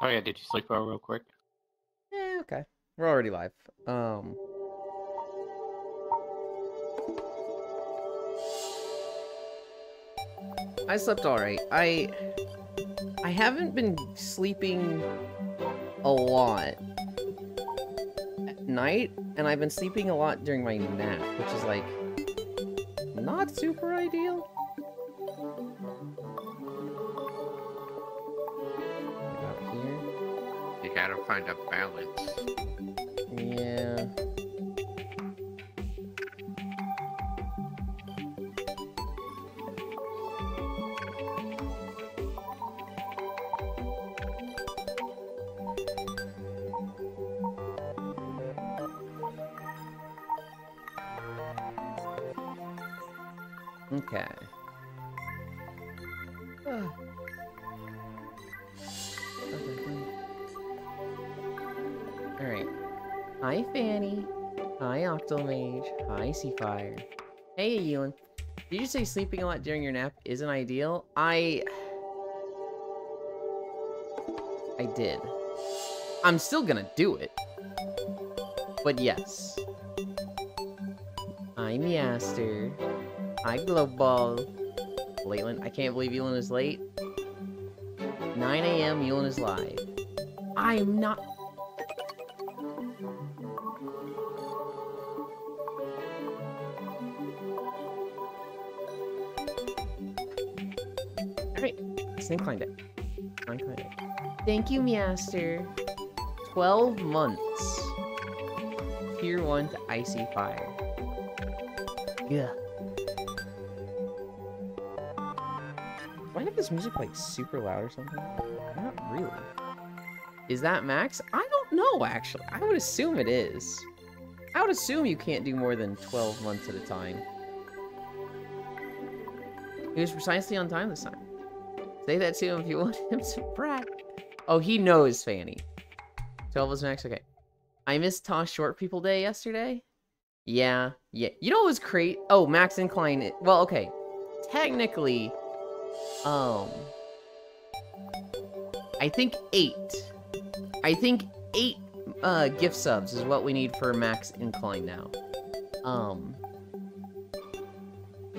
Oh yeah, did you sleep well real quick? Yeah, okay. We're already live. I slept alright. I haven't been sleeping a lot at night, and I've been sleeping a lot during my nap, which is like not super ideal. Get out here. You gotta find a balance. Yeah. Okay. Alright. Hi, Fanny. Hi, Octomage. Hi, Seafire. Hey, Ewan. Did you say sleeping a lot during your nap isn't ideal? I did. I'm still gonna do it. But yes. Hi, Measter. Hi, Glowball. Leyland. I can't believe Ewan is late. 9 a.m. Ewan is live. I'm not... Alright. Same climbed it. Unclimbed it. Thank you, Measter. 12 months. Tier 1 to Icy Fire. Yeah. Do I have this music like super loud or something? Not really. Is that max? I don't know, actually. I would assume it is. I would assume you can't do more than 12 months at a time. He was precisely on time this time. Say that to him if you want him to brag. Oh, he knows, Fanny. 12 was max? Okay. I missed Toss Short People Day yesterday. Yeah. You know what was great? Oh, Max Incline. Well, okay. Technically, I think 8. I think 8 gift subs is what we need for Max Incline now.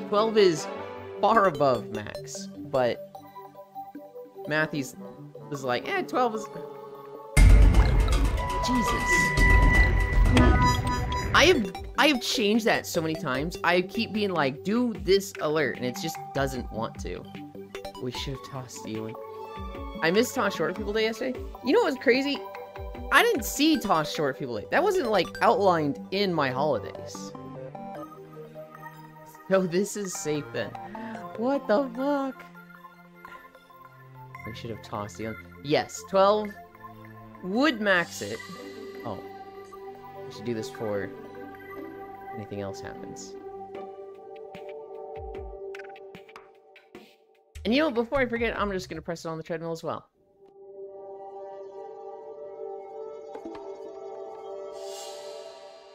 12 is far above max, but Matthews was like, 12 is... Jesus. I have changed that so many times. I keep being like, do this alert, and it just doesn't want to. We should have tossed you. I missed Toss Short People Day yesterday. You know what was crazy? I didn't see Toss Short People Day. That wasn't, like, outlined in my holidays. So this is safe then. What the fuck? We should have tossed you. Yes, 12 would max it. Oh. I should do this before anything else happens. And you know, before I forget, I'm just going to press it on the treadmill as well.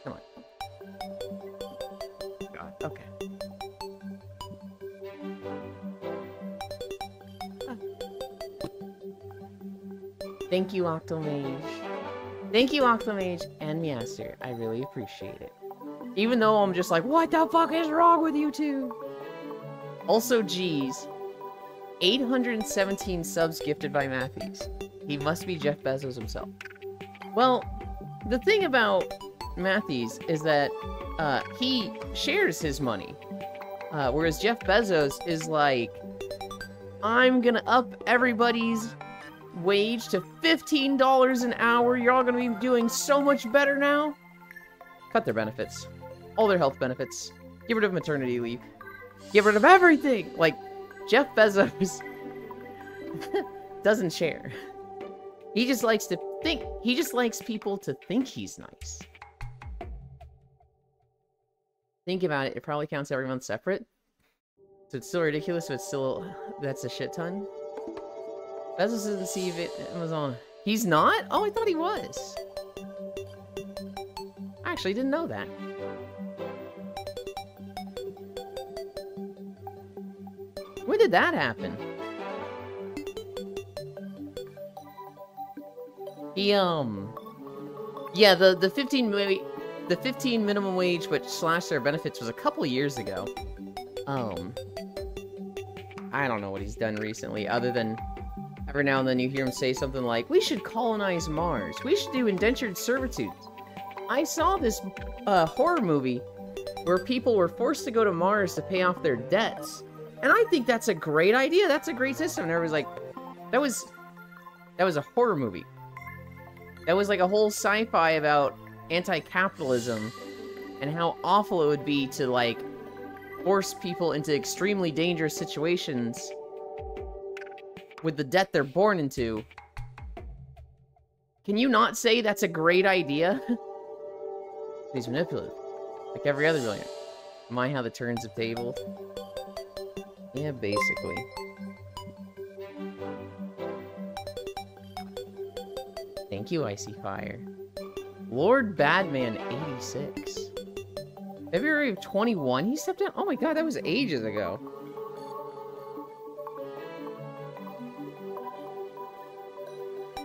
Come on. God, okay. Thank you, Octomage. Thank you, Octomage and Measter. I really appreciate it. Even though I'm just like, what the fuck is wrong with you two? Also, geez. 817 subs gifted by Matthews. He must be Jeff Bezos himself. Well, the thing about Matthews is that he shares his money. Whereas Jeff Bezos is like, I'm gonna up everybody's wage to $15 an hour. You're all gonna be doing so much better now. Cut their benefits. All their health benefits. Get rid of maternity leave. Get rid of everything! Like, Jeff Bezos doesn't share. He just likes to think. He just likes people to think he's nice. Think about it. It probably counts every month separate. So it's still ridiculous, but it's still... That's a shit ton. Bezos doesn't see Amazon. He's not? Oh, I thought he was. I actually didn't know that. When did that happen? He, yeah, the 15 minimum wage, which slashed their benefits, was a couple years ago. I don't know what he's done recently, other than every now and then you hear him say something like, we should colonize Mars. We should do indentured servitude. I saw this horror movie where people were forced to go to Mars to pay off their debts. And I think that's a great idea. That's a great system. And everyone's like, that was a horror movie. That was like a whole sci-fi about anti-capitalism and how awful it would be to, like, force people into extremely dangerous situations with the debt they're born into. Can you not say that's a great idea? He's manipulative, like every other billionaire. Am I how the turns of tables? Yeah, basically. Thank you, Icy Fire. Lord Badman 86. February of 21, he stepped down? Oh my god, that was ages ago.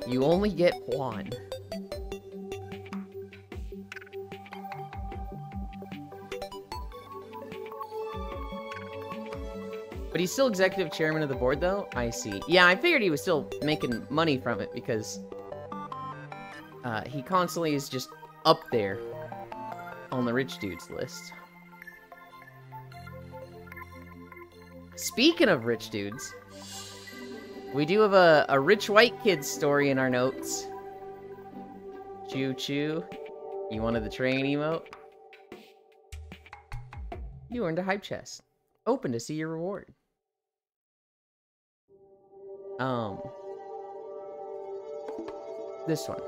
You only get one. But he's still executive chairman of the board, though? I see. Yeah, I figured he was still making money from it, because he constantly is just up there on the rich dudes list. Speaking of rich dudes, we do have a rich white kid story in our notes. Choo choo. You wanted the train emote? You earned a hype chest. Open to see your reward. This one.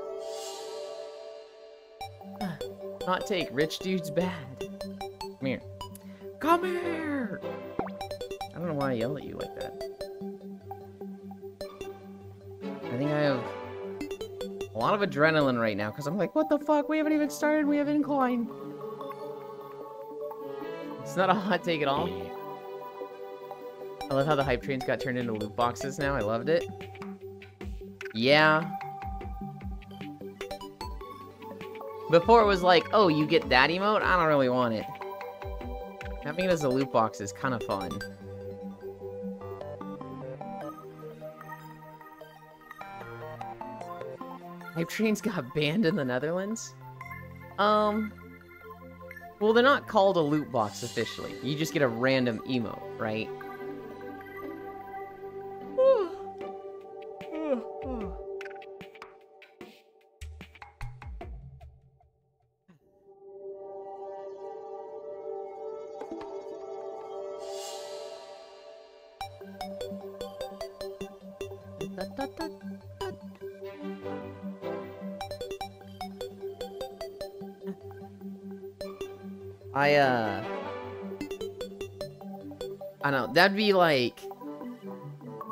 Not take rich dudes bad. Come here. Come here! I don't know why I yell at you like that. I think I have a lot of adrenaline right now, because I'm like, what the fuck? We haven't even started, we have incline. It's not a hot take at all. I love how the hype trains got turned into loot boxes now. I loved it. Yeah. Before it was like, oh, you get that emote? I don't really want it. Having it as a loot box is kind of fun. Hype trains got banned in the Netherlands? Well, they're not called a loot box officially. You just get a random emote, right? I don't know, that'd be like...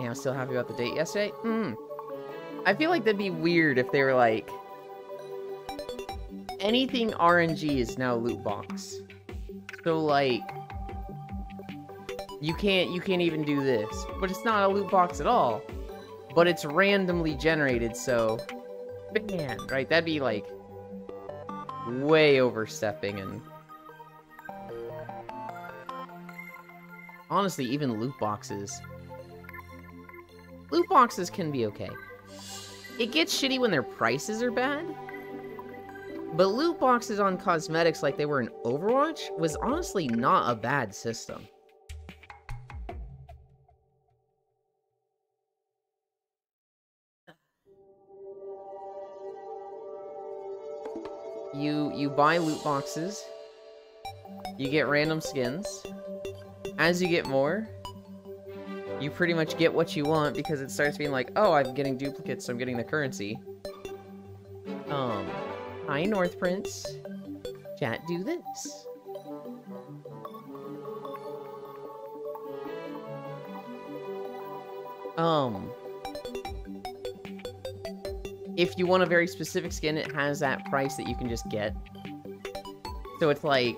Yeah, I'm still happy about the date yesterday? I feel like that'd be weird if they were like... Anything RNG is now loot box. So, like... You can't even do this. But it's not a loot box at all. But it's randomly generated, so... Man, right? That'd be, like... way overstepping, and... Honestly, even loot boxes. Loot boxes can be okay. It gets shitty when their prices are bad. But loot boxes on cosmetics like they were in Overwatch was honestly not a bad system. You buy loot boxes. You get random skins. As you get more, you pretty much get what you want because it starts being like, oh, I'm getting duplicates, so I'm getting the currency. Hi, North Prince. Chat, do this. If you want a very specific skin, it has that price that you can just get. So it's like,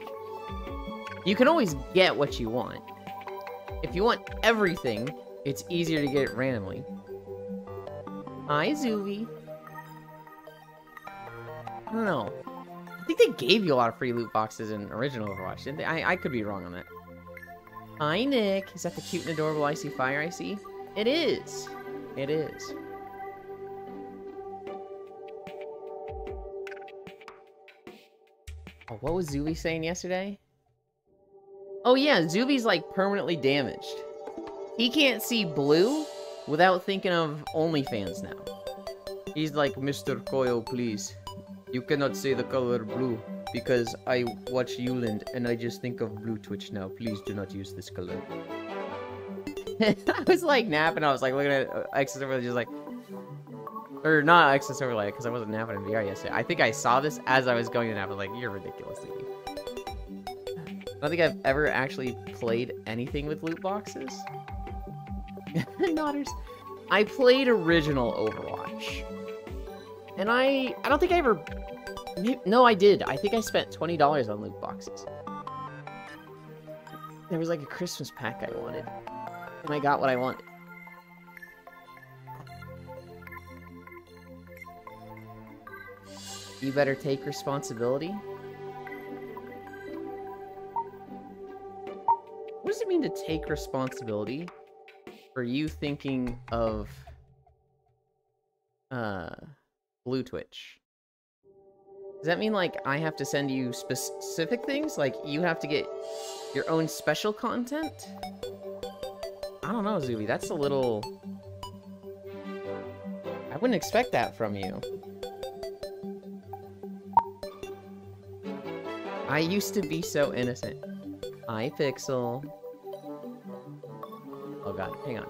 you can always get what you want. If you want everything, it's easier to get it randomly. Hi, Zuvi. I don't know. I think they gave you a lot of free loot boxes in original Overwatch, didn't they? I could be wrong on that. Hi, Nick. Is that the cute and adorable Icy Fire I see? It is. It is. Oh, what was Zuby saying yesterday? Oh yeah, Zuby's like permanently damaged. He can't see blue without thinking of OnlyFans now. He's like, Mr. Koyo, please. You cannot say the color blue because I watch Yuland and I just think of blue Twitch now. Please do not use this color. I was like napping. I was like looking at Access Overlay, just like, or not Access Overlay because I wasn't napping in VR yesterday. I think I saw this as I was going to nap. I was like, you're ridiculous, Zuby. I don't think I've ever actually played anything with loot boxes. Nodders. I played original Overwatch. And I don't think I ever... No, I did. I think I spent $20 on loot boxes. There was like a Christmas pack I wanted. And I got what I wanted. You better take responsibility. What does it mean to take responsibility for you thinking of Blue Twitch? Does that mean like I have to send you specific things? Like you have to get your own special content? I don't know, Zuby. That's a little... I wouldn't expect that from you. I used to be so innocent. Hi, Pixel. Oh god, hang on.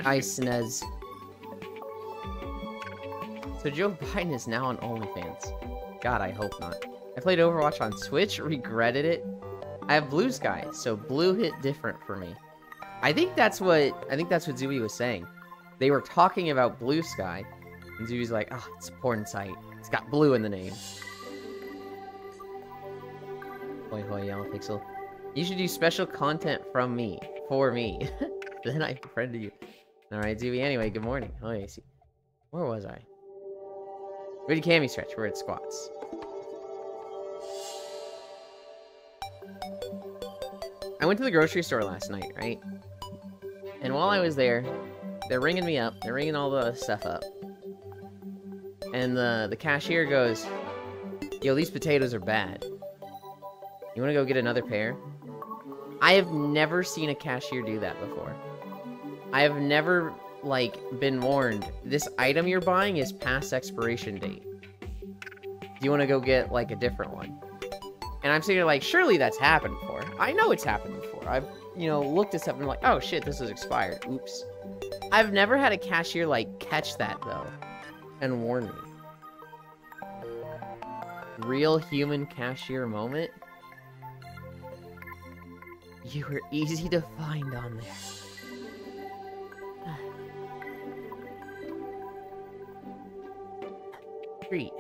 Hi, Snez. So Joe Biden is now on OnlyFans. God, I hope not. I played Overwatch on Switch, regretted it. I have Blue Sky, so blue hit different for me. I think that's what Zuby was saying. They were talking about Blue Sky, and Zuby's like, "Oh, it's a porn site. It's got blue in the name." Hoi hoi, Yellow Pixel. You should do special content from me, for me. Then I befriended you. Alright, Zuby, anyway, good morning. Oh, yeah, see. Where was I? We did cami stretch. We're at squats. I went to the grocery store last night, right? And while I was there, they're ringing me up. They're ringing all the stuff up. And the cashier goes, "Yo, these potatoes are bad. You want to go get another pair?" I have never seen a cashier do that before. I have never, like, been warned, this item you're buying is past expiration date. Do you want to go get, like, a different one? And I'm sitting there like, surely that's happened before. I know it's happened before. I've, you know, looked this up and like, oh shit, this is expired. Oops. I've never had a cashier, like, catch that, though, and warn me. Real human cashier moment. You were easy to find on there. Treat.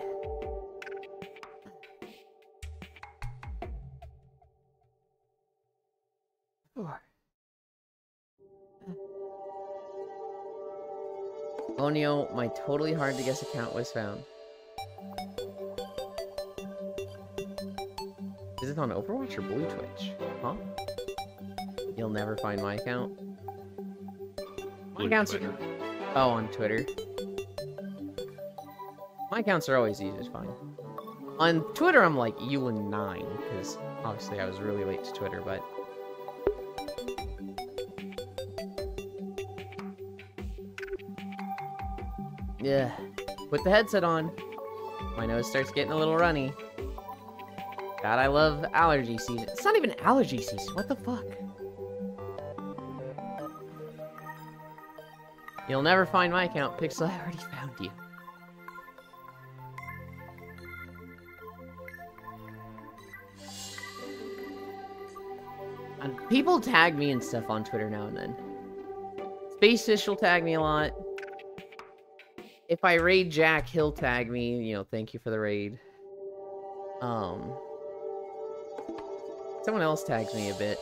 Onio, my totally hard to guess account was found. Is it on Overwatch or Blue Twitch? Huh? You'll never find my account. My accounts are... Oh, on Twitter. My accounts are always easy to find. On Twitter, I'm like Ewan9, because obviously I was really late to Twitter, but... Yeah. Put the headset on. My nose starts getting a little runny. God, I love allergy season. It's not even allergy season. What the fuck? You'll never find my account, Pixel. I already found you. And people tag me and stuff on Twitter now and then. Spacefish will tag me a lot. If I raid Jack, he'll tag me, you know, thank you for the raid. Someone else tags me a bit.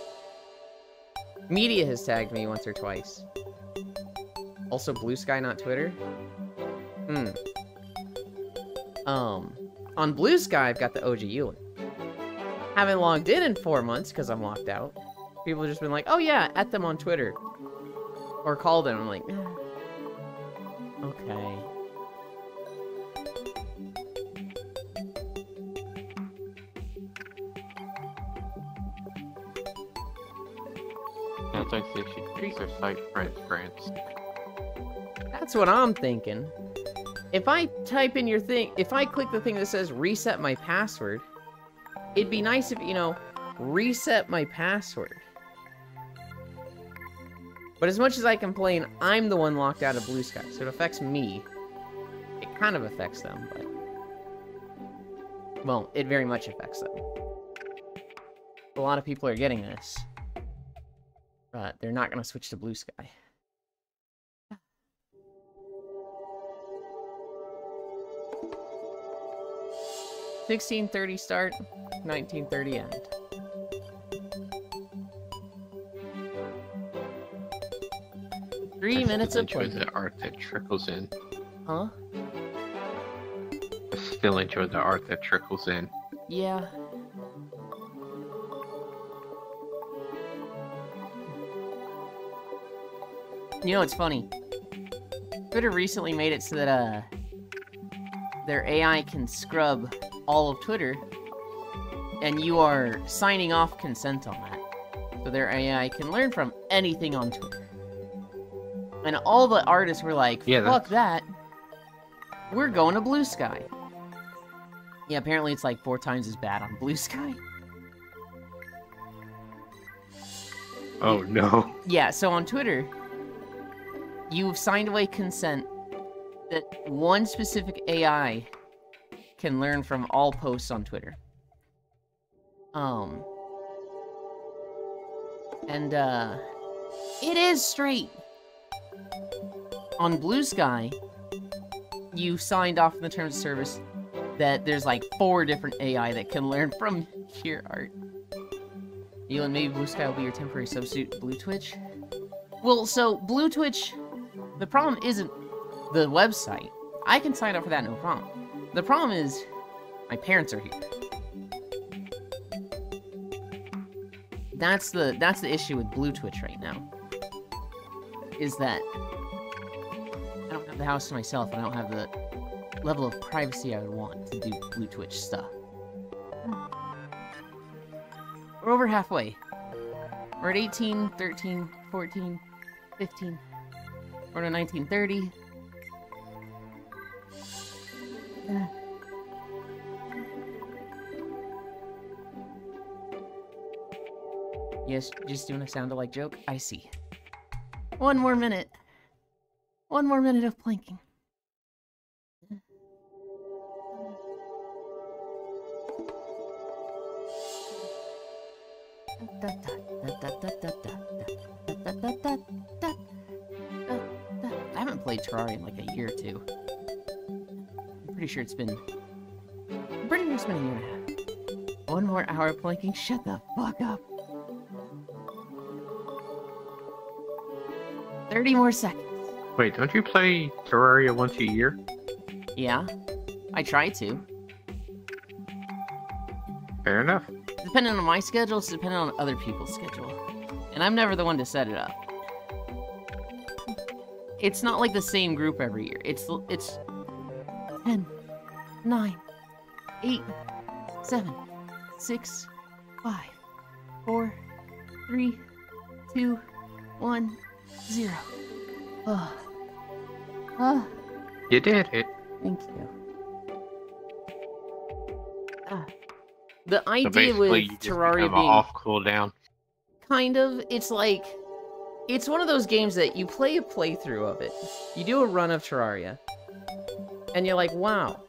Media has tagged me once or twice. Also, Blue Sky, not Twitter. On Blue Sky, I've got the OG Ewan. Haven't logged in 4 months because I'm locked out. People have just been like, oh yeah, at them on Twitter. Or call them. I'm like, okay. Sounds like they should treat their site friends grants. That's what I'm thinking. If I type in your thing, if I click the thing that says reset my password, it'd be nice if, you know, reset my password. But as much as I complain, I'm the one locked out of Blue Sky, so it affects me. It kind of affects them, but... well, it very much affects them. A lot of people are getting this. But they're not going to switch to Blue Sky. $16:30 start, $19:30 end. Three minutes of play. Enjoy the art that trickles in. Huh? I still enjoy the art that trickles in. Yeah. You know, it's funny. Twitter recently made it so that, their AI can scrub all of Twitter, and you are signing off consent on that. So their AI can learn from anything on Twitter. And all the artists were like, yeah, fuck that. We're going to Blue Sky. Yeah, apparently it's like 4 times as bad on Blue Sky. Oh, no. Yeah, so on Twitter, you've signed away consent that one specific AI can learn from all posts on Twitter. It is straight. On Blue Sky, you signed off in the terms of service that there's like 4 different AI that can learn from your art. Elon, maybe Blue Sky will be your temporary substitute to Blue Twitch? Well, so, Blue Twitch, the problem isn't the website. I can sign up for that, no problem. The problem is, my parents are here. That's the issue with Blue Twitch right now. Is that I don't have the house to myself, and I don't have the level of privacy I would want to do Blue Twitch stuff. We're over halfway. We're at 18, 13, 14, 15. We're to 1930. Yes, just doing a sound-alike joke? I see. 1 more minute. 1 more minute of planking. I haven't played Terraria in like a year or 2. I'm pretty sure it's been... a year and a half. 1 more hour of planking? Shut the fuck up. 30 more seconds. Wait, don't you play Terraria once a year? Yeah, I try to. Fair enough. Depending on my schedule, it's dependent on other people's schedule. And I'm never the one to set it up. It's not like the same group every year. It's 10, 9, 8, 7, 6, 5, 4, 3, 2, 1, 0. You did it. Thank you. The So idea basically, with you just Terraria become being off cooldown. kind of, it's like, it's one of those games that you play a playthrough of it. You do a run of Terraria, and you're like, wow,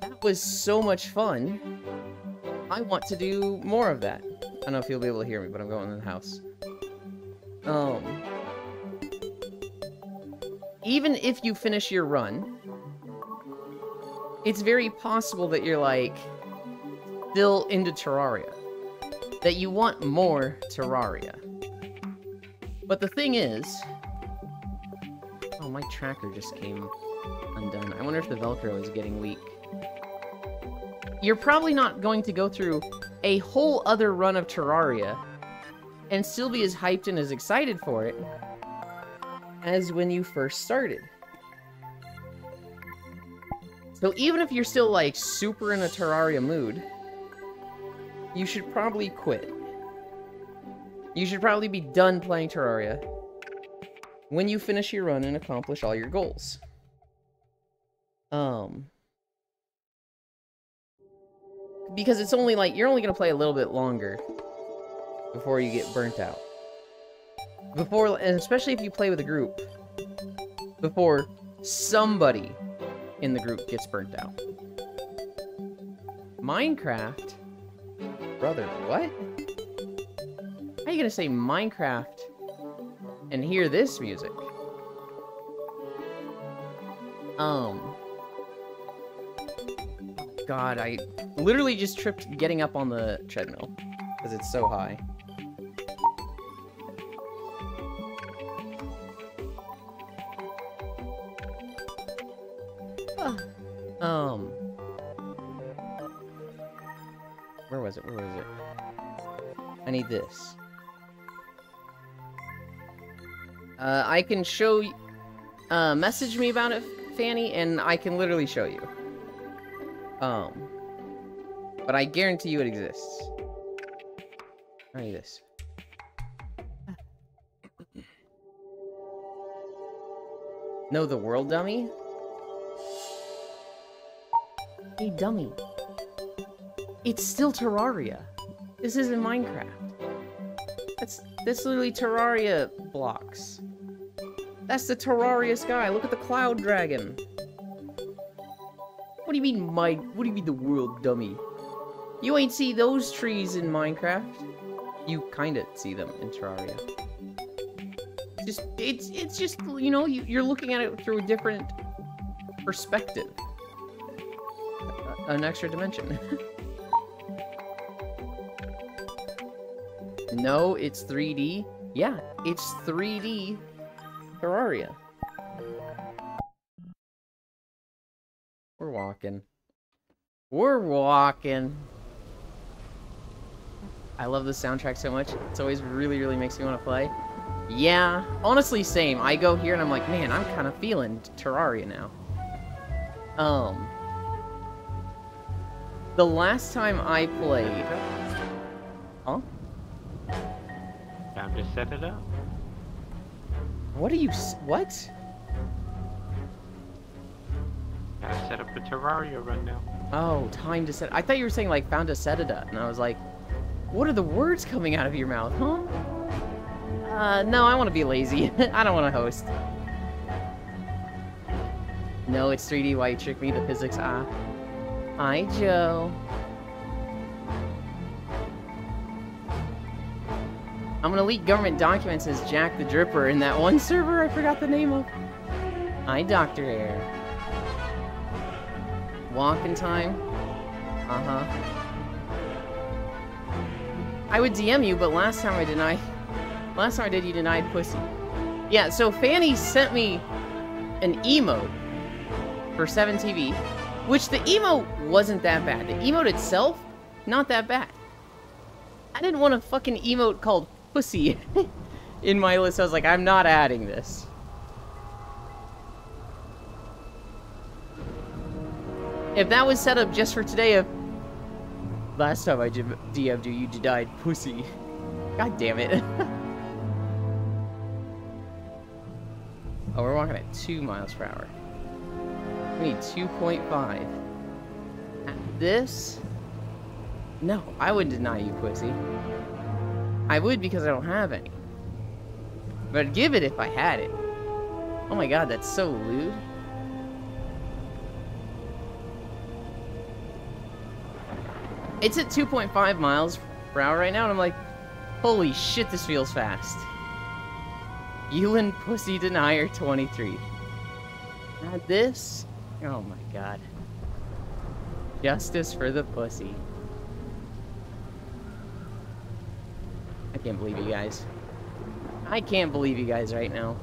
that was so much fun. I want to do more of that. I don't know if you'll be able to hear me, but I'm going in the house. Even if you finish your run, it's very possible that you're like, still into Terraria. That you want more Terraria. But the thing is... Oh, my tracker just came undone. I wonder if the Velcro is getting weak. You're probably not going to go through a whole other run of Terraria and still be as hyped and as excited for it as when you first started. So even if you're still, like, super in a Terraria mood, you should probably quit. You should probably be done playing Terraria when you finish your run and accomplish all your goals. Because it's only, like, you're only gonna play a little bit longer before you get burnt out. And especially if you play with a group, before somebody in the group gets burnt out. Minecraft? Brother, what? How are you gonna say Minecraft and hear this music? God, I literally just tripped getting up on the treadmill because it's so high. Where was it? Where was it? I need this. I can show you... message me about it, Fanny, and I can literally show you. But I guarantee you it exists. I need this. Know the world, dummy? Hey, dummy. It's still Terraria. This isn't Minecraft. That's literally Terraria blocks. That's the Terraria sky. Look at the cloud dragon. What do you mean what do you mean the world, dummy? You ain't see those trees in Minecraft. You kinda see them in Terraria. It's just, you know, you're looking at it through a different perspective. An extra dimension. No, it's 3D. Yeah, it's 3D Terraria. We're walking. We're walking. I love the soundtrack so much. It's always really, really makes me want to play. Yeah, honestly, same. I go here and I'm like, man, I'm kind of feeling Terraria now. The last time I played... Huh? Time to set it up. What are you... What? Gotta set up a Terraria run now. Oh, time to set... I thought you were saying, like, found a Sedida. And I was like, what are the words coming out of your mouth, huh? No, I want to be lazy. I don't want to host. No, it's 3D. Why you trick me? The physics. Ah. Hi, Joe. I'm gonna leak government documents as Jack the Dripper in that one server I forgot the name of. Hi, Dr. Air. Walking time? Uh-huh. I would DM you, but last time I did, you denied pussy. Yeah, so Fanny sent me an emote for 7TV, which the emote wasn't that bad. The emote itself, not that bad. I didn't want a fucking emote called pussy in my list. I was like, I'm not adding this. If that was set up just for today, last time I DM'd you, you denied pussy. God damn it. Oh, we're walking at 2 miles per hour. We need 2.5. This? No, I wouldn't deny you, pussy. I would because I don't have any. But I'd give it if I had it. Oh my god, that's so lewd. It's at 2.5 miles per hour right now, and I'm like, holy shit, this feels fast. Ewan Pussy Denier 23. Add this? Oh my god. Justice for the pussy. I can't believe you guys. I can't believe you guys right now.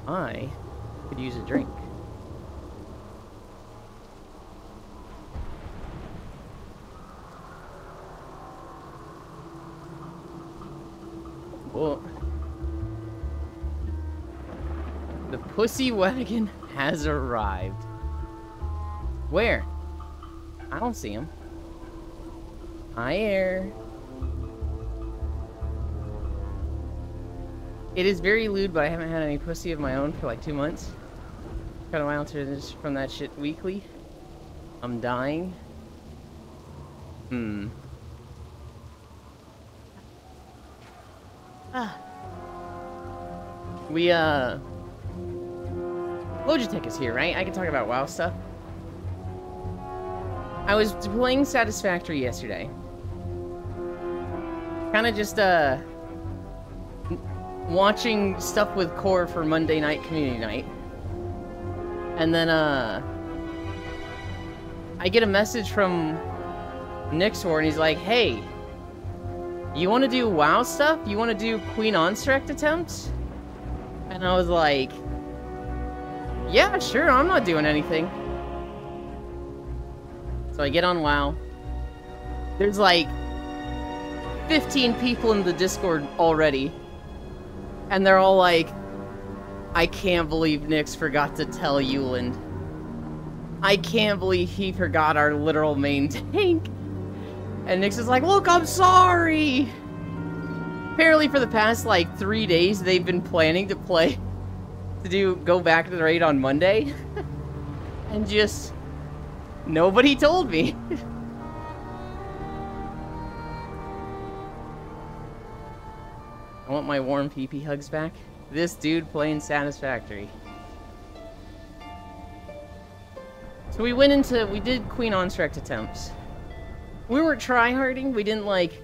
I could use a drink. Well, the pussy wagon has arrived. Where? I don't see him. Hi, Air. It is very lewd, but I haven't had any pussy of my own for like 2 months. Kind of wild to this from that shit weekly. I'm dying. Logitech is here, right? I can talk about WoW stuff. I was playing Satisfactory yesterday. Kind of just, watching stuff with Core for Monday night community night. And then, I get a message from Nixor, and he's like, hey, you want to do WoW stuff? You want to do Queen Anstrecht attempts? And I was like, yeah, sure, I'm not doing anything. So I get on WoW. There's like 15 people in the Discord already. And they're all like, I can't believe Nyx forgot to tell Yuland. I can't believe he forgot our literal main tank. And Nyx is like, look, I'm sorry. Apparently for the past like 3 days, they've been planning to go back to the raid on Monday. And just, nobody told me. I want my warm pee-pee hugs back. This dude playing Satisfactory. So we did Queen Anstrecht attempts. We weren't tryharding, we didn't like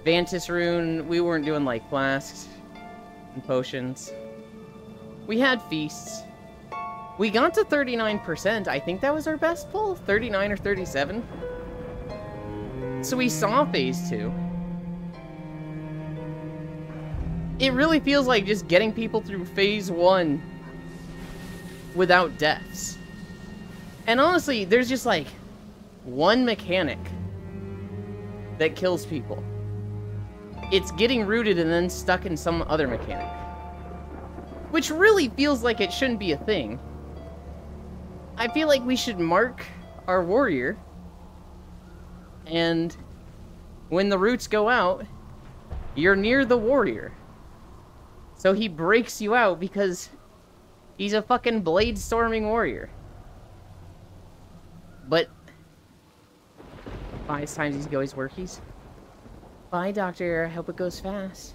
Vantis Rune, we weren't doing like flasks and potions. We had feasts. We got to 39%, I think that was our best pull, 39 or 37. So we saw phase 2. It really feels like just getting people through phase 1 without deaths. And honestly, there's just like one mechanic that kills people. It's getting rooted and then stuck in some other mechanic. Which really feels like it shouldn't be a thing. I feel like we should mark our warrior. And when the roots go out, you're near the warrior. So he breaks you out because he's a fucking blade storming warrior. But 5 times these goes workies. Bye, Doctor. I hope it goes fast.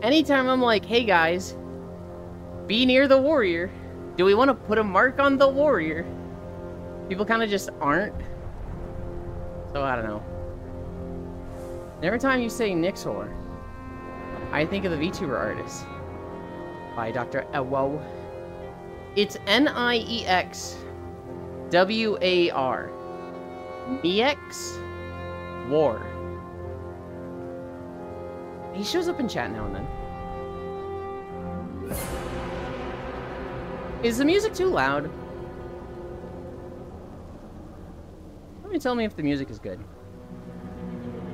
Anytime I'm like, hey guys, be near the warrior. Do we want to put a mark on the warrior? People kind of just aren't. So I don't know. And every time you say Nixor, I think of the VTuber artist. By Dr. Ewo. It's N-I-E-X-W-A-R. Niex War. He shows up in chat now and then. Is the music too loud? Somebody tell me if the music is good.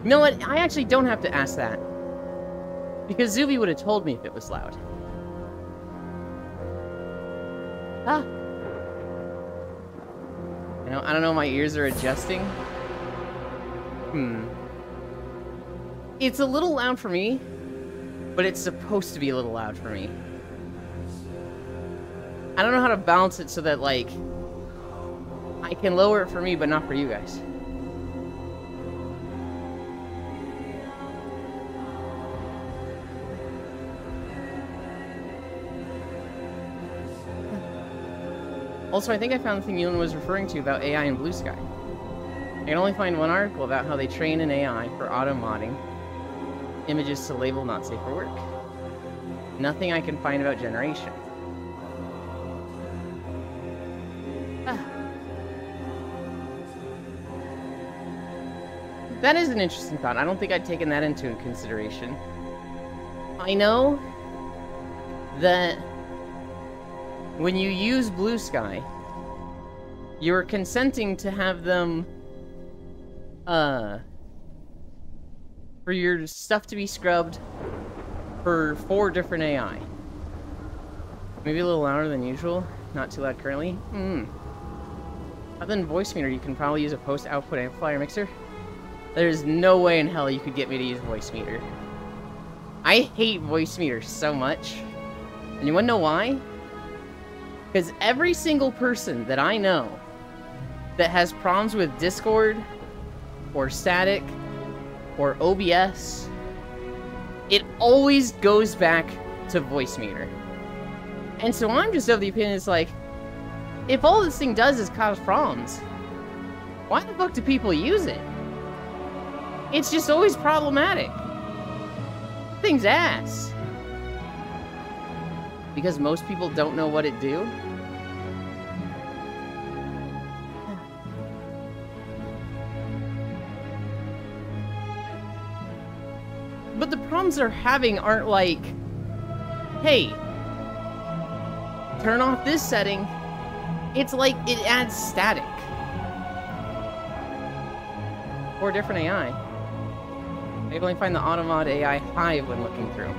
You know what? I actually don't have to ask that. Because Zuby would have told me if it was loud. Ah. I don't know, my ears are adjusting. It's a little loud for me, but it's supposed to be a little loud for me. I don't know how to balance it so that, like, I can lower it for me, but not for you guys. Also, I think I found the thing Elon was referring to about AI in Blue Sky. I can only find one article about how they train an AI for auto-modding images to label not safe for work. Nothing I can find about generation. That is an interesting thought. I don't think I'd taken that into consideration. I know that when you use Blue Sky, you're consenting to have them, for your stuff to be scrubbed for 4 different AI. Maybe a little louder than usual. Not too loud currently. Other than Voicemeeter, you can probably use a post-output amplifier mixer. There's no way in hell you could get me to use Voicemeeter. I hate Voicemeeter so much. And you wanna know why? Because every single person that I know that has problems with Discord, or Static, or OBS, it always goes back to Voicemeeter. And so I'm just of the opinion, it's like, if all this thing does is cause problems, why the fuck do people use it? It's just always problematic. Thing's ass. Because most people don't know what it do? But the problems they're having aren't like, hey, turn off this setting. It's like, it adds static. 4 different AI. I can only find the Automod AI Hive when looking through.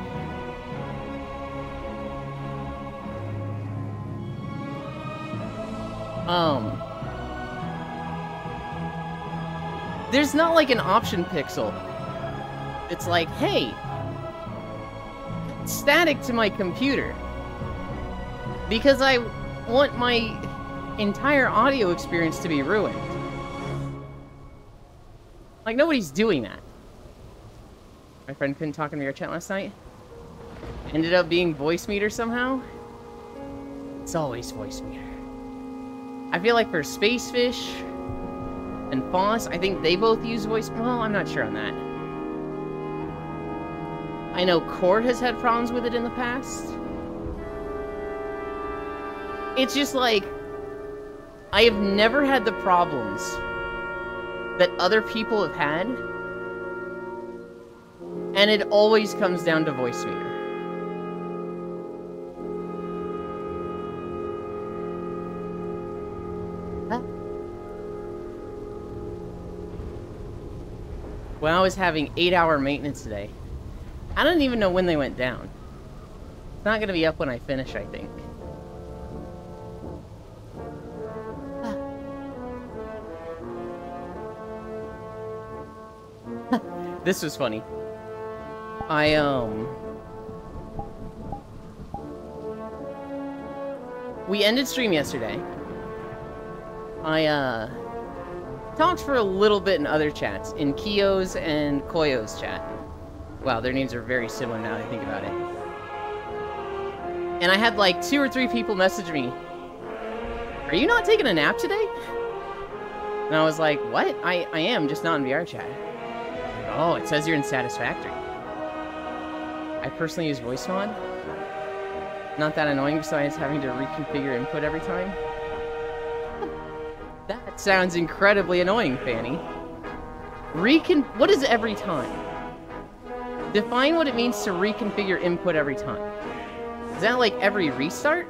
There's not like an option pixel. It's like, hey, static to my computer. Because I want my entire audio experience to be ruined. Like, nobody's doing that. My friend couldn't talk in VR chat last night. Ended up being Voicemeeter somehow. It's always Voicemeter. I feel like for Spacefish and Foss, I think they both use voice. Well, I'm not sure on that. I know Cord has had problems with it in the past. It's just like, I have never had the problems that other people have had, and it always comes down to Voicemeeter. Well, I was having 8-hour maintenance today. I don't even know when they went down. It's not gonna be up when I finish, I think. This was funny. We ended stream yesterday. I talked for a little bit in other chats, in Kio's and Koyo's chat. Wow, their names are very similar now that I think about it. And I had like 2 or 3 people message me, "Are you not taking a nap today?" And I was like, what? I am, just not in VR chat. Oh, it says you're in Satisfactory. I personally use VoiceMod. Not that annoying besides having to reconfigure input every time. That sounds incredibly annoying, Fanny. What is every time? Define what it means to reconfigure input every time. Is that like every restart?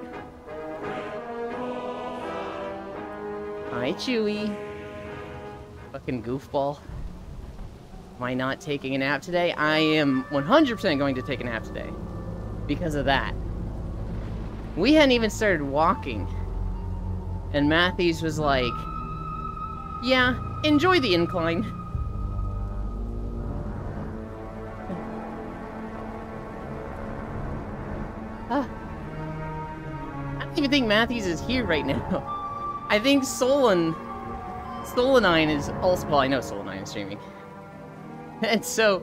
Hi, Chewie. Fucking goofball. Am I not taking a nap today? I am 100% going to take a nap today. Because of that. We hadn't even started walking. And Matthews was like, yeah, enjoy the incline. I don't even think Matthews is here right now. I think Solanine is also, well, I know Solanine is streaming. And so,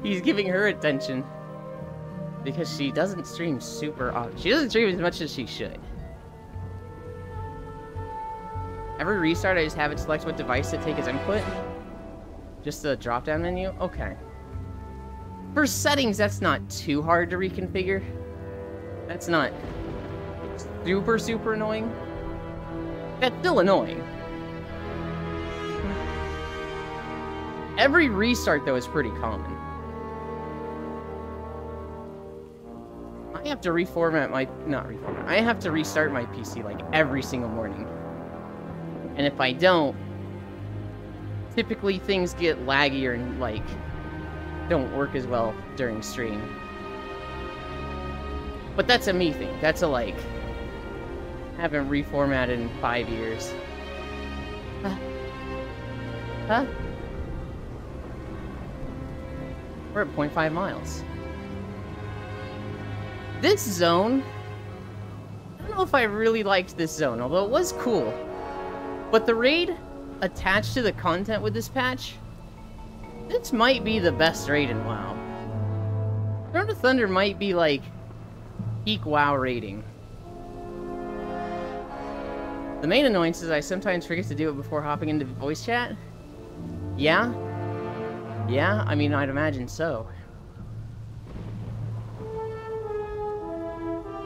he's giving her attention. Because she doesn't stream super often. She doesn't stream as much as she should. Every restart, I just have it select what device to take as input. Just the drop-down menu? Okay. For settings, that's not too hard to reconfigure. That's not super, super annoying. That's still annoying. Every restart, though, is pretty common. I have to reformat my... Not reformat. I have to restart my PC, like, every single morning. And if I don't, typically things get laggier and, like, don't work as well during stream. But that's a me thing. That's a, like, haven't reformatted in 5 years. Huh? We're at 0.5 miles. This zone, I don't know if I really liked this zone, although it was cool. But the raid attached to the content with this patch, this might be the best raid in WoW. Throne of Thunder might be like peak WoW rating. The main annoyance is I sometimes forget to do it before hopping into voice chat. Yeah? Yeah, I mean, I'd imagine so.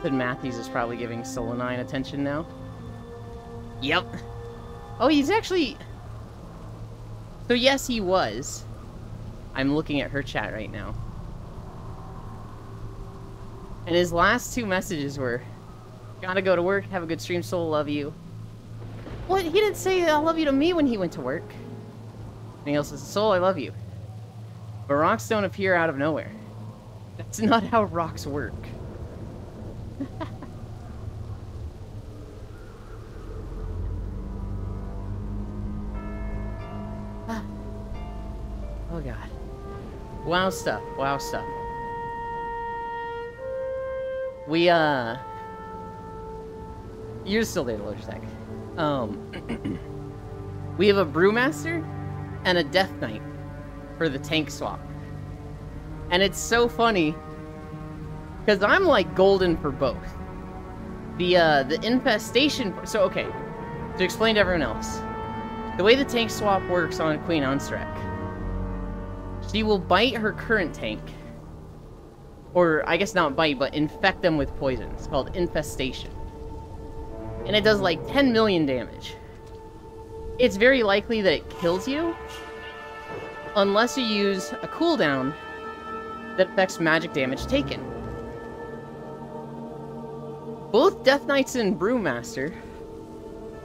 Then Matthews is probably giving Solanine attention now. Yep. Oh, he's actually... So yes, he was. I'm looking at her chat right now. And his last 2 messages were, gotta go to work, have a good stream, Sol, love you. What? He didn't say I love you to me when he went to work. And he also says, Sol, I love you. But rocks don't appear out of nowhere. That's not how rocks work. Oh god. Wow stuff. Wow stuff. We, You're still there, Logitech. We have a Brewmaster and a Death Knight for the tank swap. And it's so funny, because I'm, like, golden for both. The infestation... So, okay. To explain to everyone else. The way the tank swap works on Queen Ansrek, she will bite her current tank. Or, I guess not bite, but infect them with poison. It's called infestation. And it does, like, 10 million damage. It's very likely that it kills you, unless you use a cooldown that affects magic damage taken. Both Death Knights and Brewmaster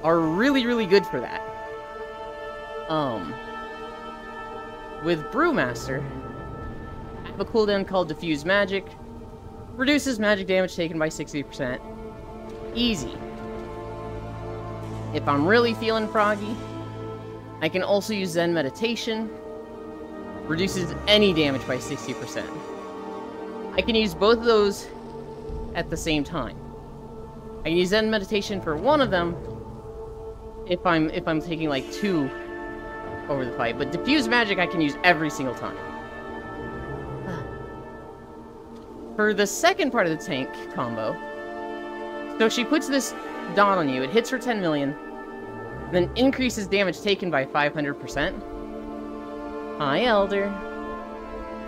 are really, really good for that. With Brewmaster, I have a cooldown called Diffuse Magic. Reduces magic damage taken by 60%. Easy. If I'm really feeling froggy, I can also use Zen Meditation. Reduces any damage by 60%. I can use both of those at the same time. I can use Zen Meditation for one of them if I'm taking like 2 over the fight, but Diffuse Magic I can use every single time. For the second part of the tank combo, so she puts this dot on you, it hits for 10 million, then increases damage taken by 500%. Hi, Elder.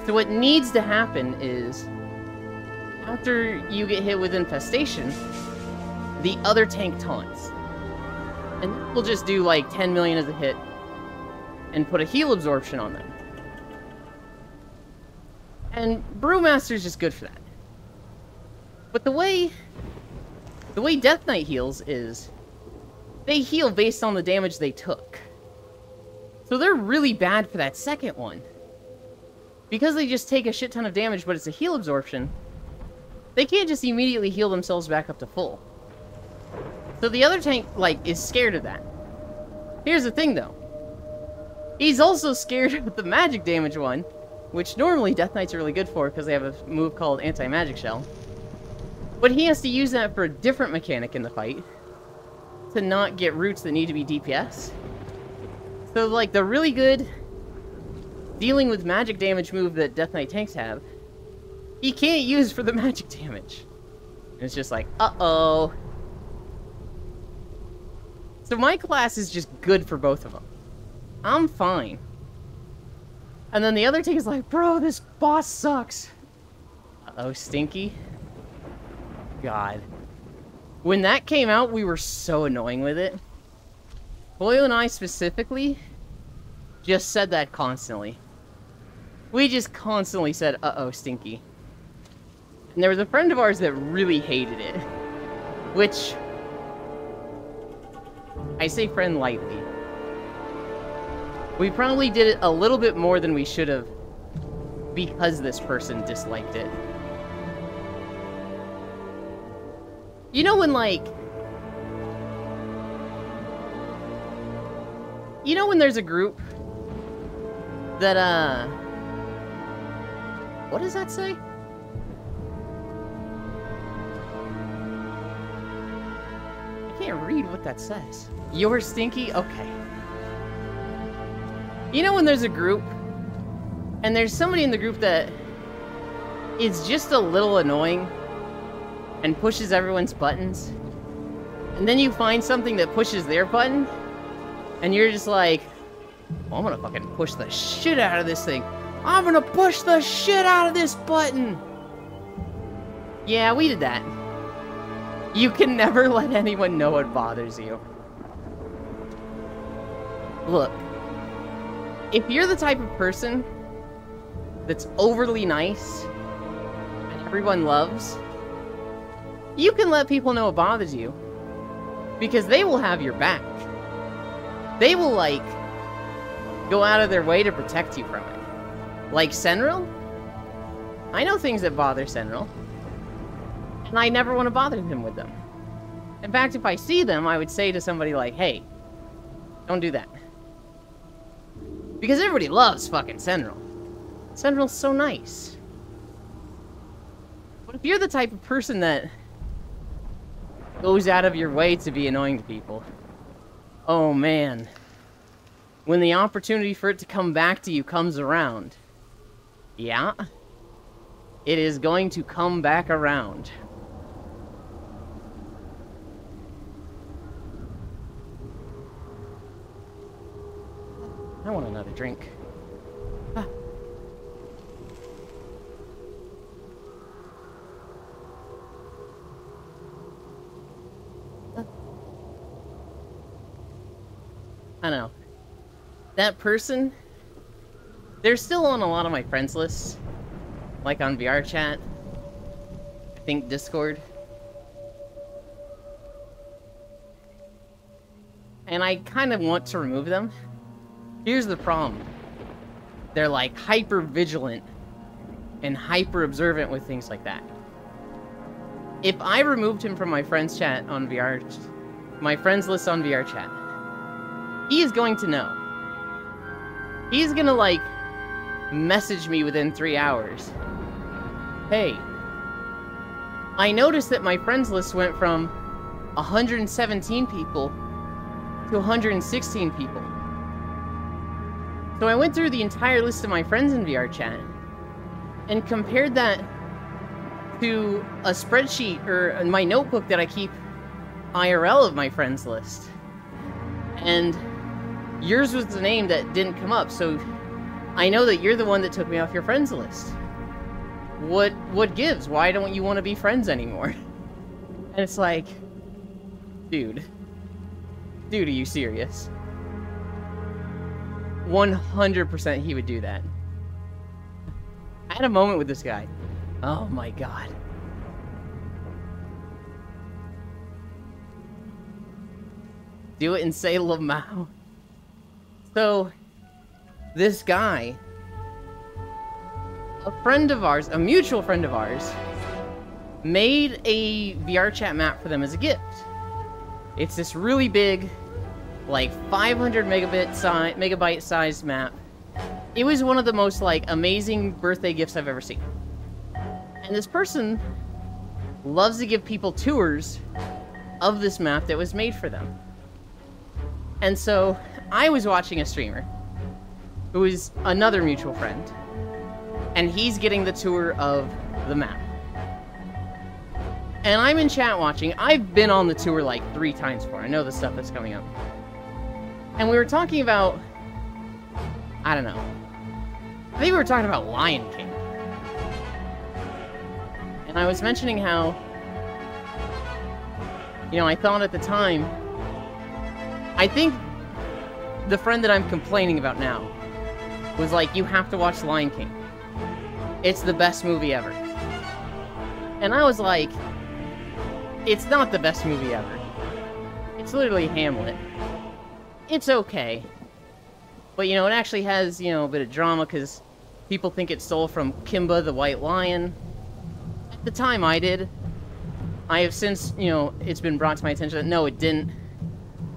So what needs to happen is, after you get hit with Infestation, the other tank taunts. And we'll just do like 10 million as a hit, and put a heal absorption on them. And Brewmaster's just good for that. But the way Death Knight heals is, they heal based on the damage they took. So they're really bad for that second one. Because they just take a shit ton of damage, but it's a heal absorption, they can't just immediately heal themselves back up to full. So the other tank, like, is scared of that. Here's the thing, though. He's also scared of the magic damage one, which normally Death Knights are really good for because they have a move called Anti-Magic Shell. But he has to use that for a different mechanic in the fight to not get roots that need to be DPS. So, like, the really good dealing with magic damage move that Death Knight tanks have, he can't use for the magic damage. And it's just like, uh-oh. So my class is just good for both of them. I'm fine. And then the other tank is like, bro, this boss sucks. Uh-oh, Stinky. God. When that came out, we were so annoying with it. Boyle and I specifically just said that constantly. We just constantly said, uh-oh, Stinky. And there was a friend of ours that really hated it. Which, I say friend lightly. We probably did it a little bit more than we should have because this person disliked it. You know when, like... You know when there's a group that, what does that say? I can't read what that says. You're Stinky? Okay. You know when there's a group, and there's somebody in the group that is just a little annoying and pushes everyone's buttons, and then you find something that pushes their button, and you're just like, well, I'm gonna fucking push the shit out of this thing. I'm gonna push the shit out of this button! Yeah, we did that. You can never let anyone know what bothers you. Look, if you're the type of person that's overly nice and everyone loves, you can let people know what bothers you because they will have your back. They will, like, go out of their way to protect you from it. Like Senril? I know things that bother Senril, and I never want to bother him with them. In fact, if I see them, I would say to somebody like, hey, don't do that. Because everybody loves fucking Senril. Senril's so nice. But if you're the type of person that goes out of your way to be annoying to people, oh man. When the opportunity for it to come back to you comes around, yeah, it is going to come back around. I want another drink. Ah. I don't know. That person, they're still on a lot of my friends lists. Like on VR chat. I think Discord. And I kind of want to remove them. Here's the problem. They're like hyper vigilant and hyper observant with things like that. If I removed him from my friends chat on VR, my friends list on VR chat, he is going to know. He's gonna, like, message me within 3 hours. Hey, I noticed that my friends list went from 117 people to 116 people. So I went through the entire list of my friends in VR chat and compared that to a spreadsheet or my notebook that I keep IRL of my friends list. And yours was the name that didn't come up, so I know that you're the one that took me off your friends list. What gives? Why don't you want to be friends anymore? And it's like, dude, are you serious? 100% he would do that. I had a moment with this guy. Oh my god. Do it and say Lamau. So, this guy, a friend of ours, a mutual friend of ours, made a VR chat map for them as a gift. It's this really big, like 500 megabyte sized map. It was one of the most, like, amazing birthday gifts I've ever seen. And this person loves to give people tours of this map that was made for them. And so, I was watching a streamer, who is another mutual friend, and he's getting the tour of the map. And I'm in chat watching. I've been on the tour like 3 times before. I know the stuff that's coming up. And we were talking about, I don't know. I think we were talking about Lion King. And I was mentioning how, you know, I thought at the time, I think the friend that I'm complaining about now was like, you have to watch Lion King. It's the best movie ever. And I was like, it's not the best movie ever. It's literally Hamlet. It's okay. But, you know, it actually has, you know, a bit of drama because people think it stole from Kimba the White Lion. At the time I did. I have since, you know, it's been brought to my attention that no, it didn't.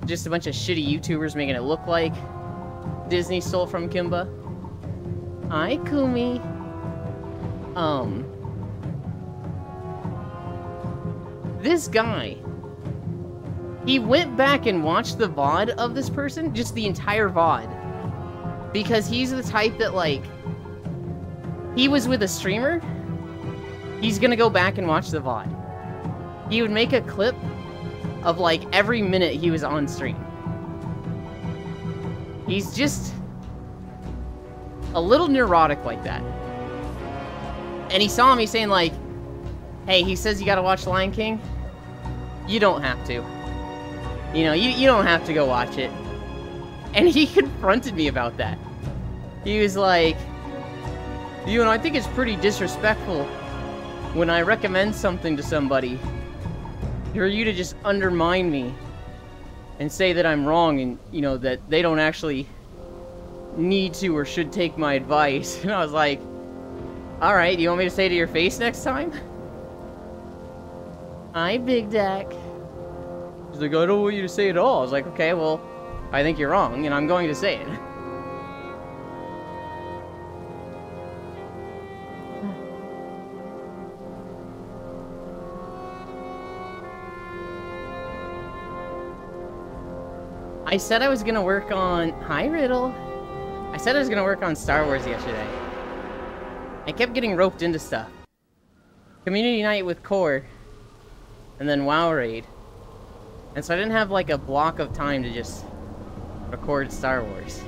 Just a bunch of shitty YouTubers making it look like Disney stole from Kimba. Hi, Kumi. This guy, he went back and watched the VOD of this person, just the entire VOD. Because he's the type that, like, he was with a streamer, he's gonna go back and watch the VOD. He would make a clip of, like, every minute he was on stream. He's just a little neurotic like that. And he saw me saying, like, hey, he says you gotta watch Lion King. You don't have to. You know, you don't have to go watch it. And he confronted me about that. He was like, you know, I think it's pretty disrespectful when I recommend something to somebody for you to just undermine me and say that I'm wrong and, you know, that they don't actually need to or should take my advice. And I was like, alright, you want me to say it to your face next time? Hi, Big Dak. He's like, I don't want you to say it all. I was like, okay, well, I think you're wrong, and I'm going to say it. I said I was gonna work on... Hi, Riddle. I said I was gonna work on Star Wars yesterday. I kept getting roped into stuff. Community night with Core. And then WoW Raid. And so I didn't have, like, a block of time to just record Star Wars.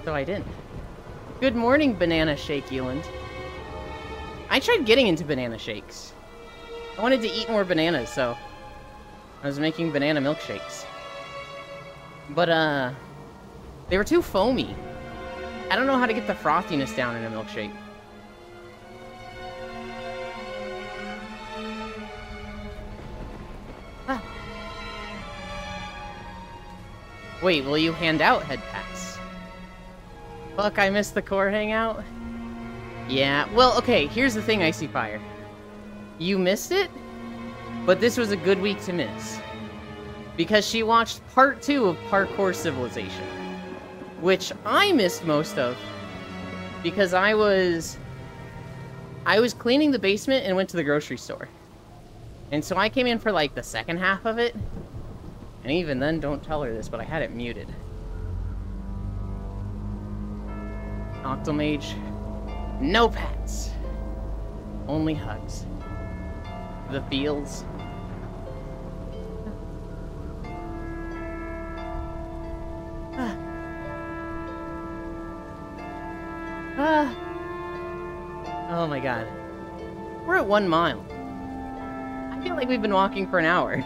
So I didn't. Good morning, Banana Shake Eland. I tried getting into banana shakes. I wanted to eat more bananas, so I was making banana milkshakes. But, they were too foamy. I don't know how to get the frothiness down in a milkshake. Ah. Wait, will you hand out head pats? Fuck, I missed the Core hangout? Yeah, well, okay, here's the thing, Icy Fire. You missed it, but this was a good week to miss. Because she watched part 2 of Parkour Civilization. Which I missed most of. Because I was cleaning the basement and went to the grocery store. And so I came in for, like, the second half of it. And even then, don't tell her this, but I had it muted. Octomage. No pets. Only hugs. The fields. Oh my god. We're at 1 mile. I feel like we've been walking for an hour.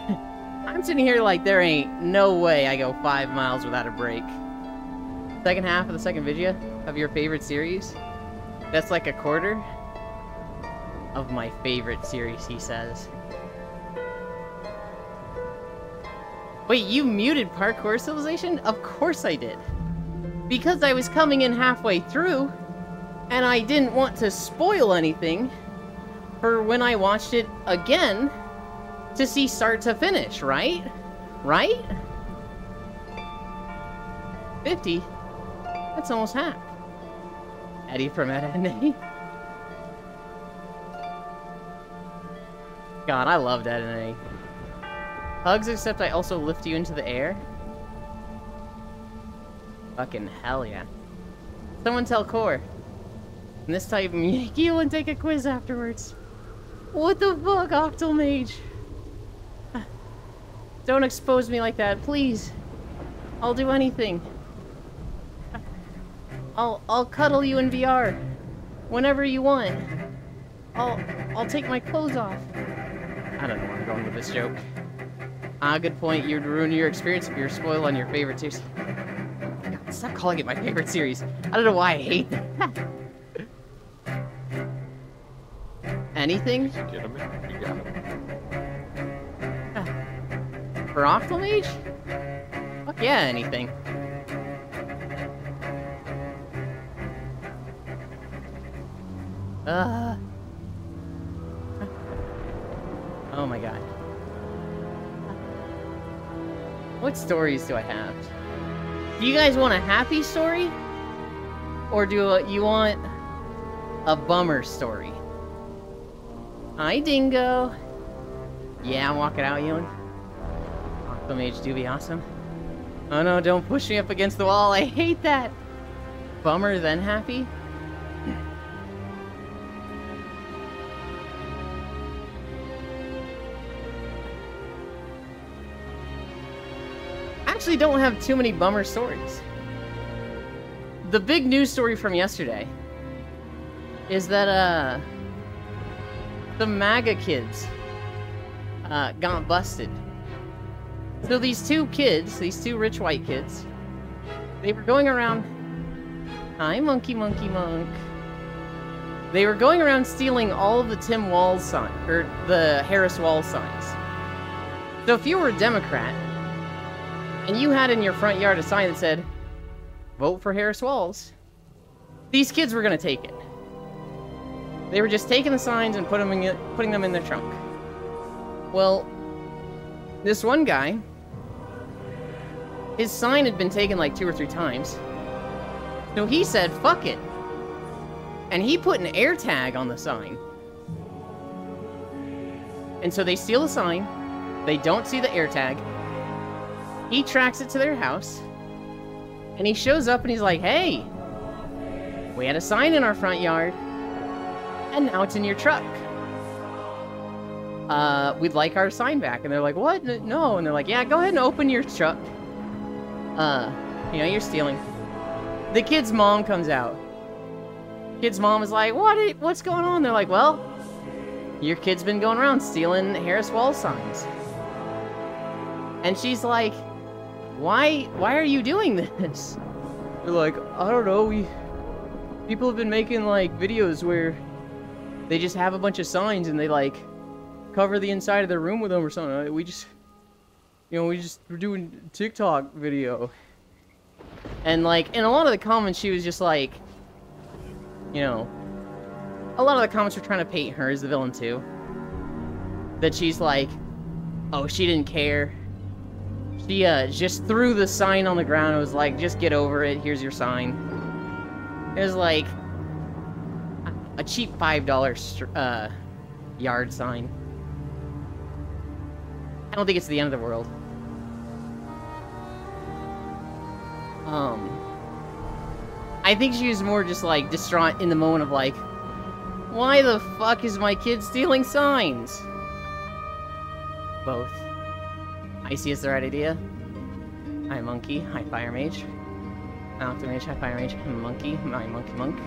I'm sitting here like there ain't no way I go 5 miles without a break. Second half of the second video of your favorite series? That's like a quarter of my favorite series, he says. Wait, you muted Parkour Civilization? Of course I did. Because I was coming in halfway through, and I didn't want to spoil anything for when I watched it again to see start to finish, right? Right? 50? That's almost half. Eddie from Edna. God, I loved Edna. Hugs, except I also lift you into the air. Fucking hell yeah. Someone tell Core. And this type you and take a quiz afterwards. What the fuck, Octomage? Don't expose me like that, please. I'll do anything. I'll cuddle you in VR. Whenever you want. I'll take my clothes off. I don't know where I'm going with this joke. Ah, good point. You'd ruin your experience if you're spoiled on your favorite series. Stop calling it my favorite series. I don't know why I hate that. Anything? Gentlemen, you got him. For Octomage? Fuck yeah, anything. Oh my god. What stories do I have? Do you guys want a happy story? Or do you want a bummer story? Hi, Dingo. Yeah, I'm walking out, Ewan. Octomage do be awesome. Oh no, don't push me up against the wall. I hate that. Bummer, then happy? Actually don't have too many bummer stories. The big news story from yesterday is that, the MAGA kids, got busted. So these two kids, these two rich white kids, they were going around... Hi, Monkey Monkey Monk. They were going around stealing all of the Tim Walz signs, or the Harris Walz signs. So if you were a Democrat, and you had in your front yard a sign that said, vote for Harris Walz, these kids were gonna take it. They were just taking the signs and putting them in their trunk. Well, this one guy, his sign had been taken like 2 or 3 times. So he said, fuck it. And he put an air tag on the sign. And so they steal the sign. They don't see the air tag. He tracks it to their house. And he shows up and he's like, hey, we had a sign in our front yard. And now it's in your truck. We'd like our sign back. And they're like, what? No. And they're like, yeah, go ahead and open your truck. You know, you're stealing. The kid's mom comes out. Kid's mom is like, what's going on? They're like, well, your kid's been going around stealing Harris Walz signs. And she's like, why are you doing this? They're like, I don't know, people have been making, like, videos where they just have a bunch of signs and they, like, cover the inside of their room with them or something. We're doing TikTok video. And, like, in a lot of the comments, she was just like, you know, a lot of the comments were trying to paint her as the villain, too. That she's like, oh, she didn't care. She, just threw the sign on the ground and was like, just get over it, here's your sign. It was like a cheap $5 yard sign. I don't think it's the end of the world. I think she was more just, like, distraught in the moment of, like, why the fuck is my kid stealing signs? Both. I see it's the right idea. Hi, Monkey. Hi, Fire Mage. Octomage. Hi, Fire Mage. Monkey. My Monkey Monk.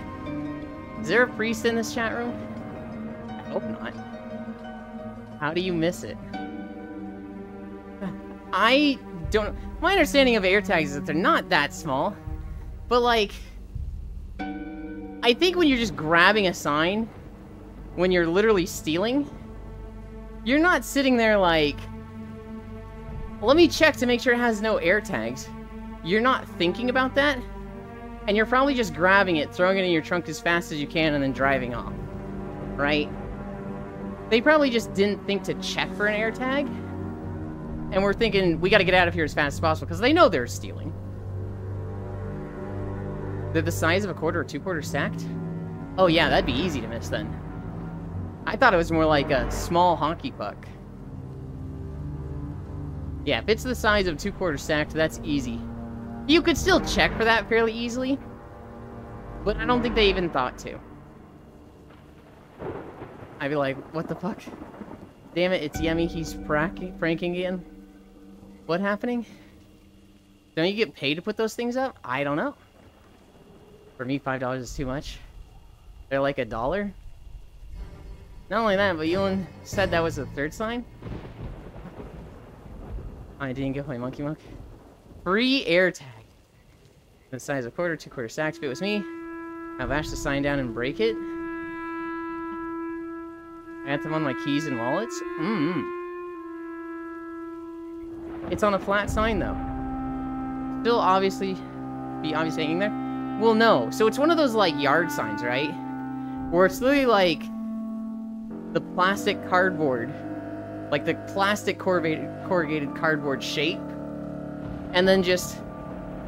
Is there a priest in this chat room? I hope not. How do you miss it? I don't... My understanding of AirTags is that they're not that small. But, like... I think when you're just grabbing a sign, when you're literally stealing, you're not sitting there like... Let me check to make sure it has no AirTags. You're not thinking about that, and you're probably just grabbing it, throwing it in your trunk as fast as you can, and then driving off. Right? They probably just didn't think to check for an AirTag, and we're thinking, we gotta get out of here as fast as possible, because they know they're stealing. They're the size of a quarter or 2-quarter stacked? Oh yeah, that'd be easy to miss then. I thought it was more like a small hockey puck. Yeah, if it's the size of 2-quarter stacked, that's easy. You could still check for that fairly easily, but I don't think they even thought to. I'd be like, what the fuck? Damn it, it's Yemi, he's pranking again. What happening? Don't you get paid to put those things up? I don't know. For me, $5 is too much. They're like $1. Not only that, but Ewan said that was the third sign. I didn't get my Monkey Monk. Free AirTag. The size of quarter, 2/4 stacks. If it was me, I'll bash the sign down and break it. I got them on my keys and wallets. It's on a flat sign though. Still obviously be obviously hanging there. Well, no. So it's one of those like yard signs, right? Where it's literally like the plastic cardboard, like the plastic corrugated cardboard shape, and then just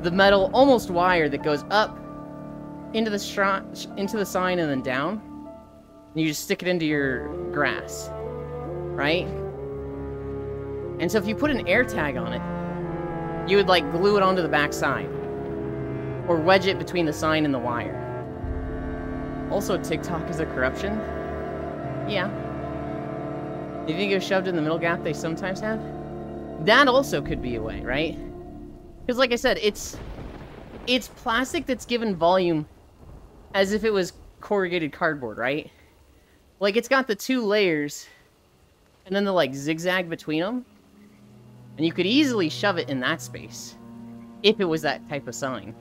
the metal, almost wire that goes up into the sign and then down. And you just stick it into your grass, right? And so if you put an air tag on it, you would like glue it onto the back side, or wedge it between the sign and the wire. Also, TikTok is a corruption. Yeah. You think it was shoved in the middle gap they sometimes have? That also could be a way, right? Because like I said, it's plastic that's given volume as if it was corrugated cardboard, right? Like, it's got the 2 layers, and then the, like, zigzag between them. And you could easily shove it in that space, if it was that type of sign.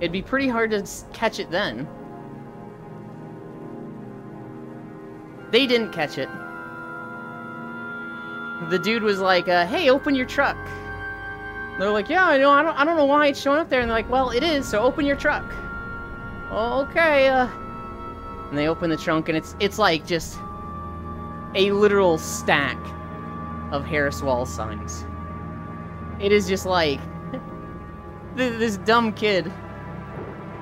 It'd be pretty hard to catch it then. They didn't catch it. The dude was like, hey, open your truck. They're like, yeah, I know, I don't know why it's showing up there. And they're like, well, it is, so open your truck. Okay, and they open the trunk, and it's like just a literal stack of Harris Wall signs. It is just like this dumb kid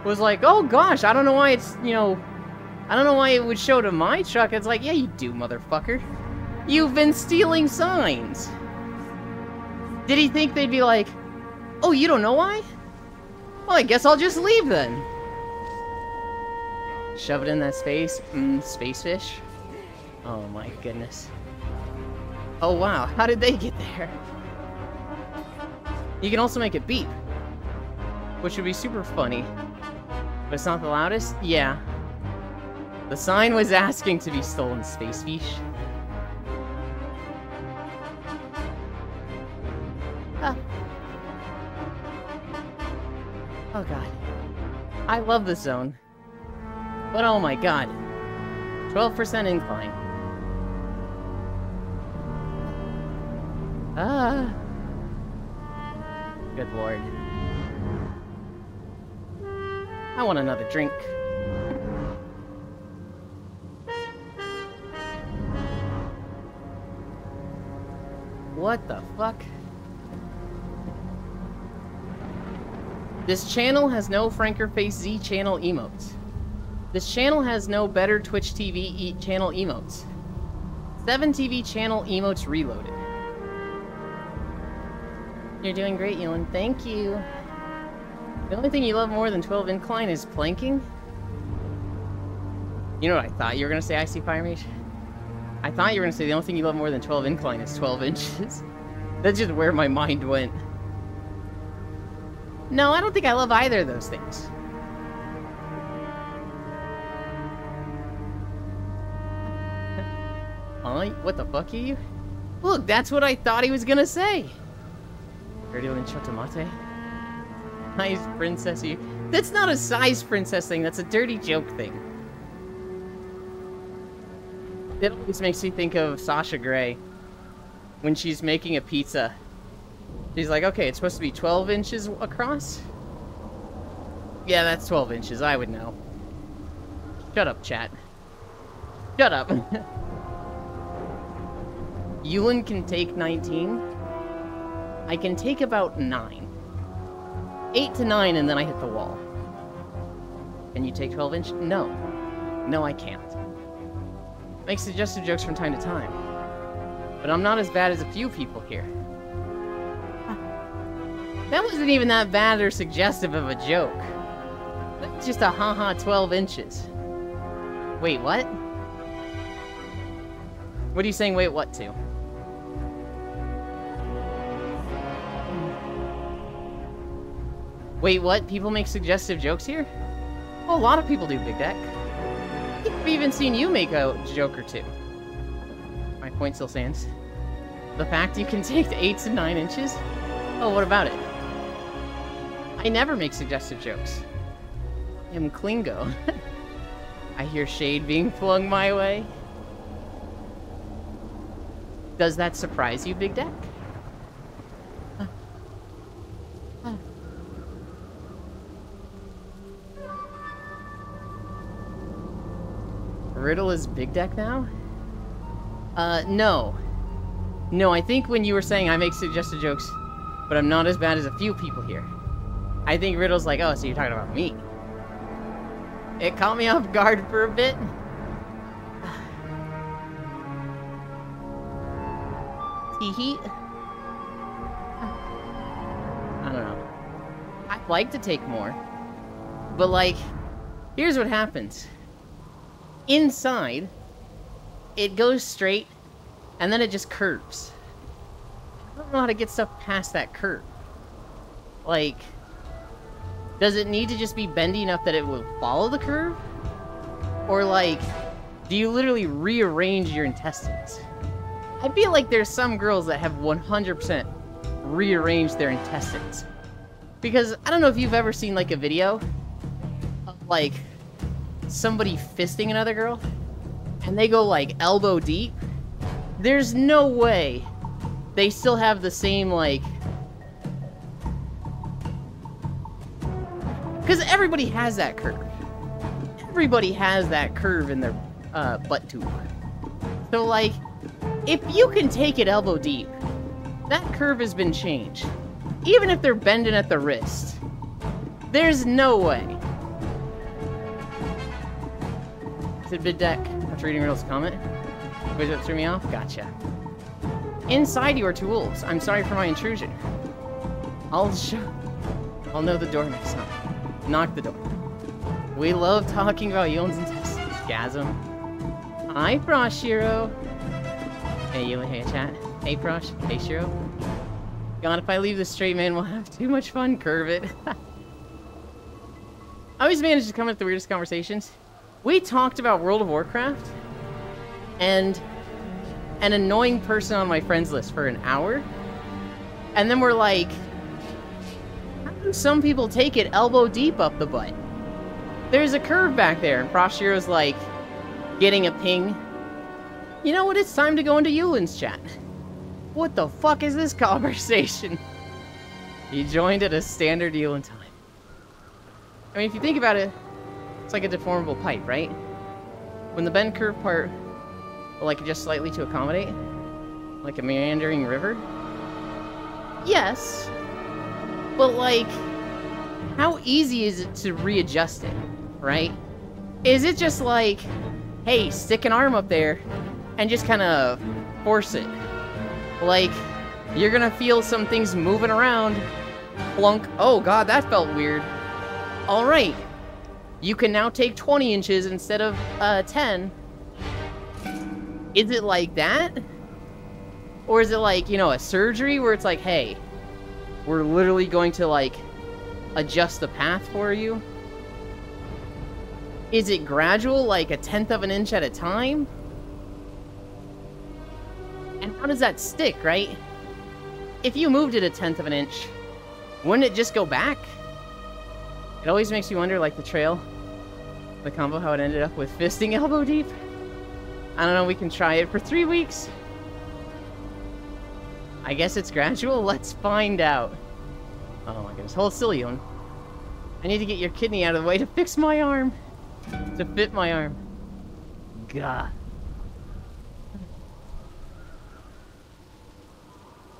was like, oh gosh, I don't know why it's, you know, I don't know why it would show to my truck. It's like, yeah, you do, motherfucker. You've been stealing signs. Did he think they'd be like, oh, you don't know why? Well, I guess I'll just leave then. Shove it in that space. Space fish. Oh my goodness. Oh wow, how did they get there? You can also make it beep, which would be super funny. But it's not the loudest? Yeah. The sign was asking to be stolen, space fish. Ah. Oh god. I love this zone. But oh my god. 12% incline. Ah. Good lord. I want another drink. What the fuck? This channel has no Frankerface Z channel emotes. This channel has no better Twitch TV channel emotes. 7 TV channel emotes reloaded. You're doing great, Ewan. Thank you. The only thing you love more than 12 incline is planking? You know what I thought you were gonna say, Icy Fire Mage? I thought you were gonna say the only thing you love more than 12 incline is 12 inches. That's just where my mind went. No, I don't think I love either of those things. What the fuck are you? Look, that's what I thought he was gonna say. Dirty Lincho Tomate. Nice princess you. That's not a size princess thing, that's a dirty joke thing. It always makes me think of Sasha Grey when she's making a pizza. She's like, okay, it's supposed to be 12 inches across? Yeah, that's 12 inches, I would know. Shut up, chat. Shut up. Yulin can take 19. I can take about 9. 8 to 9 and then I hit the wall. Can you take 12 inch? No. No, I can't. Make suggestive jokes from time to time. But I'm not as bad as a few people here. That wasn't even that bad or suggestive of a joke. That's just a haha 12 inches. Wait, what? What are you saying wait what to? Wait, what? People make suggestive jokes here? Oh, a lot of people do, Big Deck. I've even seen you make a joke or two. My point still stands. The fact you can take 8 to 9 inches? Oh, what about it? I never make suggestive jokes. I am Klingo. I hear shade being flung my way. Does that surprise you, Big Deck? Riddle is Big Deck now? No. No, I think when you were saying I make suggested jokes, but I'm not as bad as a few people here, I think Riddle's like, oh, so you're talking about me. It caught me off guard for a bit. Tee-hee. I don't know. I'd like to take more. But, like, here's what happens. Inside, it goes straight, and then it just curves. I don't know how to get stuff past that curve. Like, does it need to just be bendy enough that it will follow the curve? Or, like, do you literally rearrange your intestines? I feel like there's some girls that have 100% rearranged their intestines. Because, I don't know if you've ever seen, like, a video of, like, somebody fisting another girl, and they go, like, elbow deep. There's no way they still have the same, like... Because everybody has that curve. Everybody has that curve in their butt tube. So, like, if you can take it elbow deep, that curve has been changed. Even if they're bending at the wrist. There's no way. Is it Big Deck? After reading Riddle's comment? Which that threw me off? Gotcha. Inside your tools. I'm sorry for my intrusion. I'll know the door next time. Knock the door. We love talking about Yulin's intestines. Gasm. Hi, Froshiro. Hey, Yulin. Hey, chat. Hey, Frosh. Hey, Shiro. God, if I leave the straight man, we'll have too much fun. Curve it. I always manage to come up with the weirdest conversations. We talked about World of Warcraft and an annoying person on my friends list for an hour. And then we're like, how do some people take it elbow deep up the butt? There's a curve back there. And Froshiro's like, getting a ping. You know what? It's time to go into Yulin's chat. What the fuck is this conversation? He joined at a standard Yulin time. I mean, if you think about it, it's like a deformable pipe, right? When the bend curve part will like adjust slightly to accommodate, like a meandering river. Yes, but like, how easy is it to readjust it, right? Is it just like, hey, stick an arm up there and just kind of force it? Like, you're gonna feel some things moving around. Plunk. Oh god, that felt weird. Alright. You can now take 20 inches instead of 10. Is it like that? Or is it like, you know, a surgery where it's like, hey, we're literally going to, like, adjust the path for you? Is it gradual, like a 1/10 of an inch at a time? And how does that stick, right? If you moved it a 1/10 of an inch, wouldn't it just go back? It always makes you wonder, like, the trail, the combo, how it ended up with fisting elbow deep. I don't know, we can try it for 3 weeks. I guess it's gradual. Let's find out. Oh my goodness, hold still, Yulin. I need to get your kidney out of the way to fix my arm. To fit my arm. God.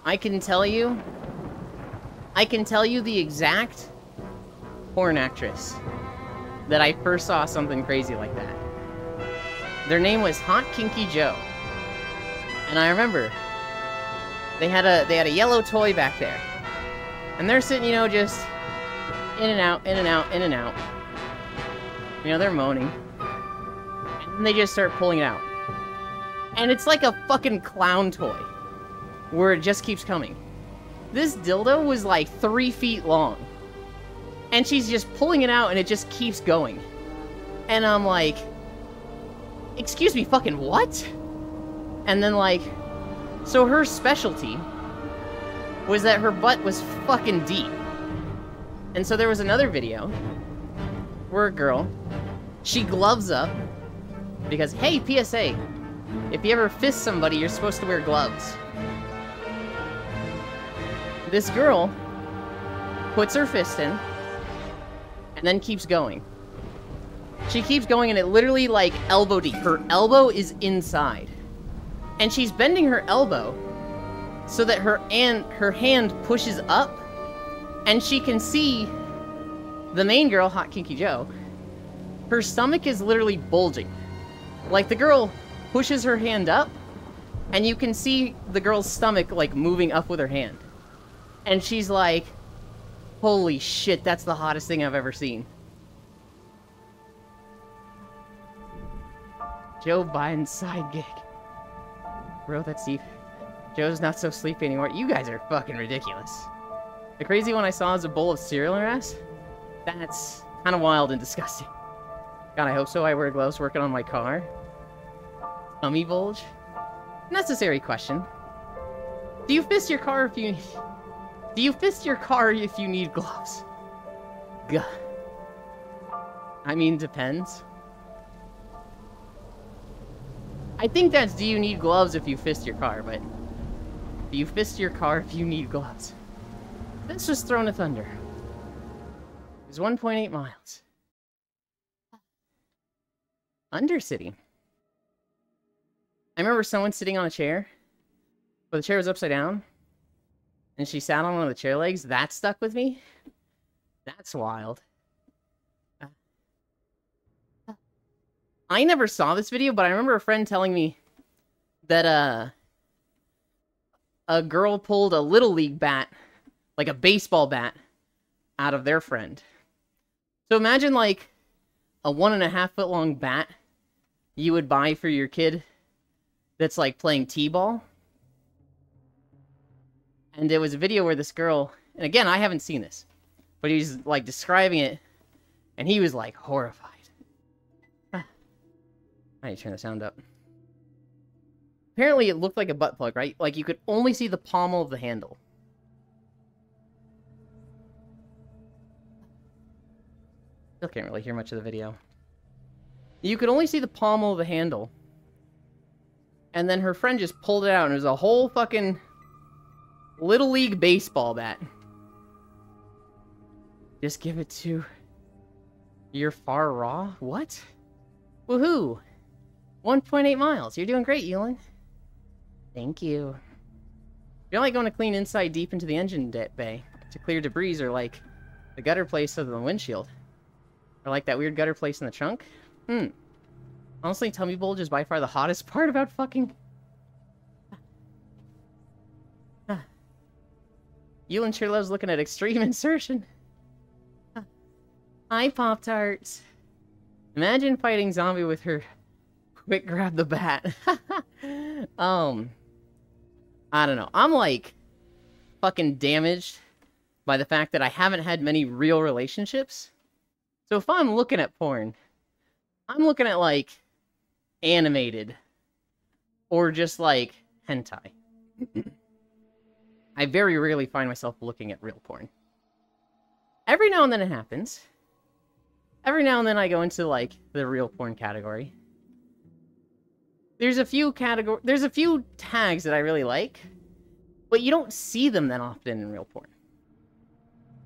I can tell you the exact porn actress that I first saw something crazy like that. Their name was Hot Kinky Joe. And I remember they had a yellow toy back there. And they're sitting, you know, just in and out, in and out, in and out. You know, they're moaning. And then they just start pulling it out. And it's like a fucking clown toy. Where it just keeps coming. This dildo was like 3 feet long. And she's just pulling it out and it just keeps going. And I'm like, excuse me, fucking what? And then like, so her specialty was that her butt was fucking deep. And so there was another video where a girl, she gloves up because, hey, PSA, if you ever fist somebody, you're supposed to wear gloves. This girl puts her fist in and then keeps going. She keeps going and it literally like elbow deep. Her elbow is inside. And she's bending her elbow so that her hand pushes up and she can see the main girl, Hot Kinky Joe. Her stomach is literally bulging. Like the girl pushes her hand up and you can see the girl's stomach like moving up with her hand. And she's like, holy shit, that's the hottest thing I've ever seen. Joe Biden's side gig. Bro, that's deep. Joe's not so sleepy anymore. You guys are fucking ridiculous. The crazy one I saw is a bowl of cereal in her ass. That's kind of wild and disgusting. God, I hope so. I wear gloves working on my car. Tummy bulge? Necessary question. Do you fist your car if you... Do you fist your car if you need gloves? Gah. I mean, depends. I think that's do you need gloves if you fist your car, but... Do you fist your car if you need gloves? This was Throne of Thunder. It was 1.8 miles. Undercity. I remember someone sitting on a chair, but the chair was upside down, and she sat on one of the chair legs. That stuck with me. That's wild. I never saw this video, but I remember a friend telling me that a girl pulled a Little League bat, like a baseball bat, out of their friend. So imagine like a 1.5 foot long bat you would buy for your kid that's like playing t-ball. And there was a video where this girl, and again, I haven't seen this, but he's like describing it, and he was like horrified. I need to turn the sound up. Apparently it looked like a butt plug, right? Like you could only see the pommel of the handle. Still can't really hear much of the video. You could only see the pommel of the handle. And then her friend just pulled it out, and it was a whole fucking Little League baseball bat. Just give it to your far raw? What? Woohoo! 1.8 miles. You're doing great, Yulin. Thank you. You're like going to clean inside deep into the engine bay to clear debris, or like the gutter place of the windshield. Or like that weird gutter place in the trunk. Honestly, tummy bulge is by far the hottest part about fucking... Yulin sure loves looking at extreme insertion. Hi, Pop-Tarts. Imagine fighting zombie with her quick grab the bat. I don't know. I'm like fucking damaged by the fact that I haven't had many real relationships. So if I'm looking at porn, I'm looking at like animated or just like hentai. I very rarely find myself looking at real porn. Every now and then it happens. Every now and then I go into like the real porn category. There's a few tags that I really like, but you don't see them that often in real porn.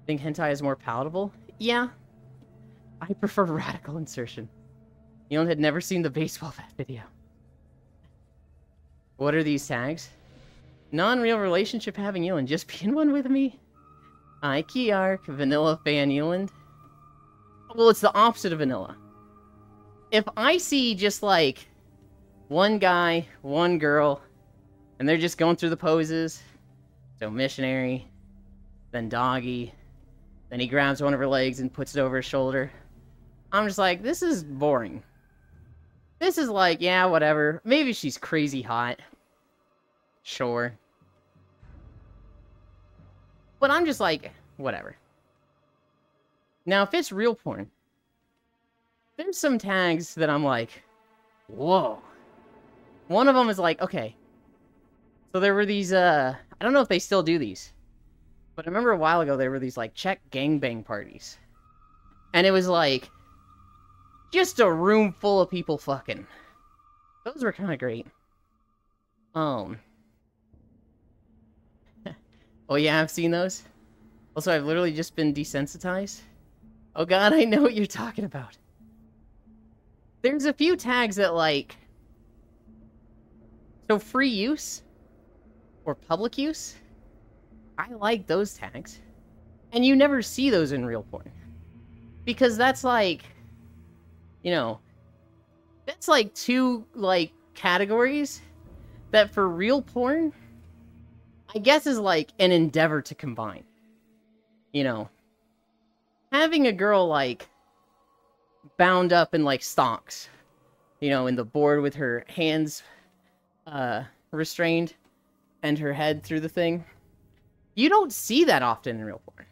Think hentai is more palatable? Yeah. I prefer radical insertion. Yulin had never seen the baseball bat video. What are these tags? Non-real relationship having Yulin. Just be in one with me. Hi, Kiark. Vanilla fan Yulin. Well, it's the opposite of vanilla. If I see just like one guy, one girl, and they're just going through the poses, so missionary, then doggy, then he grabs one of her legs and puts it over his shoulder, I'm just like, this is boring. This is like, yeah, whatever. Maybe she's crazy hot. Sure. But I'm just like, whatever. Now, if it's real porn, there's some tags that I'm like, whoa. One of them is like, okay. So there were these, I don't know if they still do these, But I remember a while ago there were these like Czech gangbang parties. And it was like just a room full of people fucking. Those were kind of great. Oh yeah, I've seen those. Also, I've literally just been desensitized. Oh god, I know what you're talking about. There's a few tags that like... So free use? Or public use? I like those tags. And you never see those in real porn. Because that's like... You know... That's like two, like, categories that for real porn, I guess is like an endeavor to combine. You know? Having a girl, like, bound up in, like, stocks. You know, in the board with her hands, restrained and her head through the thing. You don't see that often in real porn.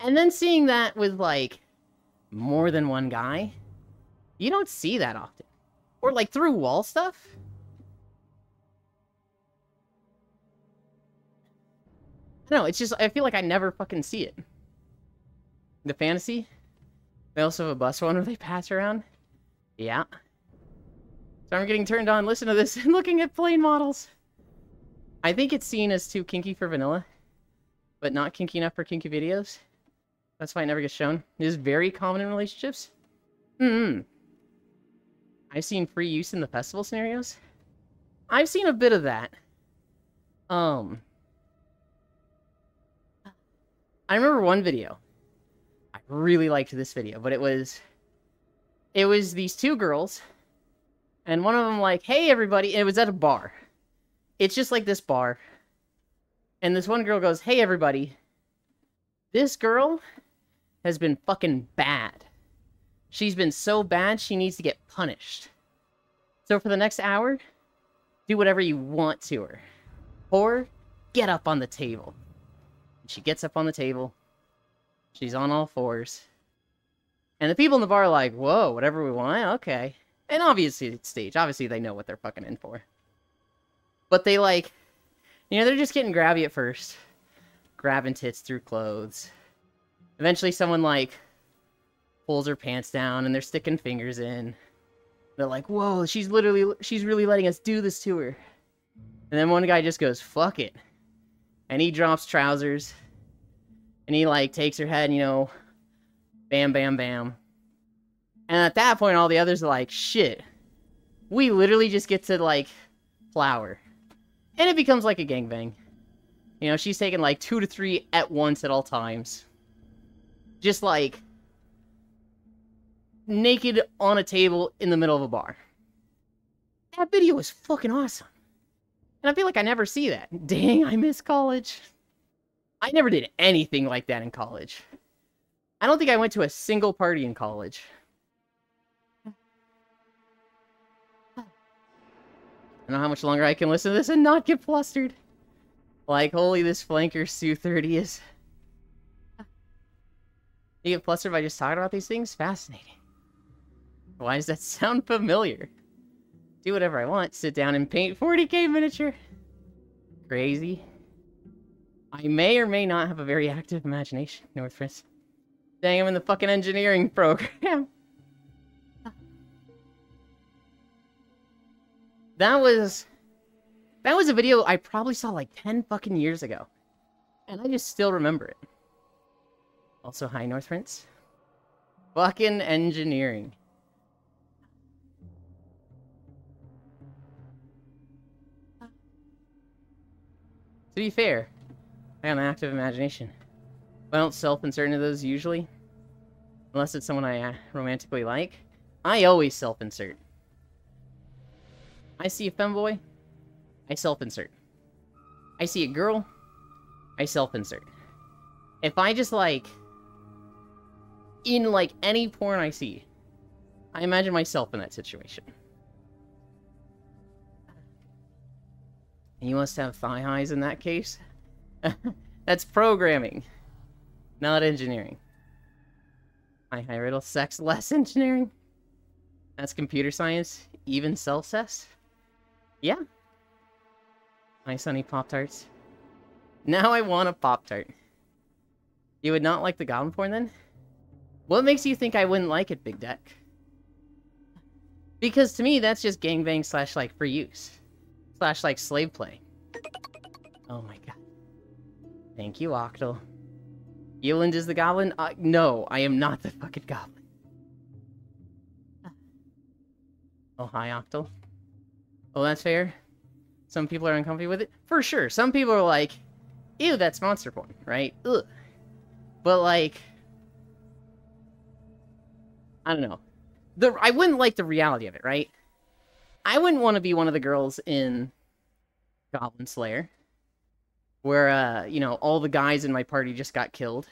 And then seeing that with, like, more than one guy, you don't see that often. Or, like, through wall stuff. I don't know, it's just, I feel like I never fucking see it. The fantasy? They also have a bus one where they pass around. Yeah. So I'm getting turned on, listen to this, and looking at plane models. I think it's seen as too kinky for vanilla, but not kinky enough for kinky videos. That's why it never gets shown. It is very common in relationships. I've seen free use in the festival scenarios. I've seen a bit of that. I remember one video. I really liked this video, but it was these two girls, and one of them like, hey everybody, and it was at a bar. It's just like this bar. And this one girl goes, hey everybody, this girl has been fucking bad. She's been so bad, she needs to get punished. So for the next hour, do whatever you want to her. Or, get up on the table. She gets up on the table. She's on all fours. And the people in the bar are like, whoa, whatever we want? Okay. And obviously it's staged. Obviously they know what they're fucking in for. But they like, you know, they're just getting grabby at first. Grabbing tits through clothes. Eventually someone like pulls her pants down and they're sticking fingers in. They're like, whoa, she's really letting us do this to her. And then one guy just goes, fuck it. And he drops trousers. And he, like, takes her head, you know, bam, bam, bam. And at that point, all the others are like, shit. We literally just get to, like, plow her. And it becomes like a gangbang. You know, she's taking, like, 2 to 3 at once at all times. Just, like, naked on a table in the middle of a bar. That video was fucking awesome. And I feel like I never see that. Dang, I miss college. I never did anything like that in college. I don't think I went to a single party in college. I don't know how much longer I can listen to this and not get flustered. Like, holy, this flanker Su-30 is... You get flustered by just talking about these things? Fascinating. Why does that sound familiar? Do whatever I want. Sit down and paint 40k miniature. Crazy. I may or may not have a very active imagination, North Prince. Dang, I'm in the fucking engineering program. That was a video I probably saw like 10 fucking years ago. And I just still remember it. Also, hi, North Prince. Fucking engineering. To be fair, I have an active imagination. I don't self-insert into those usually. Unless it's someone I romantically like. I always self-insert. I see a femboy, I self-insert. I see a girl, I self-insert. If I just like... In like any porn I see, I imagine myself in that situation. You must have thigh highs in that case. That's programming, not engineering. Hi, Riddle. Sex less engineering? That's computer science, even self-cess? Yeah. Hi, Sunny Pop-Tarts. Now I want a Pop-Tart. You would not like the goblin porn then? What makes you think I wouldn't like it, Big Deck? Because to me, that's just gangbang slash, like, free use. Slash, like, slave play. Oh my god. Thank you, Octal. Euland is the goblin? No, I am not the fucking goblin. Oh, hi, Octal. Oh, that's fair. Some people are uncomfortable with it. For sure. Some people are like, ew, that's monster porn, right? Ugh. But, like... I don't know. I wouldn't like the reality of it, right? I wouldn't want to be one of the girls in Goblin Slayer. Where, you know, all the guys in my party just got killed.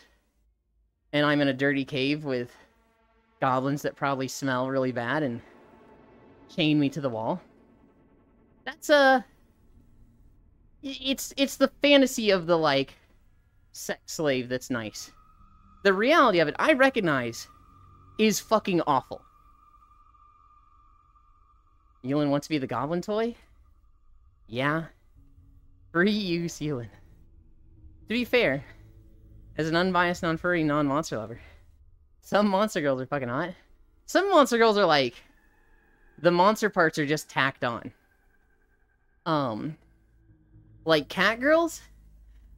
And I'm in a dirty cave with goblins that probably smell really bad and chain me to the wall. That's, It's the fantasy of the, like, sex slave that's nice. The reality of it, I recognize, is fucking awful. Ewan wants to be the goblin toy? Yeah. Free use, Ewan. To be fair, as an unbiased, non-furry, non-monster lover, some monster girls are fucking hot. Some monster girls are like, the monster parts are just tacked on. Like cat girls?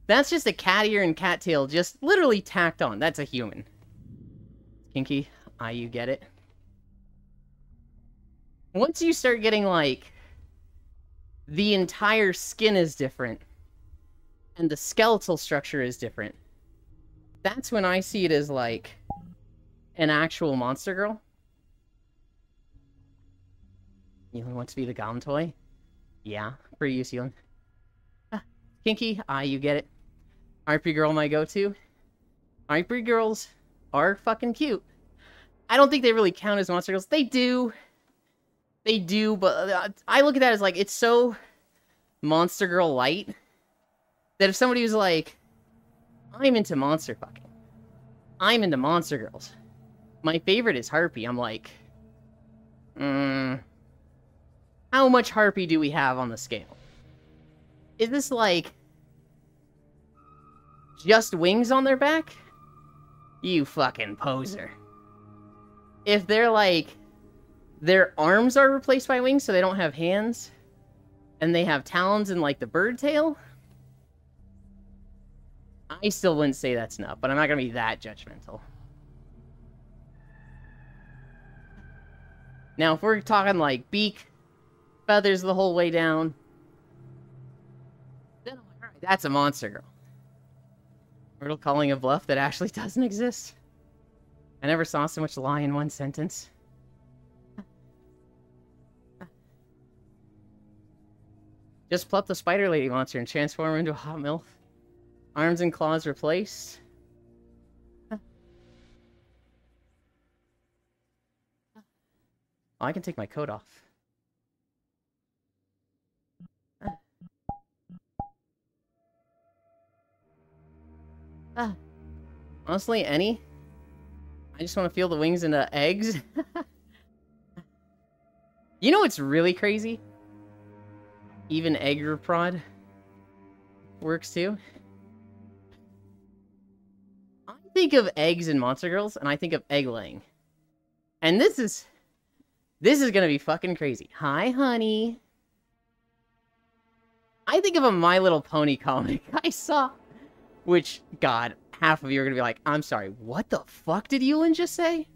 That's just a cat ear and cat tail just literally tacked on. That's a human. Kinky. You get it. Once you start getting, like, the entire skin is different, and the skeletal structure is different, that's when I see it as, like, an actual monster girl. Ewan wants to be the goblin toy? Yeah, for you, Ewan. Kinky, you get it. RP girl my go-to. RP girls are fucking cute. I don't think they really count as monster girls. They do. They do, but I look at that as, like, it's so monster girl light that if somebody was like, I'm into monster fucking. I'm into monster girls. My favorite is Harpy. I'm like, how much Harpy do we have on the scale? Is this, like, just wings on their back? You fucking poser. If they're, like, their arms are replaced by wings so they don't have hands, and they have talons and, like, the bird tail, I still wouldn't say that's enough, but I'm not gonna be that judgmental. Now, if we're talking, like, beak, feathers the whole way down, then I'm like, alright, that's a monster girl. Myrtle calling a bluff that actually doesn't exist. I never saw so much lie in one sentence. Just pluck the spider lady monster and transform her into a hot MILF. Arms and claws replaced. Oh, I can take my coat off. Honestly, any. I just want to feel the wings into eggs. You know what's really crazy? Even egg reprod works too. I think of eggs in Monster Girls, and I think of egg laying. And this is gonna be fucking crazy. Hi, honey. I think of a My Little Pony comic I saw, which, God, half of you are gonna be like, I'm sorry, what the fuck did Ewan just say?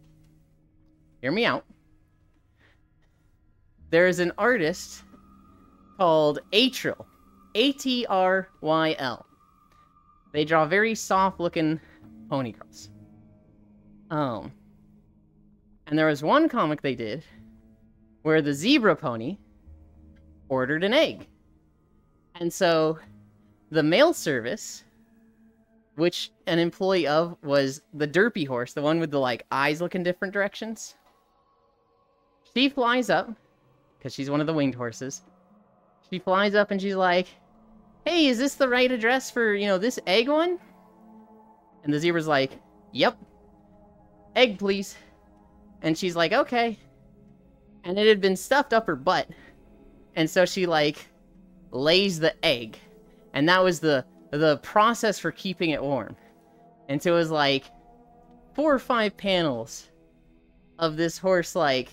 Hear me out. There is an artist called Atryl. A-T-R-Y-L. They draw very soft-looking pony girls. And there was one comic they did where the zebra pony ordered an egg. And so the mail service, which an employee of was the derpy horse, the one with the, like, eyes looking different directions. She flies up, because she's one of the winged horses. She flies up and she's like, hey, is this the right address for, you know, this egg one? And the zebra's like, yep. Egg, please. And she's like, okay. And it had been stuffed up her butt. And so she, like, lays the egg. And that was the the process for keeping it warm. And so it was like 4 or 5 panels of this horse, like,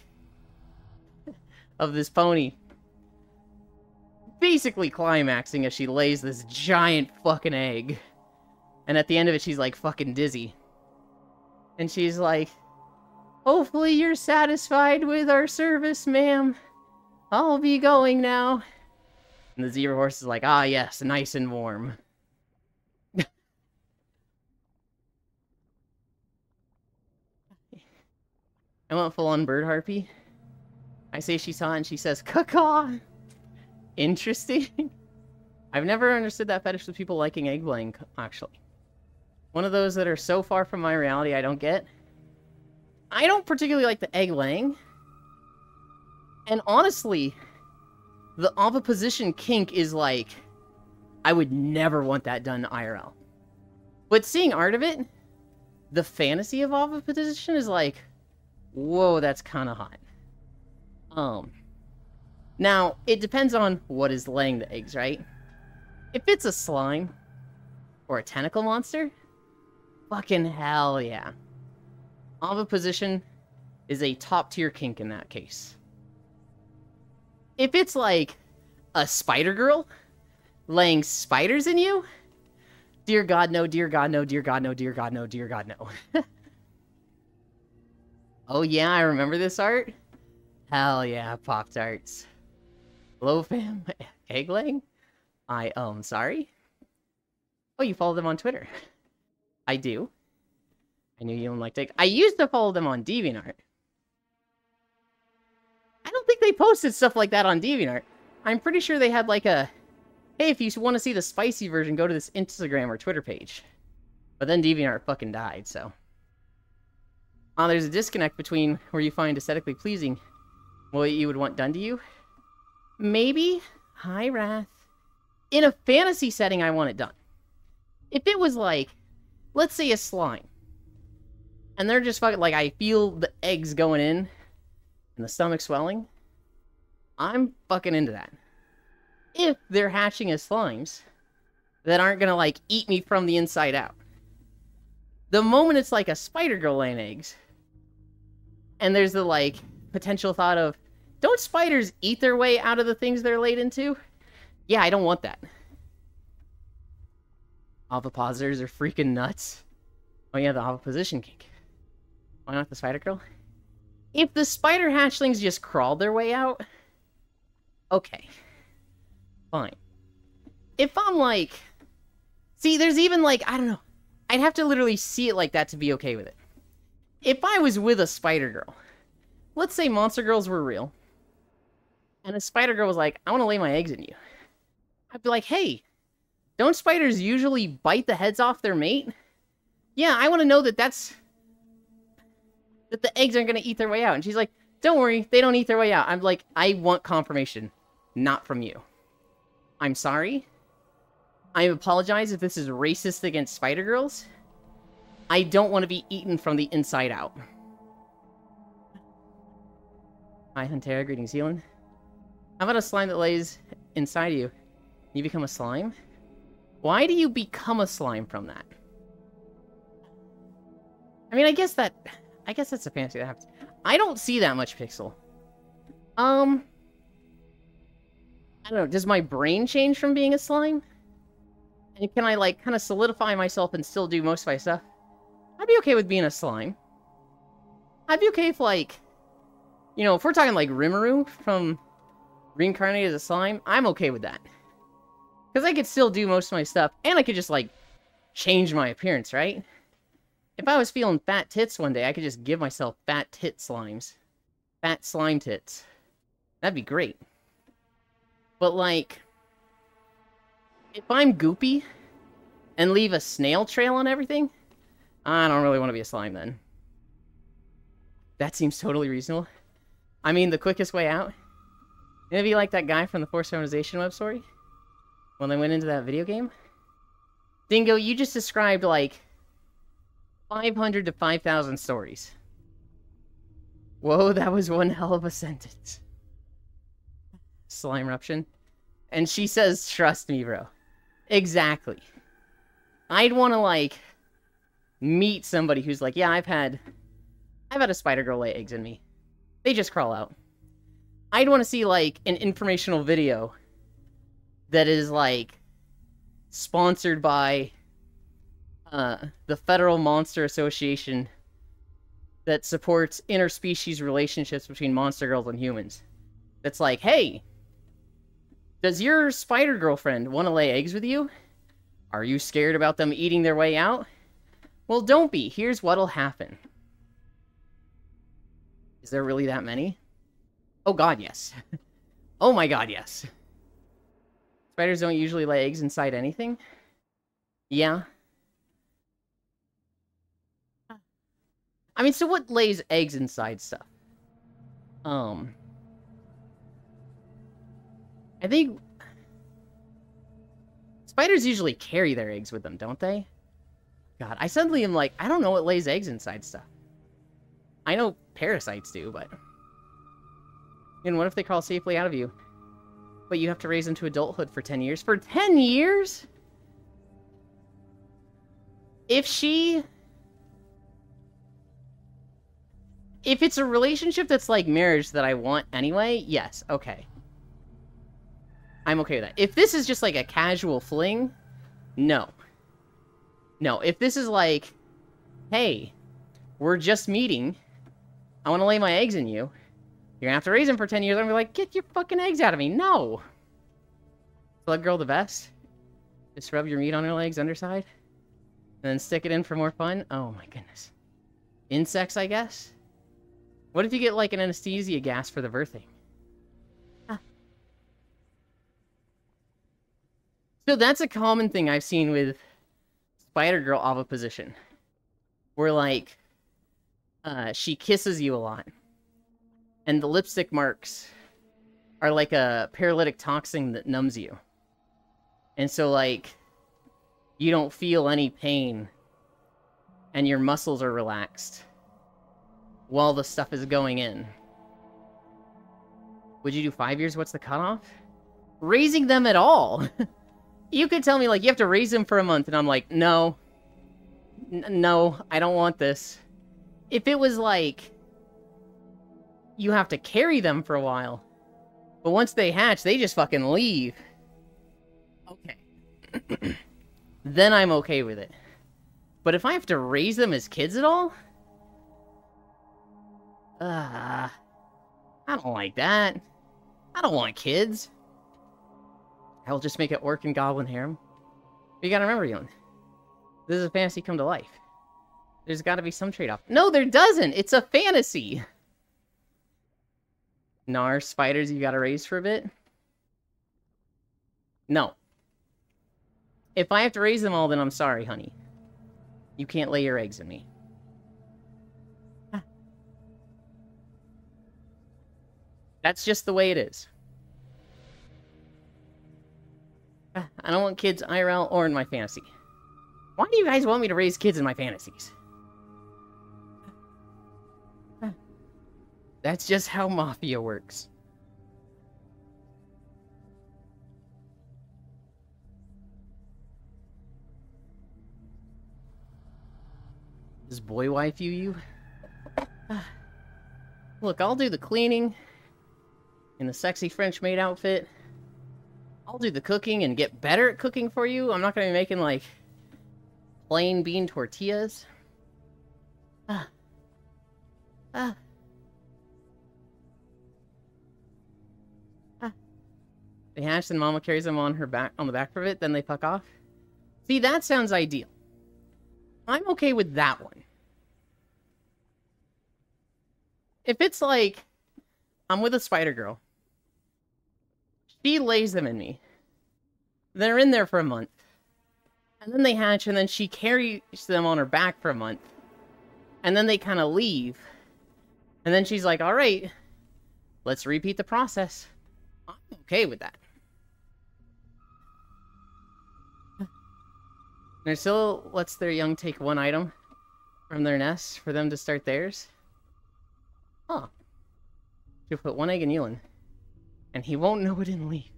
of this pony basically climaxing as she lays this giant fucking egg. And at the end of it, she's like fucking dizzy. And she's like, hopefully you're satisfied with our service, ma'am. I'll be going now. And the zebra horse is like, ah, yes, nice and warm. I went full-on bird harpy. I say she saw it and she says, caw-caw. Interesting. I've never understood that fetish with people liking egg laying, actually. One of those that are so far from my reality I don't get. I don't particularly like the egg laying. And honestly, the oviposition kink is like, I would never want that done IRL. But seeing art of it, the fantasy of oviposition is like, whoa, that's kind of hot. Now, it depends on what is laying the eggs, right? If it's a slime or a tentacle monster, fucking hell yeah. Oviposition is a top-tier kink in that case. If it's like a spider girl laying spiders in you, dear God, no, dear God, no, dear God, no, dear God, no, dear God, no. Oh yeah, I remember this art? Hell yeah, Pop-Tarts. Hello, fam. Egg laying? Sorry? Oh, you follow them on Twitter. I do. I knew you don't like egg. I used to follow them on DeviantArt. I don't think they posted stuff like that on DeviantArt. I'm pretty sure they had like a, hey, if you want to see the spicy version, go to this Instagram or Twitter page. But then DeviantArt fucking died, so. There's a disconnect between where you find aesthetically pleasing what you would want done to you. Maybe. Hi, Wrath. In a fantasy setting, I want it done. If it was like, let's say a slime. And they're just fucking, like, I feel the eggs going in and the stomach swelling. I'm fucking into that. If they're hatching as slimes that aren't gonna, like, eat me from the inside out. The moment it's like a spider girl laying eggs, and there's the, like, potential thought of, don't spiders eat their way out of the things they're laid into? Yeah, I don't want that. Ovipositors are freaking nuts. Oh yeah, the oviposition kink. Why not the spider girl? If the spider hatchlings just crawled their way out, okay. Fine. If I'm like... See, there's even like, I don't know. I'd have to literally see it like that to be okay with it. If I was with a spider girl, let's say monster girls were real, and a spider girl was like, I want to lay my eggs in you. I'd be like, hey, don't spiders usually bite the heads off their mate? Yeah, I want to know that that the eggs aren't going to eat their way out. And she's like, don't worry, they don't eat their way out. I'm like, I want confirmation, not from you. I'm sorry. I apologize if this is racist against spider girls. I don't want to be eaten from the inside out. Hi, Huntera. Greetings, Zealand. How about a slime that lays inside you? You become a slime? Why do you become a slime from that? I mean, I guess that's a fantasy that happens. I don't see that much pixel. I don't know. Does my brain change from being a slime? And can I, like, kind of solidify myself and still do most of my stuff? I'd be okay with being a slime. I'd be okay if, like, you know, if we're talking, like, Rimuru from Reincarnated as a Slime, I'm okay with that. Because I could still do most of my stuff, and I could just, like, change my appearance, right? If I was feeling fat tits one day, I could just give myself fat tit slimes. Fat slime tits. That'd be great. But, like, if I'm goopy and leave a snail trail on everything, I don't really want to be a slime then. That seems totally reasonable. I mean, the quickest way out? Maybe like that guy from the Forced Feminization web story? When they went into that video game? Dingo, you just described like 500 to 5,000 stories. Whoa, that was one hell of a sentence. Slime eruption. And she says, trust me, bro. Exactly. I'd want to, like, meet somebody who's like, yeah, I've had a spider girl lay eggs in me. They just crawl out. I'd want to see, like, an informational video that is, like, sponsored by the Federal Monster Association that supports interspecies relationships between monster girls and humans. That's like, hey, does your spider girlfriend want to lay eggs with you? Are you scared about them eating their way out? Well, don't be. Here's what'll happen. Is there really that many? Oh god, yes. Oh my god, yes. Spiders don't usually lay eggs inside anything? Yeah. I mean, so what lays eggs inside stuff? I think spiders usually carry their eggs with them, don't they? God, I suddenly am like, I don't know what lays eggs inside stuff. I know parasites do, but... And what if they crawl safely out of you? But you have to raise them to adulthood for 10 years? For 10 years? If it's a relationship that's like marriage that I want anyway, yes, okay. I'm okay with that. If this is just like a casual fling, no. No, if this is like, hey, we're just meeting, I want to lay my eggs in you, you're gonna have to raise them for 10 years, I'm gonna be like, get your fucking eggs out of me, no! Slug girl the best? Just rub your meat on her legs, underside? And then stick it in for more fun? Oh my goodness. Insects, I guess? What if you get like an anesthesia gas for the birthing? So that's a common thing I've seen with Spider-Girl oviposition. Where, like, she kisses you a lot. And the lipstick marks are like a paralytic toxin that numbs you. And so, like, you don't feel any pain. And your muscles are relaxed. While the stuff is going in. Would you do 5 years? What's the cutoff? Raising them at all. You could tell me, like, you have to raise them for a month, and I'm like, no. No, I don't want this. If it was like, you have to carry them for a while, but once they hatch, they just fucking leave. Okay. Then I'm okay with it. But if I have to raise them as kids at all? I don't like that. I don't want kids. I'll just make it orc and goblin harem. But you gotta remember, Yoon, this is a fantasy come to life. There's gotta be some trade-off. No, there doesn't! It's a fantasy! Nar, spiders you gotta raise for a bit? No. If I have to raise them all, then I'm sorry, honey. You can't lay your eggs in me. That's just the way it is. I don't want kids IRL or in my fantasy. Why do you guys want me to raise kids in my fantasies? That's just how Mafia works. Does boy wife you? Look, I'll do the cleaning in the sexy French maid outfit. I'll do the cooking and get better at cooking for you. I'm not gonna be making, like, plain bean tortillas. They hatch and Mama carries them on her back, on the back of it, then they fuck off. See, that sounds ideal. I'm okay with that one. If it's like, I'm with a spider girl. She lays them in me. They're in there for a month. And then they hatch, and then she carries them on her back for a month. And then they kind of leave. And then she's like, alright, let's repeat the process. I'm okay with that. Narcilla lets their young take one item from their nest for them to start theirs. Huh. She'll put one egg in Yulin. And he won't know it and leave.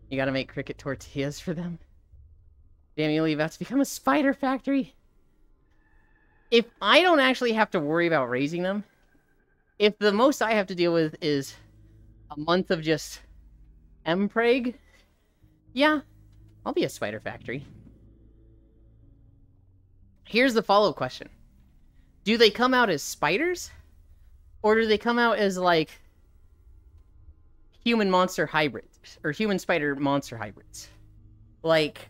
You gotta make cricket tortillas for them? Damn, you're about to become a spider factory. If I don't actually have to worry about raising them, if the most I have to deal with is a month of just Mpreg, yeah, I'll be a spider factory. Here's the follow-up question. Do they come out as spiders? Or do they come out as, like, human-monster hybrids? Or human-spider-monster hybrids? Like,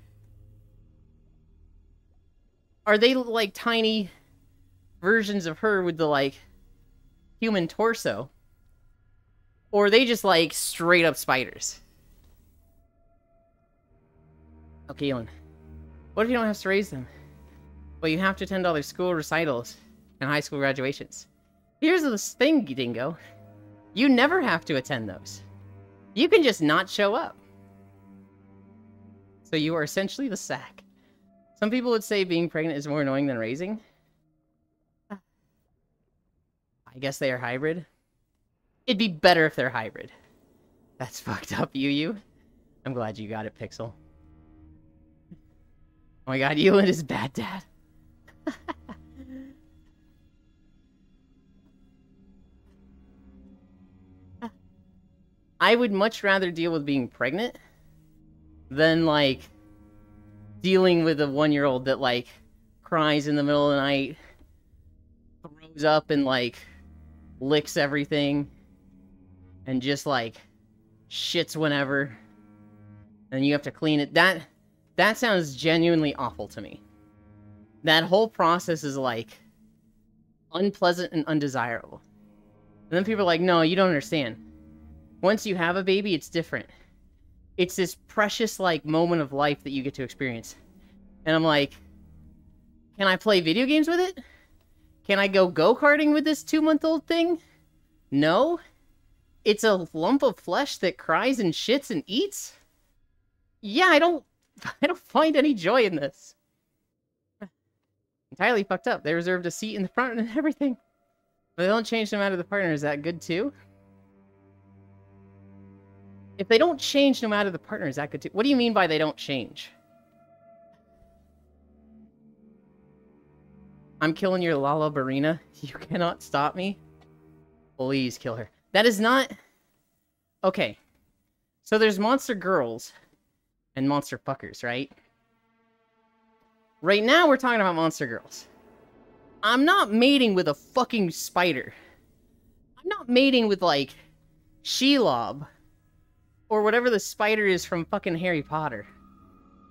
are they, like, tiny versions of her with the, like, human torso? Or are they just, like, straight-up spiders? Oh, Keelan. What if you don't have to raise them? Well, you have to attend all their school recitals and high school graduations. Here's the thing, Dingo. You never have to attend those. You can just not show up. So you are essentially the sack. Some people would say being pregnant is more annoying than raising. I guess they are hybrid. It'd be better if they're hybrid. That's fucked up, you. I'm glad you got it, Pixel. Oh my god, Ewan is bad dad. I would much rather deal with being pregnant than, like, dealing with a 1-year-old that, like, cries in the middle of the night, throws up and, like, licks everything, and just, like, shits whenever, and you have to clean it. That sounds genuinely awful to me. That whole process is, like, unpleasant and undesirable. And then people are like, no, you don't understand. Once you have a baby, it's different. It's this precious, like, moment of life that you get to experience. And I'm like, can I play video games with it? Can I go go-karting with this 2-month-old thing? No. It's a lump of flesh that cries and shits and eats? Yeah, I don't find any joy in this. Entirely fucked up. They reserved a seat in the front and everything. But they don't change no matter the partner. Is that good too? If they don't change no matter the partner, is that good too? What do you mean by they don't change? I'm killing your Lala Barina. You cannot stop me. Please kill her. That is not... Okay. So there's monster girls and monster fuckers, right? Right now we're talking about monster girls. I'm not mating with a fucking spider. I'm not mating with, like, Shelob. Or whatever the spider is from fucking Harry Potter.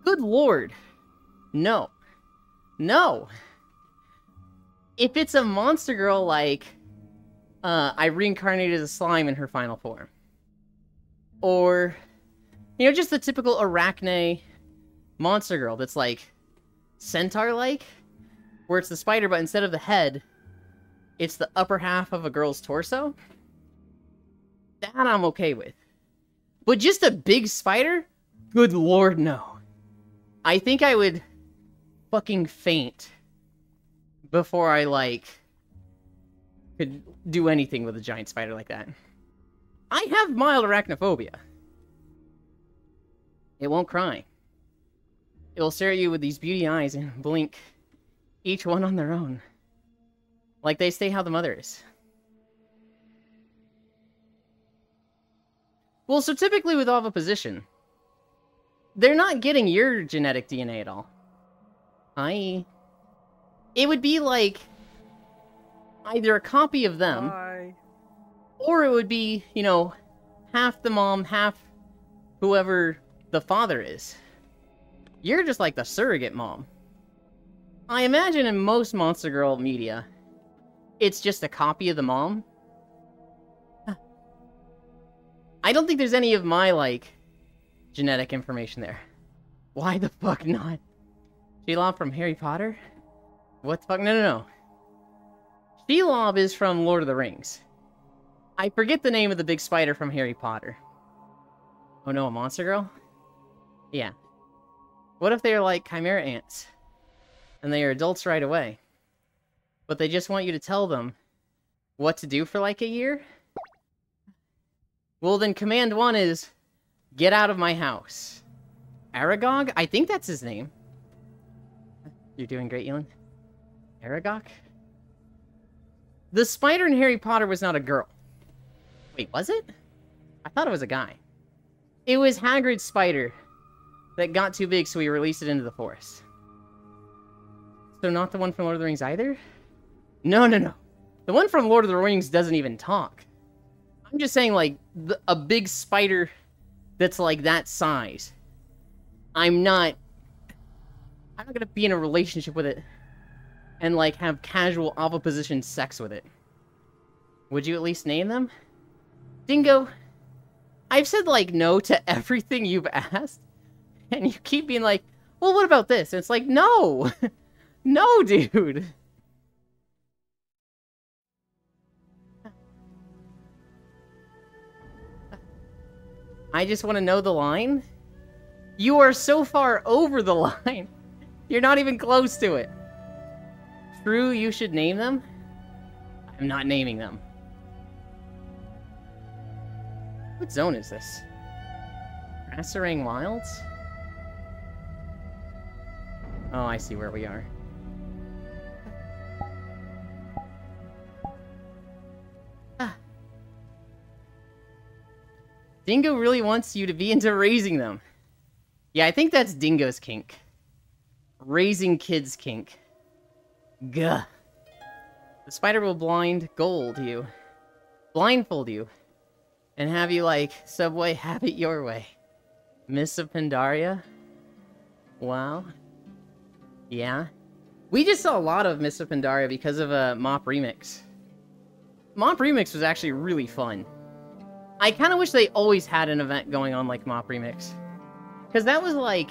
Good lord. No. No. If it's a monster girl, like, I reincarnated as a slime in her final form. Or, you know, just the typical Arachne monster girl that's, like, centaur-like. Where it's the spider, but instead of the head, it's the upper half of a girl's torso. That I'm okay with. But just a big spider? Good lord, no. I think I would fucking faint before I, like, could do anything with a giant spider like that. I have mild arachnophobia. It won't cry. It will stare at you with these beauty eyes and blink, each one on their own. Like they say how the mother is. Well, so typically with oviposition, they're not getting your genetic DNA at all. It would be like either a copy of them, or it would be, you know, half the mom, half whoever the father is. You're just like the surrogate mom. I imagine in most Monster Girl media, it's just a copy of the mom. I don't think there's any of my, like, genetic information there. Why the fuck not? Shelob from Harry Potter? What the fuck? No. Shelob is from Lord of the Rings. I forget the name of the big spider from Harry Potter. Oh no, a monster girl? Yeah. What if they're like chimera ants? And they are adults right away. But they just want you to tell them what to do for like a year? Well, then command 1 is, get out of my house. Aragog? I think that's his name. You're doing great, Elin. Aragog? The spider in Harry Potter was not a girl. Wait, was it? I thought it was a guy. It was Hagrid's spider that got too big, so we released it into the forest. So not the one from Lord of the Rings either? No, no, no. The one from Lord of the Rings doesn't even talk. I'm just saying, like, a big spider that's, like, that size. I'm not gonna be in a relationship with it and, like, have casual oviposition sex with it. Would you at least name them? Dingo, I've said, like, no to everything you've asked, and you keep being like, well, what about this? And it's like, no! No, dude! I just want to know the line? You are so far over the line. You're not even close to it. True, you should name them? I'm not naming them. What zone is this? Rasserang Wilds? Oh, I see where we are. Dingo really wants you to be into raising them. Yeah, I think that's Dingo's kink. Raising kids kink. Gah. The spider will blindfold you. Blindfold you. And have you, like, Subway, have it your way. Miss of Pandaria? Wow. Yeah. We just saw a lot of Miss of Pandaria because of Mop Remix. Mop Remix was actually really fun. I kind of wish they always had an event going on like Mop Remix. Because that was like...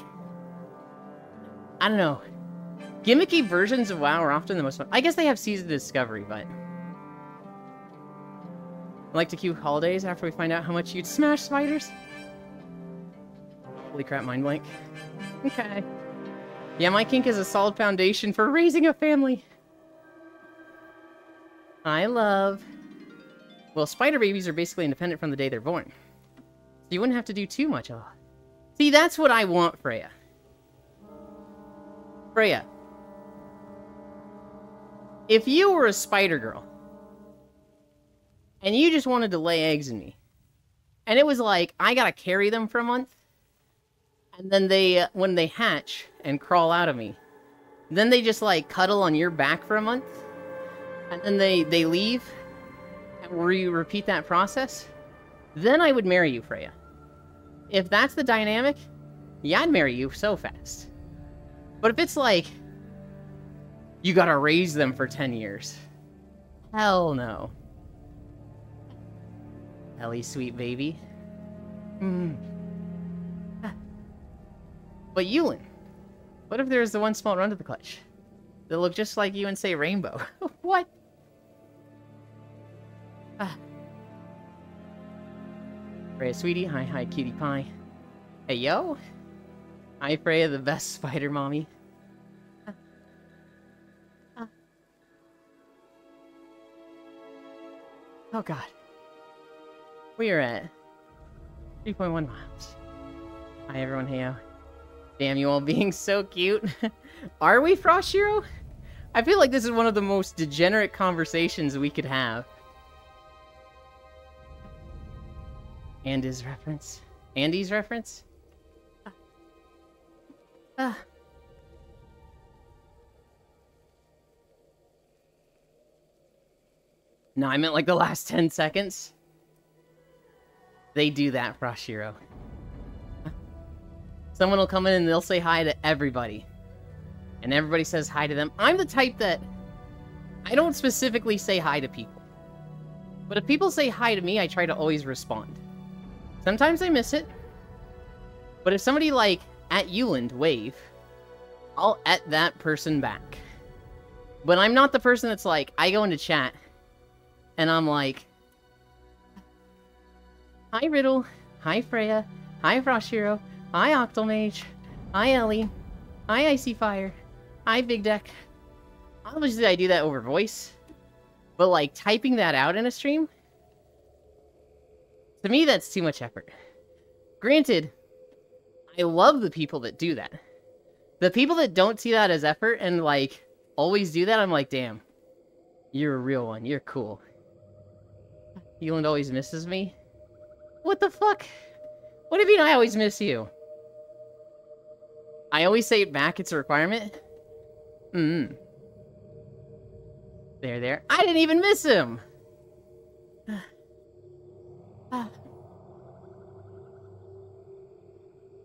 I don't know. Gimmicky versions of WoW are often the most fun. I guess they have Season Discovery, but... I'd like to queue holidays after we find out how much you'd smash spiders. Holy crap, mind blank. Okay. Yeah, my kink is a solid foundation for raising a family. I love... Well, spider babies are basically independent from the day they're born. So you wouldn't have to do too much. Oh. See, that's what I want, Freya. Freya. If you were a spider girl, and you just wanted to lay eggs in me, and it was like, I gotta carry them for a month, and then they, when they hatch and crawl out of me, then they just, like, cuddle on your back for a month, and then they leave, where you repeat that process, then I would marry you, Freya. If that's the dynamic, yeah, I'd marry you so fast. But if it's like, you gotta raise them for 10 years, hell no. Ellie, sweet baby. But Yulin, what if there's the one small run to the clutch? That look just like you and say Rainbow. What? Freya, sweetie. Hi, hi, cutie pie. Hey, yo. Hi, Freya, the best spider mommy. Oh, God. We are at 3.1 miles. Hi, everyone. Hey, yo. Damn, you all being so cute. Are we, Frost Hero? I feel like this is one of the most degenerate conversations we could have. Andy's reference. Andy's reference? No, I meant like the last 10 seconds. They do that, Froshiro. Someone will come in and they'll say hi to everybody. And everybody says hi to them. I'm the type that I don't specifically say hi to people. But if people say hi to me, I try to always respond. Sometimes I miss it. But if somebody, like, at Euland wave, I'll at that person back. But I'm not the person that's like, I go into chat, and I'm like, hi Riddle, hi Freya, hi Froshiro, hi Octomage, hi Ellie, hi Icy Fire, hi Big Deck. Obviously I do that over voice, but like typing that out in a stream, to me that's too much effort. Granted, I love the people that do that. The people that don't see that as effort and, like, always do that, I'm like, damn. You're a real one. You're cool. Euland always misses me? What the fuck? What do you mean I always miss you? I always say it back, it's a requirement? There. I didn't even miss him!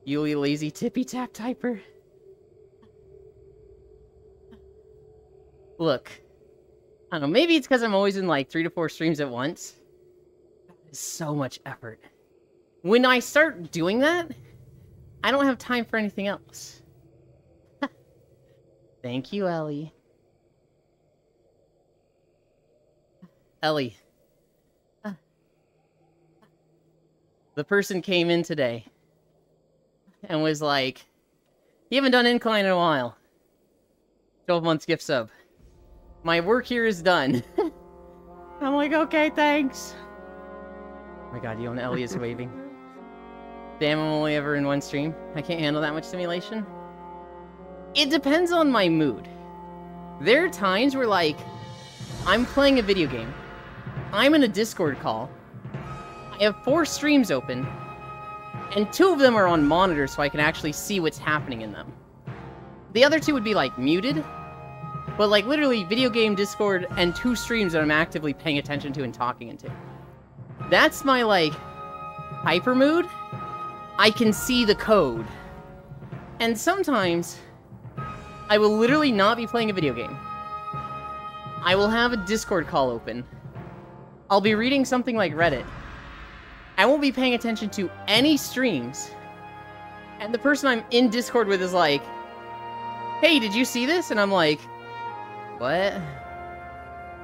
Yuli lazy tippy-tap typer. Look. I don't know, maybe it's because I'm always in like 3 to 4 streams at once. It's so much effort. When I start doing that, I don't have time for anything else. Thank you, Ellie. Ellie. The person came in today and was like, you haven't done Incline in a while. 12 months gift sub. My work here is done. I'm like, okay, thanks. Oh my god, you and Ellie is waving. Damn, I'm only ever in one stream. I can't handle that much stimulation. It depends on my mood. There are times where, like, I'm playing a video game. I'm in a Discord call. I have 4 streams open. And 2 of them are on monitor so I can actually see what's happening in them. The other 2 would be, like, muted. But, like, literally, video game, Discord, and 2 streams that I'm actively paying attention to and talking into. That's my, like, hyper mood. I can see the code. And sometimes, I will literally not be playing a video game. I will have a Discord call open. I'll be reading something like Reddit. I won't be paying attention to any streams. And the person I'm in Discord with is like, hey, did you see this? And I'm like, what?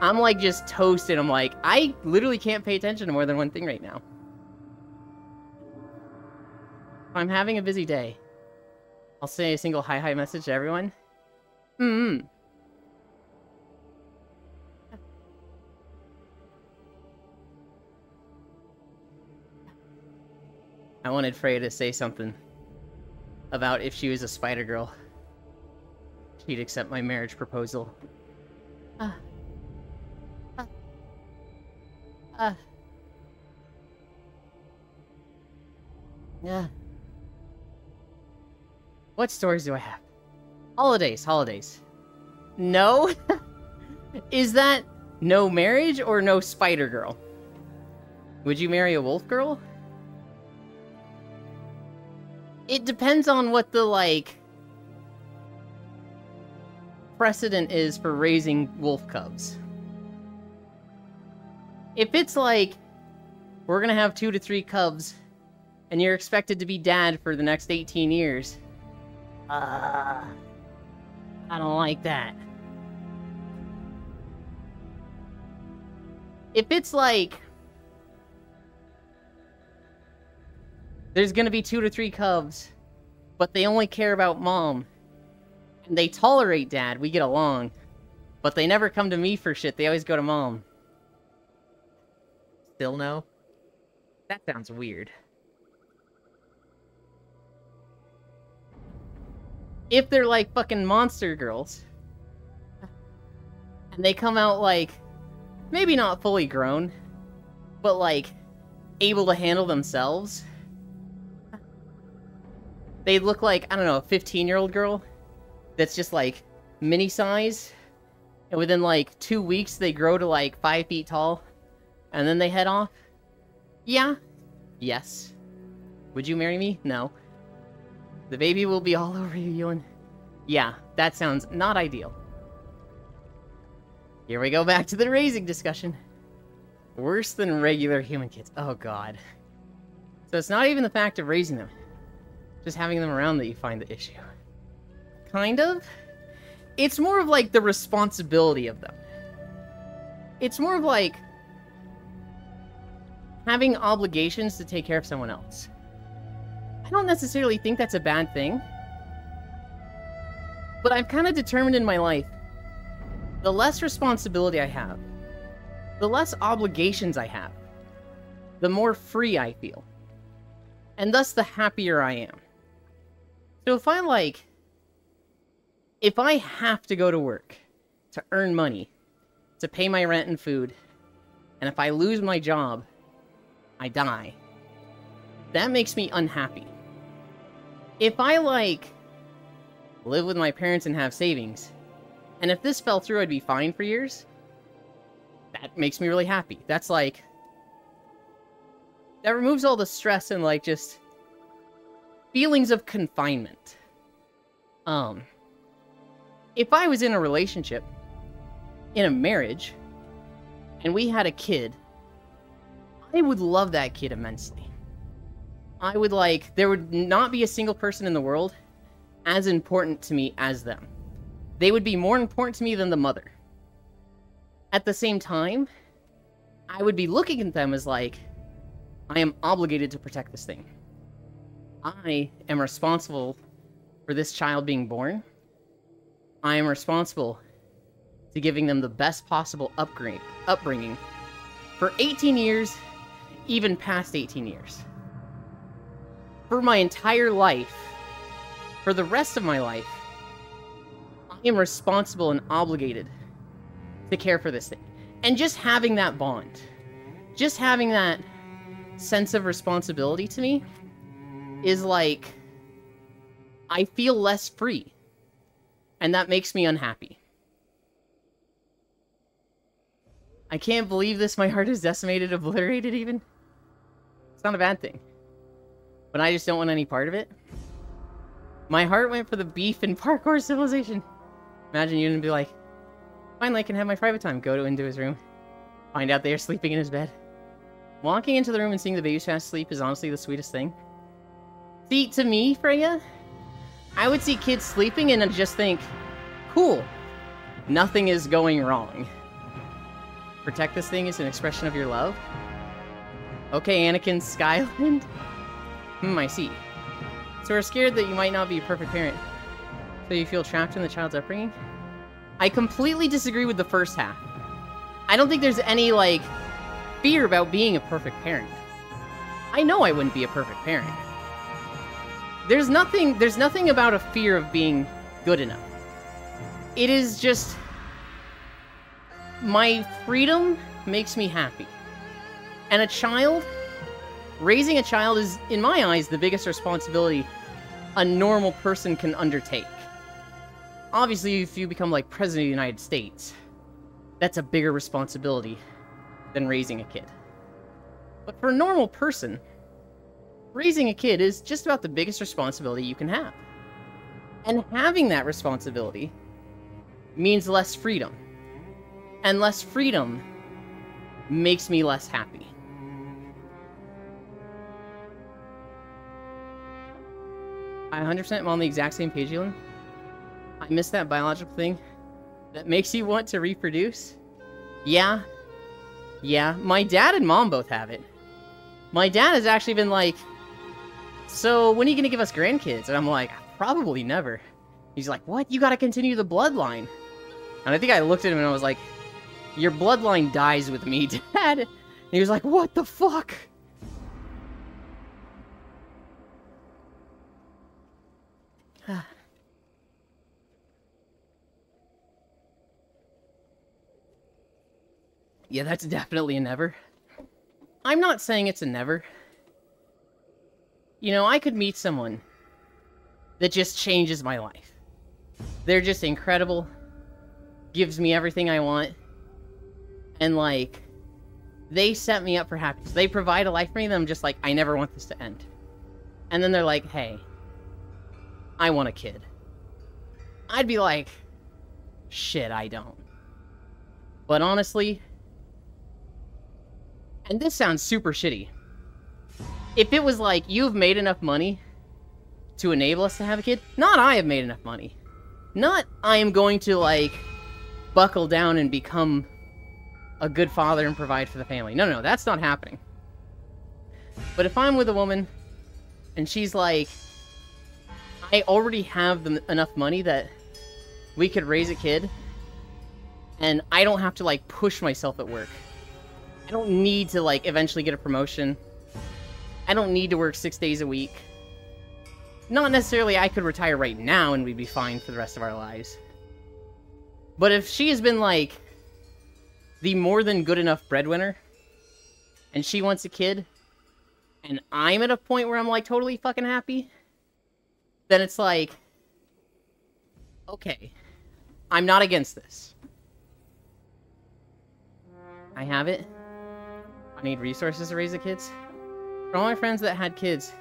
I'm like just toasted. I'm like, I literally can't pay attention to more than one thing right now. If I'm having a busy day, I'll say a single hi message to everyone. I wanted Freya to say something about if she was a spider girl, she'd accept my marriage proposal. Yeah. What stories do I have? Holidays. No? Is that no marriage or no spider girl? Would you marry a wolf girl? It depends on what the, like, precedent is for raising wolf cubs. If it's like, we're gonna have 2 to 3 cubs, and you're expected to be dad for the next 18 years, I don't like that. If it's like, there's gonna be 2 to 3 cubs, but they only care about mom, and they tolerate dad, we get along, but they never come to me for shit, they always go to mom. Still no? That sounds weird. If they're like fucking monster girls, and they come out like, maybe not fully grown, but like, able to handle themselves, they look like, I don't know, a 15-year-old girl that's just like mini size, and within like 2 weeks they grow to like 5 feet tall, and then they head off. Yeah. Yes. Would you marry me? No. The baby will be all over you, Ewan. Yeah, that sounds not ideal. Here we go back to the raising discussion. Worse than regular human kids. Oh god. So it's not even the fact of raising them. Just having them around that you find the issue. Kind of. It's more of like the responsibility of them. It's more of like having obligations to take care of someone else. I don't necessarily think that's a bad thing. But I've kind of determined in my life, the less responsibility I have, the less obligations I have, the more free I feel. And thus the happier I am. So if I, like, If I have to go to work to earn money, to pay my rent and food, and if I lose my job, I die, that makes me unhappy. If I, like, live with my parents and have savings, and if this fell through, I'd be fine for years, that makes me really happy. That's, like, that removes all the stress and, like, just feelings of confinement. If I was in a relationship, in a marriage, and we had a kid, I would love that kid immensely. I would, like, there would not be a single person in the world as important to me as them. They would be more important to me than the mother. At the same time, I would be looking at them as, like, I am obligated to protect this thing. I am responsible for this child being born. I am responsible to giving them the best possible upbringing for 18 years, even past 18 years. For my entire life, for the rest of my life, I am responsible and obligated to care for this thing. And just having that bond, just having that sense of responsibility to me is like, I feel less free. And that makes me unhappy. I can't believe this. My heart is decimated, obliterated even. It's not a bad thing. But I just don't want any part of it. My heart went for the beef and parkour civilization. Imagine you and be like, finally I can have my private time. Go into his room. Find out they are sleeping in his bed. Walking into the room and seeing the babies fast asleep is honestly the sweetest thing. See, to me, Freya, I would see kids sleeping and just think, cool, nothing is going wrong. Protect this thing is an expression of your love? Okay, Anakin Skyland? I see. So we're scared that you might not be a perfect parent. So you feel trapped in the child's upbringing? I completely disagree with the first half. I don't think there's any, like, fear about being a perfect parent. I know I wouldn't be a perfect parent. There's nothing about a fear of being good enough. It is just, my freedom makes me happy. And raising a child is, in my eyes, the biggest responsibility a normal person can undertake. Obviously, if you become, like, President of the United States, that's a bigger responsibility than raising a kid. But for a normal person, raising a kid is just about the biggest responsibility you can have. And having that responsibility means less freedom. And less freedom makes me less happy. I 100% am on the exact same page, Elon. I miss that biological thing that makes you want to reproduce. Yeah, my dad and mom both have it. My dad has actually been like, so when are you gonna give us grandkids? And I'm like, probably never. He's like, what? You gotta continue the bloodline. And I think I looked at him and I was like, your bloodline dies with me, Dad. And he was like, what the fuck? Yeah, that's definitely a never. I'm not saying it's a never. You know, I could meet someone that just changes my life. They're just incredible, gives me everything I want, and, like, they set me up for happiness. They provide a life for me that I'm just like, I never want this to end. And then they're like, hey, I want a kid. I'd be like, shit, I don't. But honestly, and this sounds super shitty, if it was like, you've made enough money to enable us to have a kid, not I have made enough money. Not I am going to, like, buckle down and become a good father and provide for the family. No, that's not happening. But if I'm with a woman and she's like, I already have enough money that we could raise a kid, and I don't have to, like, push myself at work. I don't need to, like, eventually get a promotion. I don't need to work 6 days a week. Not necessarily I could retire right now and we'd be fine for the rest of our lives. But if she has been, like, the more than good enough breadwinner, and she wants a kid, and I'm at a point where I'm, like, totally fucking happy, then it's like, okay, I'm not against this. I have it. I need resources to raise the kids. For all my friends that had kids,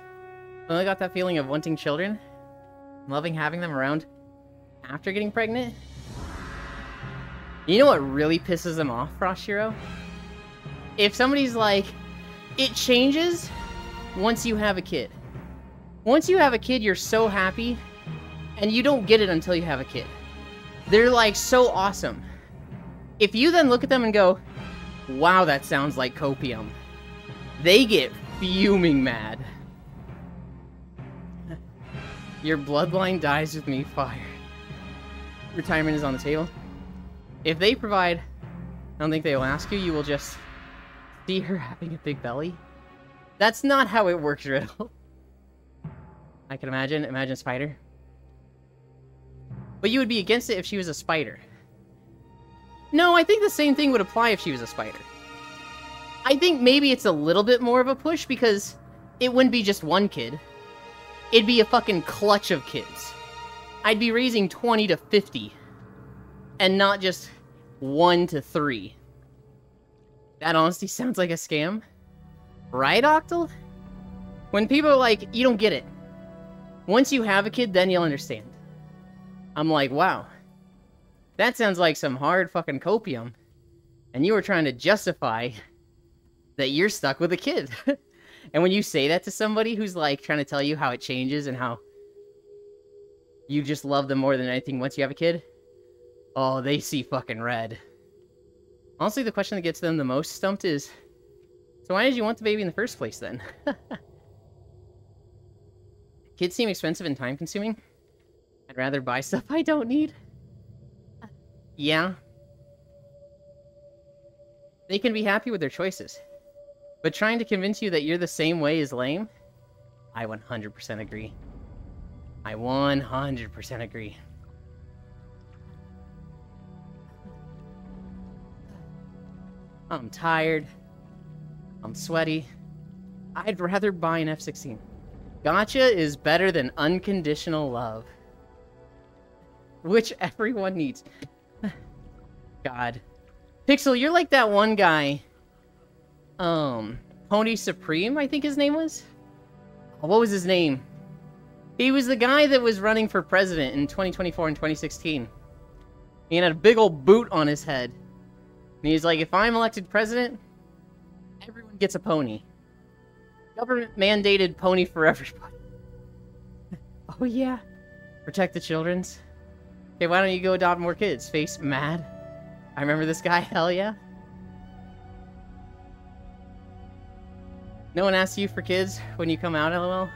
I only got that feeling of wanting children, loving having them around after getting pregnant. You know what really pisses them off, Froshiro? If somebody's like, it changes once you have a kid. Once you have a kid, you're so happy, and you don't get it until you have a kid. They're like so awesome. If you then look at them and go, wow, that sounds like copium, they get fuming mad. Your bloodline dies with me, fire. Retirement is on the table. If they provide, I don't think they will ask you. You will just see her having a big belly. That's not how it works, Riddle. I can imagine. Imagine a spider. But you would be against it if she was a spider. No, I think the same thing would apply if she was a spider. I think maybe it's a little bit more of a push because it wouldn't be just one kid. It'd be a fucking clutch of kids. I'd be raising 20 to 50. And not just 1 to 3. That honestly sounds like a scam. Right, Octal? When people are like, you don't get it. Once you have a kid, then you'll understand. I'm like, wow. That sounds like some hard fucking copium. And you were trying to justify that you're stuck with a kid. And when you say that to somebody who's like trying to tell you how it changes and how you just love them more than anything once you have a kid, oh, they see fucking red. Honestly, the question that gets them the most stumped is, so why did you want the baby in the first place then? Kids seem expensive and time-consuming. I'd rather buy stuff I don't need. Yeah. They can be happy with their choices. But trying to convince you that you're the same way is lame? I 100% agree. I 100% agree. I'm tired. I'm sweaty. I'd rather buy an F-16. Gacha is better than unconditional love. Which everyone needs. God. Pixel, you're like that one guy. Pony Supreme, I think his name was? Oh, what was his name? He was the guy that was running for president in 2024 and 2016. He had a big old boot on his head. And he's like, if I'm elected president, everyone gets a pony. Government mandated pony for everybody. Oh yeah. Protect the children's. Okay, why don't you go adopt more kids? Face mad. I remember this guy, hell yeah. No one asks you for kids when you come out, LOL?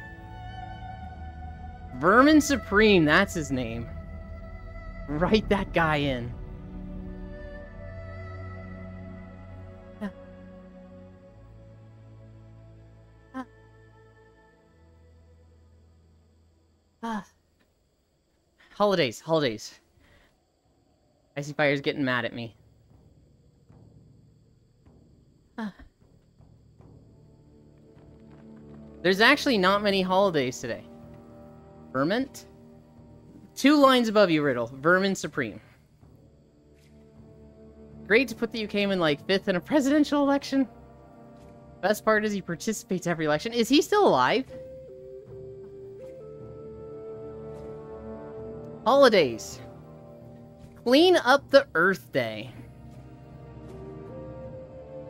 Vermin Supreme, that's his name. Write that guy in. Holidays. Icy Fire's getting mad at me. There's actually not many holidays today. Vermint? 2 lines above you, Riddle. Vermin Supreme. Great to put that you came in like 5th in a presidential election. Best part is he participates every election. Is he still alive? Holidays. Clean up the Earth Day.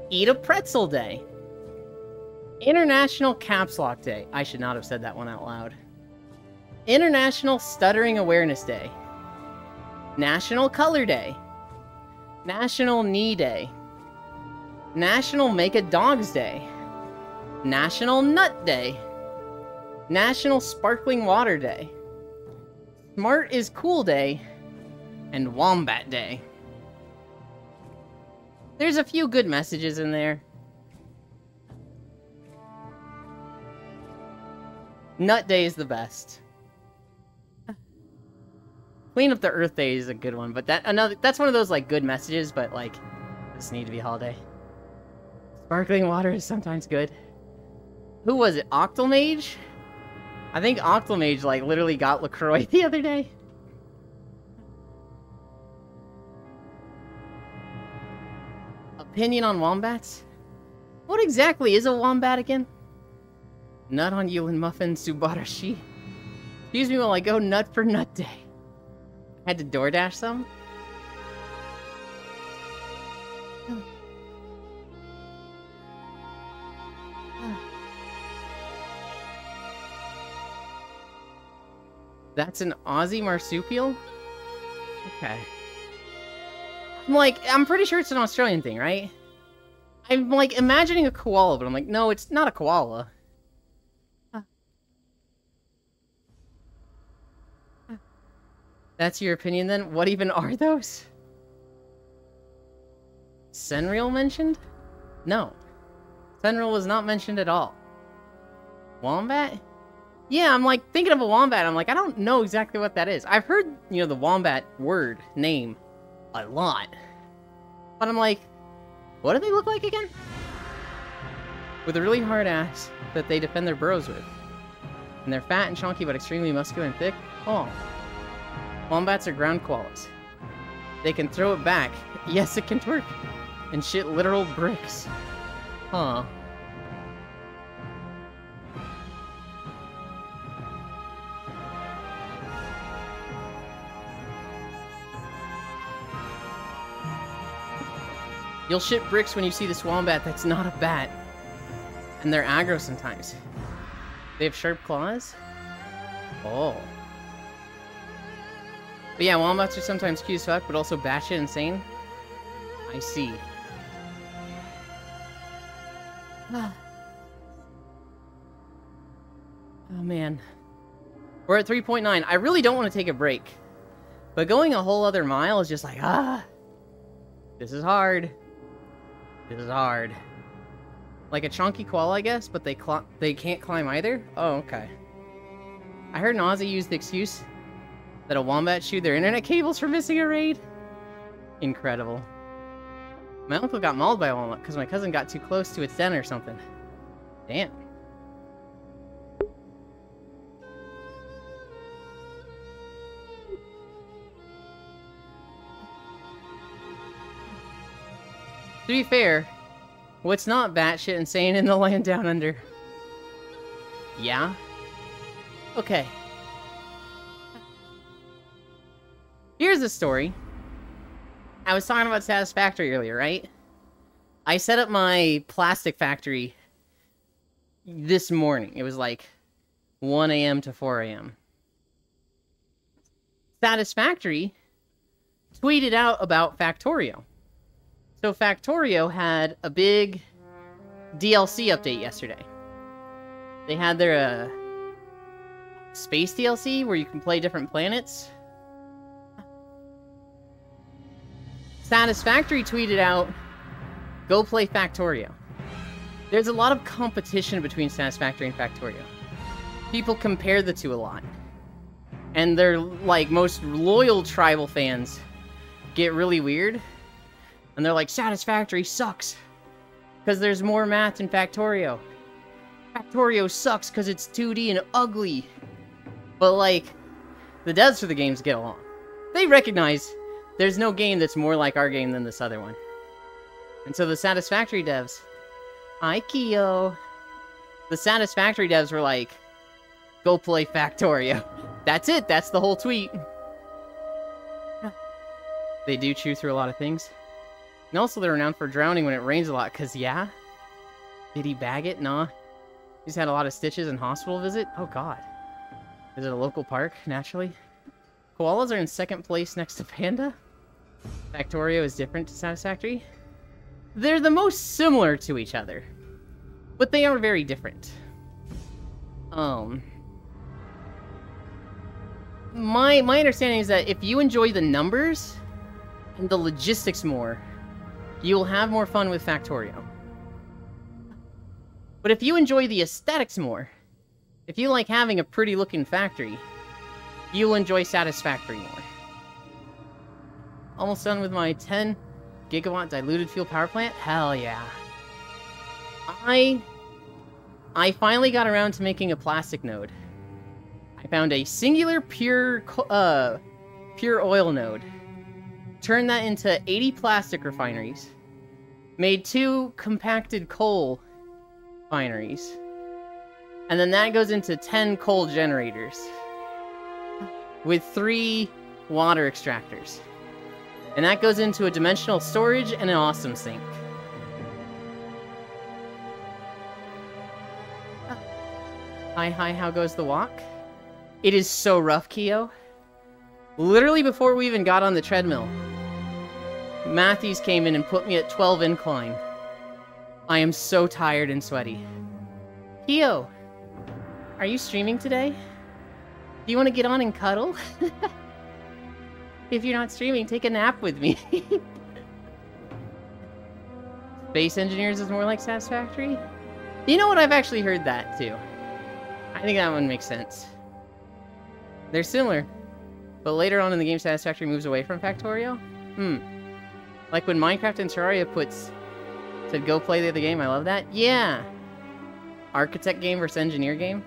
Eat a pretzel day. International Caps Lock Day. I should not have said that one out loud. International Stuttering Awareness Day. National Color Day. National Knee Day. National Make a Dog's Day. National Nut Day. National Sparkling Water Day. Smart is Cool Day. And Wombat Day. There's a few good messages in there. Nut Day is the best. Clean up the Earth Day is a good one, but that's one of those like good messages, but like doesn't need to be a holiday. Sparkling water is sometimes good. Who was it? Octomage? I think Octomage like literally got LaCroix the other day. Opinion on wombats? What exactly is a wombat again? Nut on you and muffin Subarashi. Excuse me while I go nut for nut day. Had to DoorDash some? That's an Aussie marsupial? Okay. I'm pretty sure it's an Australian thing, right? I'm, like, imagining a koala, but I'm like, no, it's not a koala. That's your opinion, then? What even are those? Senreal mentioned? No. Senreal was not mentioned at all. Wombat? Yeah, I'm, like, thinking of a wombat. I'm like, I don't know exactly what that is. I've heard, you know, the wombat word, name, a lot. But I'm like, what do they look like again? With a really hard ass that they defend their burrows with. And they're fat and chunky, but extremely muscular and thick. Oh. Wombats are ground koalas. They can throw it back. Yes, it can twerk. And shit literal bricks. Huh. You'll shit bricks when you see this wombat that's not a bat. And they're aggro sometimes. They have sharp claws? Oh. But yeah, wombats are sometimes cute as fuck, but also batshit insane. I see. Oh man. We're at 3.9. I really don't want to take a break. But going a whole other mile is just like, this is hard. This is hard. Like a chunky koala, I guess, but they can't climb either? Oh, okay. I heard an Aussie use the excuse that a wombat chewed their internet cables for missing a raid. Incredible. My uncle got mauled by a wombat because my cousin got too close to its den or something. Damn. To be fair, what's not batshit insane in the land down under? Yeah? Okay. Here's the story. I was talking about Satisfactory earlier, right? I set up my plastic factory this morning. It was like 1 a.m. to 4 a.m. Satisfactory tweeted out about Factorio. So Factorio had a big DLC update yesterday. They had their space DLC where you can play different planets. Satisfactory tweeted out, go play Factorio. There's a lot of competition between Satisfactory and Factorio. People compare the two a lot. And their, like, most loyal tribal fans get really weird. And they're like, Satisfactory sucks because there's more math in Factorio. Factorio sucks because it's 2D and ugly. But, like, the devs for the games get along. They recognize there's no game that's more like our game than this other one. And so the Satisfactory devs... Hi, Kyo. The Satisfactory devs were like, go play Factorio. That's it. That's the whole tweet. They do chew through a lot of things. And also they're renowned for drowning when it rains a lot, because yeah. Did he bag it? Nah. He's had a lot of stitches and hospital visit? Oh god. Is it a local park, naturally? Koalas are in second place next to Panda. Factorio is different to Satisfactory. They're the most similar to each other. But they are very different. My understanding is that if you enjoy the numbers and the logistics more, you'll have more fun with Factorio. But if you enjoy the aesthetics more, if you like having a pretty looking factory, you'll enjoy Satisfactory more. almost done with my 10 gigawatt diluted fuel power plant. Hell yeah. I finally got around to making a plastic node. I found a singular pure oil node. Turned that into 80 plastic refineries. Made 2 compacted coal refineries. And then that goes into 10 coal generators. With 3 water extractors. And that goes into a dimensional storage and an awesome sink. Hi, how goes the walk? It is so rough, Keo. Literally before we even got on the treadmill, Matthews came in and put me at 12 incline. I am so tired and sweaty. Keo, are you streaming today? Do you want to get on and cuddle? If you're not streaming, take a nap with me. Space Engineers is more like Satisfactory? You know what? I've actually heard that, too. I think that one makes sense. They're similar. But later on in the game, Satisfactory moves away from Factorio? Like when Minecraft and Terraria said go play the other game, I love that. Yeah! Architect game versus engineer game.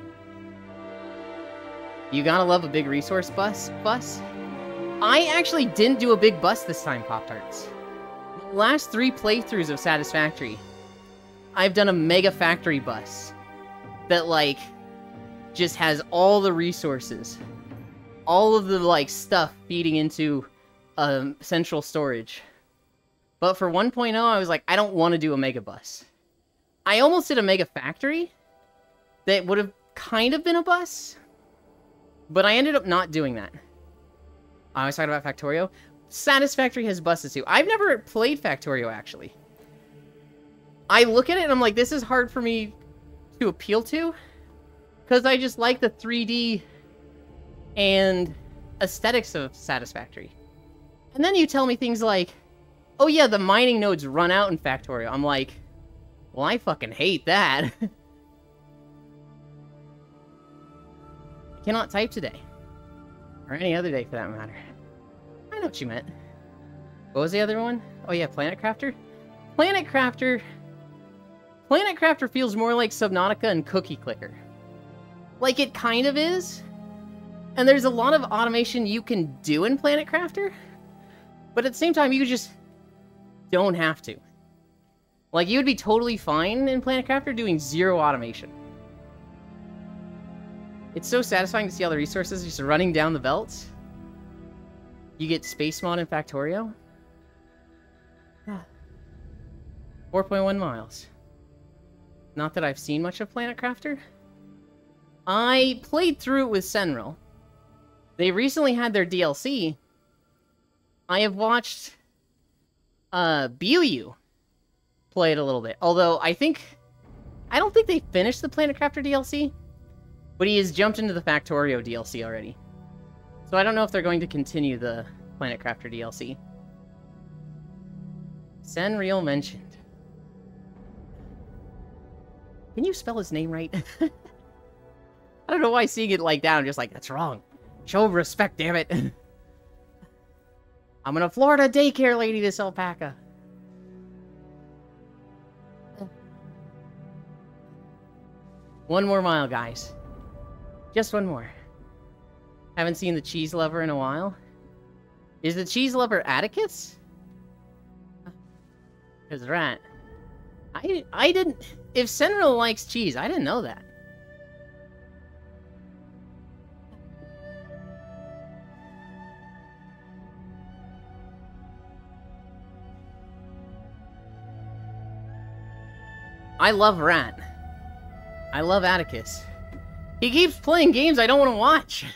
You gotta love a big resource bus. I actually didn't do a big bus this time, Pop-Tarts. The last 3 playthroughs of Satisfactory, I've done a mega factory bus. That, like, just has all the resources. All of the, like, stuff feeding into central storage. But for 1.0, I was like, I don't want to do a mega bus. I almost did a mega factory that would have kind of been a bus, but I ended up not doing that. I was talking about Factorio. Satisfactory has buses too. I've never played Factorio, actually. I look at it and I'm like, this is hard for me to appeal to, because I just like the 3D and aesthetics of Satisfactory. And then you tell me things like, oh yeah, the mining nodes run out in Factorio. I'm like, well, I fucking hate that. I cannot type today. Or any other day, for that matter. I know what you meant. What was the other one? Oh yeah, Planet Crafter? Planet Crafter feels more like Subnautica and Cookie Clicker. Like, it kind of is. And there's a lot of automation you can do in Planet Crafter. But at the same time, you just don't have to. Like, you would be totally fine in Planet Crafter doing 0 automation. It's so satisfying to see all the resources just running down the belts. You get Space Mod in Factorio. 4.1 miles. Not that I've seen much of Planet Crafter. I played through it with Senril. They recently had their DLC. I have watched Buyu play it a little bit. Although, I don't think they finished the Planet Crafter DLC. But he has jumped into the Factorio DLC already. So I don't know if they're going to continue the Planet Crafter DLC. Senril mentioned. Can you spell his name right? I don't know why seeing it like that, I'm just like, that's wrong. Show respect, damn it. I'm gonna Florida daycare lady this alpaca. One more mile, guys. Just one more. Haven't seen the cheese lover in a while. Is the cheese lover Atticus? Because rat. I didn't... If Senril likes cheese, I didn't know that. I love Rat. I love Atticus. He keeps playing games I don't want to watch.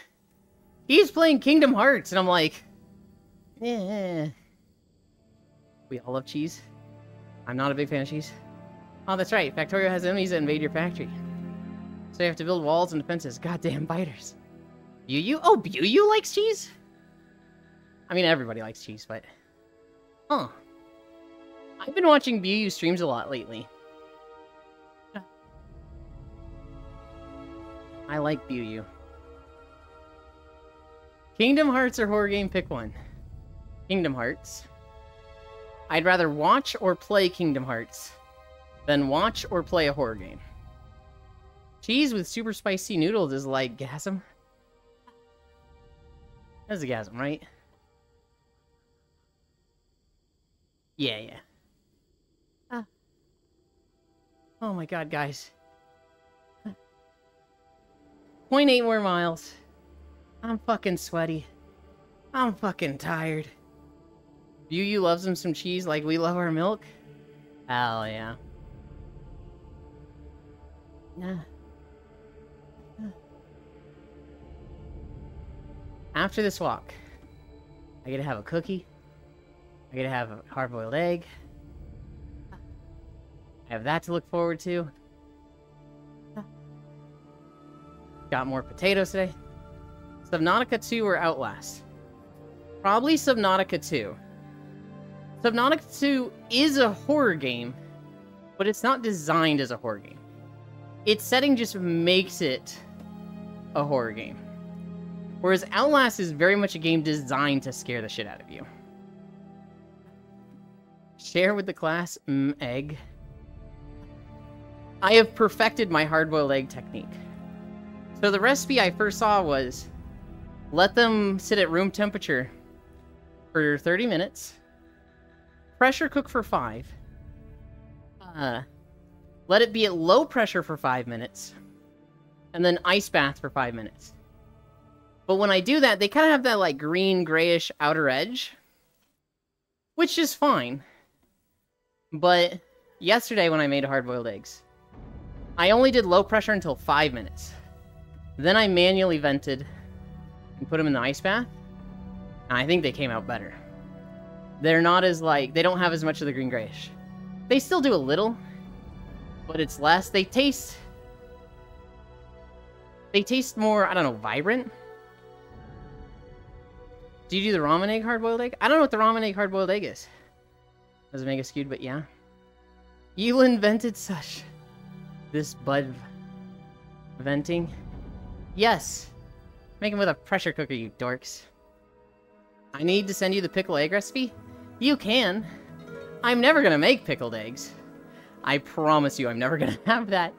He's playing Kingdom Hearts, and I'm like... Eh. We all love cheese. I'm not a big fan of cheese. Oh, that's right. Factorio has enemies that invade your factory. So you have to build walls and defenses. Goddamn biters. Buyu? Oh, Buyu likes cheese? I mean, everybody likes cheese, but... Huh. I've been watching Buyu streams a lot lately. I like Buyu. Kingdom Hearts or horror game, pick one. Kingdom Hearts. I'd rather watch or play Kingdom Hearts than watch or play a horror game. Cheese with super spicy noodles is like gasm. That's a gasm, right? Yeah. Oh my god, guys. 0.8 more miles. I'm fucking sweaty. I'm fucking tired. Yu loves him some cheese like we love our milk? Hell yeah. After this walk, I get to have a cookie. I get to have a hard-boiled egg. I have that to look forward to. Got more potatoes today. Subnautica 2 or Outlast? Probably Subnautica 2. Subnautica 2 is a horror game, but it's not designed as a horror game. Its setting just makes it a horror game. Whereas Outlast is very much a game designed to scare the shit out of you. Share with the class, egg. I have perfected my hard-boiled egg technique. So the recipe I first saw was, let them sit at room temperature for 30 minutes, pressure cook for 5, let it be at low pressure for 5 minutes, and then ice bath for 5 minutes. But when I do that, they kind of have that like green, grayish outer edge, which is fine. But yesterday when I made hard-boiled eggs, I only did low pressure until 5 minutes. Then I manually vented and put them in the ice bath, and I think they came out better. They're not as like, they don't have as much of the green grayish. They still do a little, but it's less. They taste more, I don't know, vibrant. Do you do the ramen egg hard-boiled egg? I don't know what the ramen egg hard-boiled egg is. Doesn't make it skewed, but yeah. You invented such. This bud venting. Yes. Make them with a pressure cooker, you dorks. I need to send you the pickled egg recipe? You can. I'm never gonna make pickled eggs. I promise you I'm never gonna have that.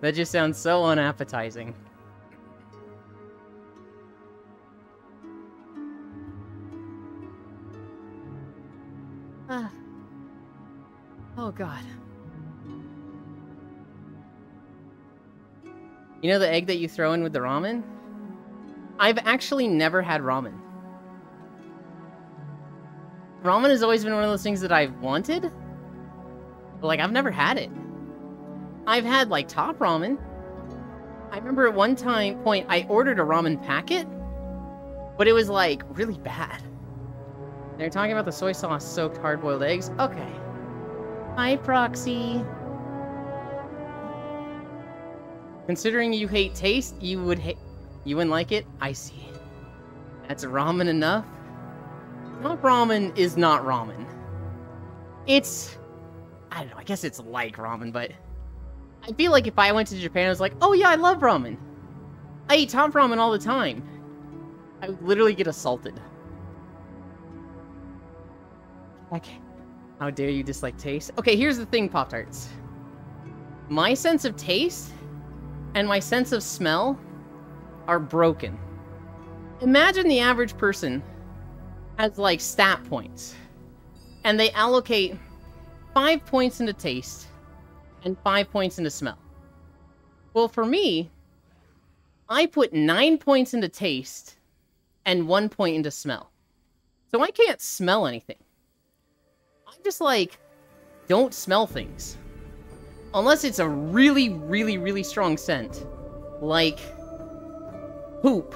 That just sounds so unappetizing. Oh god. You know the egg that you throw in with the ramen? I've actually never had ramen. Ramen has always been one of those things that I've wanted, but like I've never had it. I've had like top ramen. I remember at one point I ordered a ramen packet, but it was like really bad. They're talking about the soy sauce soaked hard-boiled eggs. Okay. Hi, Proxy. Considering you hate taste, you wouldn't like it? I see. That's ramen enough? Top ramen is not ramen. It's, I don't know, I guess it's like ramen, but I feel like if I went to Japan, I was like, oh yeah, I love ramen. I eat top ramen all the time. I would literally get assaulted. Okay. How dare you dislike taste? Okay, here's the thing, Pop-Tarts. My sense of taste and my sense of smell are broken. Imagine the average person has like stat points, and they allocate 5 points into taste and 5 points into smell. Well, for me, I put 9 points into taste and 1 point into smell. So I can't smell anything. I just like don't smell things. Unless it's a really, really, really strong scent. Like poop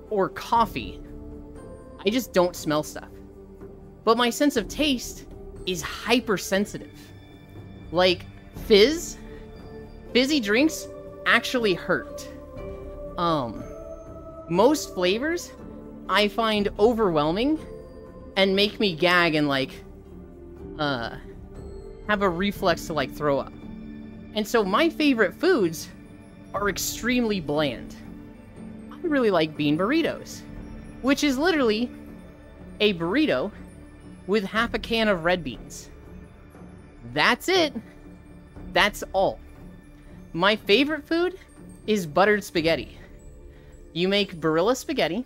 or coffee. I just don't smell stuff. But my sense of taste is hypersensitive. Like fizzy drinks actually hurt. Most flavors I find overwhelming and make me gag and like have a reflex to like throw up. And so my favorite foods are extremely bland. I really like bean burritos, which is literally a burrito with half a can of red beans. That's it. That's all. My favorite food is buttered spaghetti. You make Barilla spaghetti.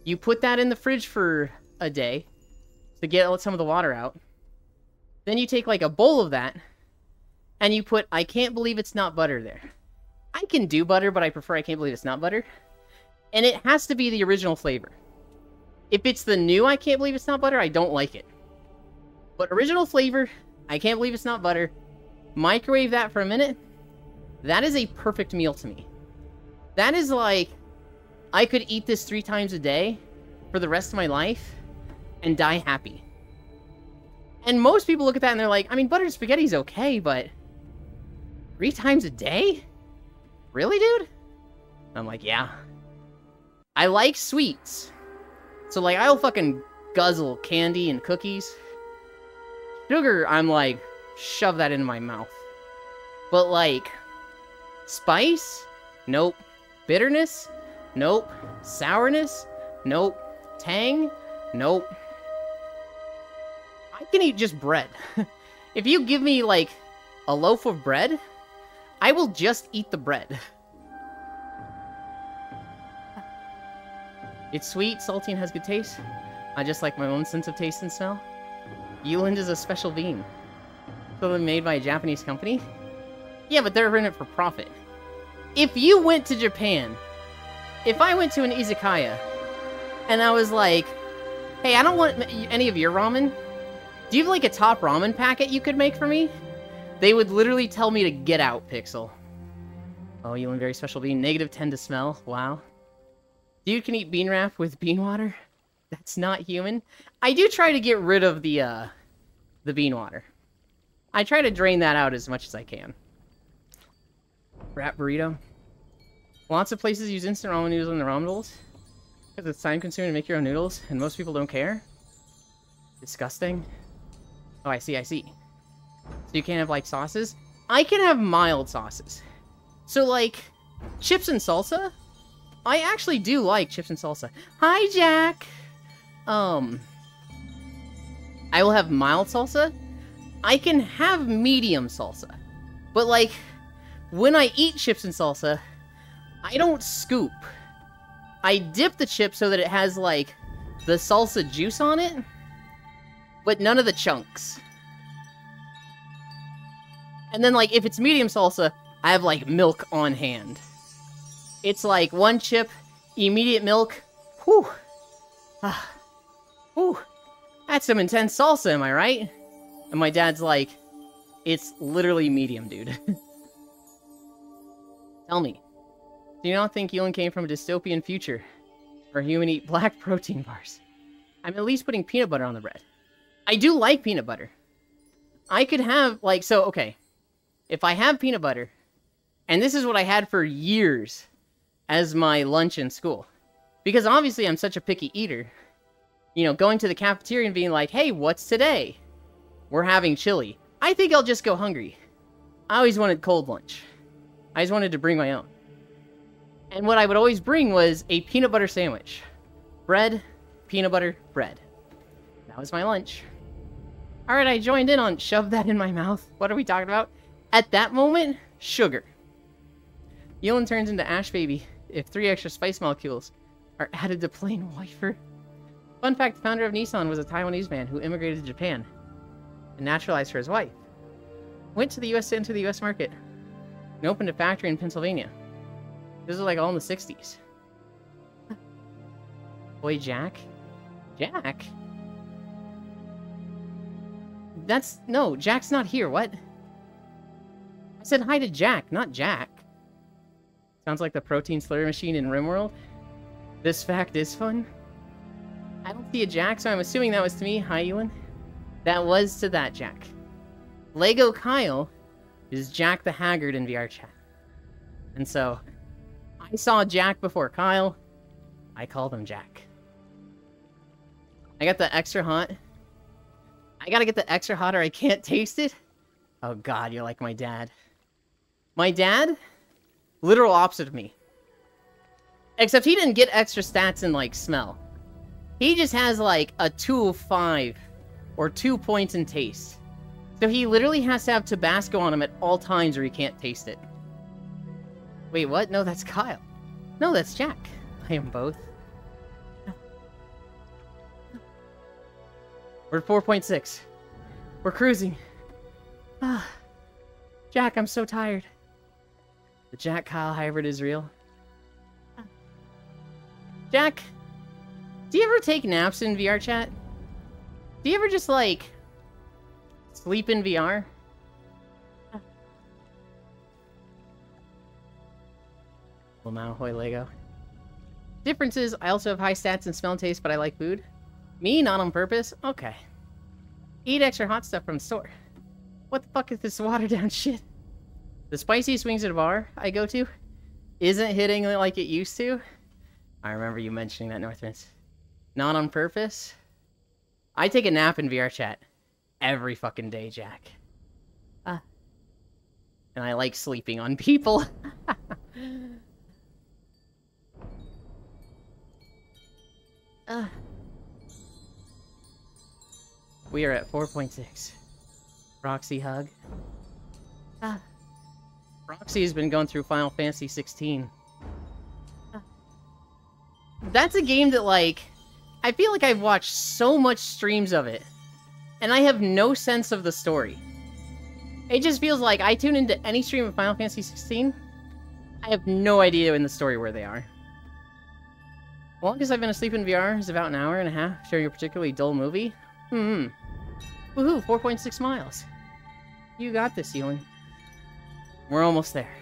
You put that in the fridge for a day to get some of the water out. Then you take like a bowl of that and you put I can't believe it's not butter there. I can do butter, but I prefer I can't believe it's not butter. And it has to be the original flavor. If it's the new I can't believe it's not butter, I don't like it. But original flavor, I can't believe it's not butter. Microwave that for a minute. That is a perfect meal to me. That is like, I could eat this 3 times a day for the rest of my life and die happy. And most people look at that and they're like, I mean, buttered spaghetti's okay, but 3 times a day? Really, dude? I'm like, yeah. I like sweets. So, like, I'll fucking guzzle candy and cookies. Sugar, I'm like, shove that in my mouth. But, like, spice? Nope. Bitterness? Nope. Sourness? Nope. Tang? Nope. I can eat just bread. If you give me, like, a loaf of bread, I will just eat the bread. It's sweet, salty, and has good taste. I just like my own sense of taste and smell. Yuland is a special bean. Something made by a Japanese company? Yeah, but they're in it for profit. If you went to Japan, if I went to an izakaya, and I was like, hey, I don't want any of your ramen. Do you have, like, a top ramen packet you could make for me? They would literally tell me to get out, Pixel. Oh, Yuland, very special bean. -10 to smell. Wow. Dude can eat bean wrap with bean water? That's not human. I do try to get rid of the bean water. I try to drain that out as much as I can. Wrap burrito. Lots of places use instant ramen noodles in the ramen bowls. Because it's time consuming to make your own noodles, and most people don't care. Disgusting. Oh, I see, I see. So you can't have, like, sauces? I can have mild sauces. So, like, chips and salsa? I actually do like chips and salsa. Hi, Jack! I will have mild salsa. I can have medium salsa. But, like, when I eat chips and salsa, I don't scoop. I dip the chip so that it has, like, the salsa juice on it, but none of the chunks. And then, like, if it's medium salsa, I have, like, milk on hand. It's like one chip, immediate milk. Whew. Ah. Whew. That's some intense salsa, am I right? And my dad's like, it's literally medium, dude. Tell me, do you not think Yuland came from a dystopian future where humans eat black protein bars? I'm at least putting peanut butter on the bread. I do like peanut butter. I could have, like, so, okay. If I have peanut butter, and this is what I had for years as my lunch in school, because obviously I'm such a picky eater, you know, going to the cafeteria and being like, hey, what's today? We're having chili. I think I'll just go hungry. I always wanted cold lunch. I just wanted to bring my own. And what I would always bring was a peanut butter sandwich. Bread, peanut butter, bread. That was my lunch. Alright, I joined in on shove that in my mouth. What are we talking about? At that moment, sugar. Yuland turns into Ash Baby if 3 extra spice molecules are added to plain wafer. Fun fact, the founder of Nissan was a Taiwanese man who immigrated to Japan and naturalized for his wife. Went to the US to enter the US market and opened a factory in Pennsylvania. This was like all in the 60s. Boy, Jack? Jack? No, Jack's not here, what? I said hi to Jack, not Jack. Sounds like the protein slurry machine in RimWorld. This fact is fun. I don't see a Jack, so I'm assuming that was to me. Hi, Yuland. That was to that Jack. Lego Kyle is Jack the Haggard in VR chat. And so, I saw Jack before Kyle. I called him Jack. I got the extra hot. I gotta get the extra hot or I can't taste it. Oh god, you're like my dad. My dad? Literal opposite of me. Except he didn't get extra stats in, like, smell. He just has like a 2 of 5 or 2 points in taste. So he literally has to have Tabasco on him at all times or he can't taste it. Wait, what? No, that's Kyle. No, that's Jack. I am both. We're at 4.6. We're cruising. Ah, Jack, I'm so tired. The Jack-Kyle hybrid is real. Jack, do you ever take naps in VR chat? Do you ever just, like, sleep in VR? Ahoy Lego. Difference is, I also have high stats and smell and taste, but I like food. Me, not on purpose? Okay. Eat extra hot stuff from the store. What the fuck is this watered down shit? The spicy swings at a bar I go to isn't hitting like it used to. I remember you mentioning that, Northrince. Not on purpose. I take a nap in VR chat every fucking day, Jack. And I like sleeping on people. We are at 4.6. Roxy hug. Roxy has been going through Final Fantasy 16. That's a game that, like, I feel like I've watched so much streams of it, and I have no sense of the story. It just feels like I tune into any stream of Final Fantasy 16, I have no idea in the story where they are. The longest I've been asleep in VR is about an hour and a half, showing a particularly dull movie. Woohoo, 4.6 miles. You got this, Ewan. We're almost there.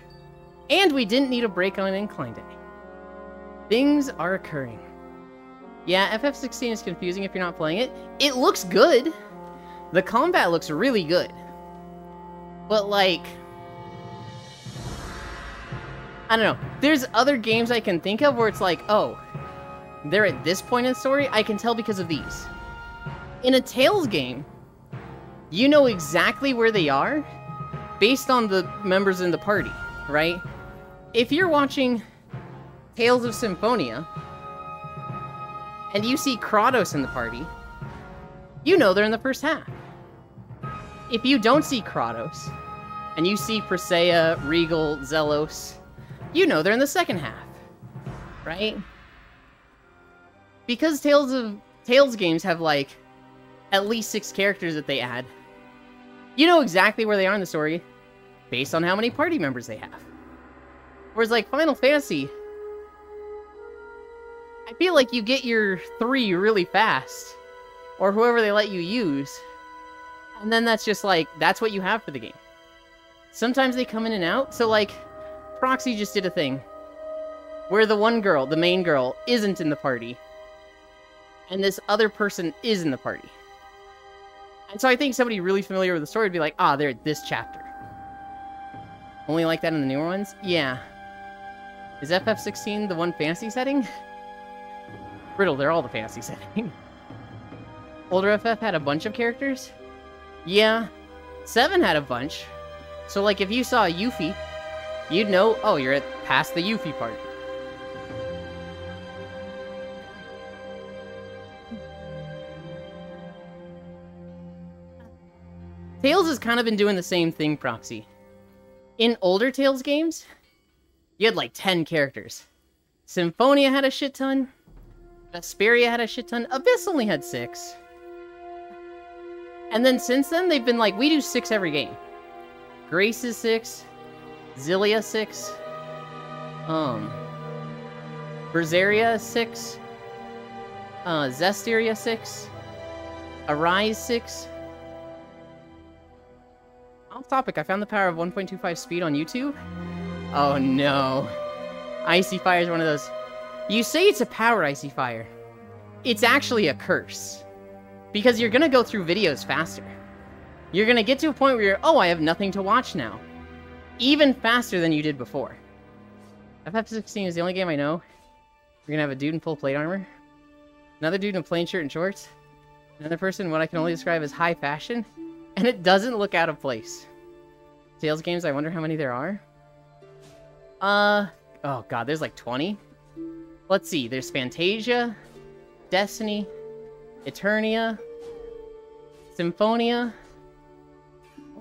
And we didn't need a break on an incline day. Things are occurring. Yeah, FF16 is confusing if you're not playing it. It looks good. The combat looks really good. But, like, I don't know. There's other games I can think of where it's like, oh, they're at this point in the story, I can tell because of these. In a Tales game, you know exactly where they are based on the members in the party, right? If you're watching Tales of Symphonia and you see Kratos in the party, you know they're in the first half. If you don't see Kratos and you see Presea, Regal, Zelos, you know they're in the second half, right? Because Tales games have, like, at least 6 characters that they add, you know exactly where they are in the story based on how many party members they have. Whereas, like, Final Fantasy, I feel like you get your 3 really fast, or whoever they let you use, and then that's just, like, that's what you have for the game. Sometimes they come in and out, so, like, Proxy just did a thing where the one girl, the main girl, isn't in the party, and this other person is in the party. And so I think somebody really familiar with the story would be like, ah, they're at this chapter. Only like that in the newer ones? Yeah. Is FF16 the one fantasy setting? Brittle, they're all the fantasy setting. Older FF had a bunch of characters? Yeah. 7 had a bunch. So, like, if you saw a Yuffie, you'd know, oh, you're past the Yuffie part. Tales has kind of been doing the same thing, Proxy. In older Tales games, you had like 10 characters. Symphonia had a shit ton. Vesperia had a shit ton. Abyss only had 6. And then since then, they've been like, we do 6 every game. Grace is 6. Zillia 6. Berseria 6. Zestiria 6. Arise 6. Off topic, I found the power of 1.25 speed on YouTube. Oh no. Icy Fire is one of those. You say it's a power, Icy Fire. It's actually a curse. Because you're gonna go through videos faster. You're gonna get to a point where you're, oh, I have nothing to watch now. Even faster than you did before. FF16 is the only game I know. You're gonna have a dude in full plate armor. Another dude in a plain shirt and shorts. Another person in what I can only describe as high fashion. And it doesn't look out of place. Tales games, I wonder how many there are. Oh god, there's like 20. Let's see, there's Fantasia, Destiny, Eternia, Symphonia.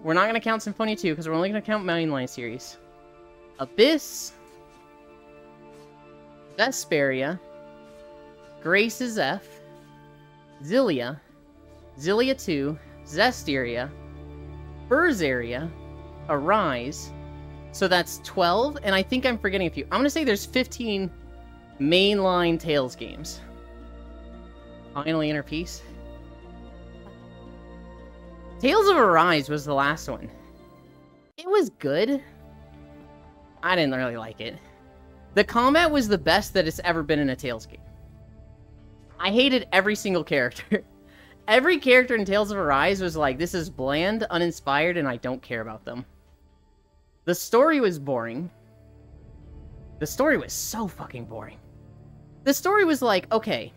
We're not going to count Symphonia 2 because we're only going to count Mainline series. Abyss, Vesperia, Grace's F, Zillia, Zillia 2, Zestiria, Berseria, Arise. So that's 12, and I think I'm forgetting a few. I'm going to say there's 15 mainline Tales games. Finally, Inner Peace. Tales of Arise was the last one. It was good. I didn't really like it. The combat was the best that it's ever been in a Tales game. I hated every single character. Every character in Tales of Arise was like, this is bland, uninspired, and I don't care about them. The story was boring. The story was so fucking boring. The story was like, okay,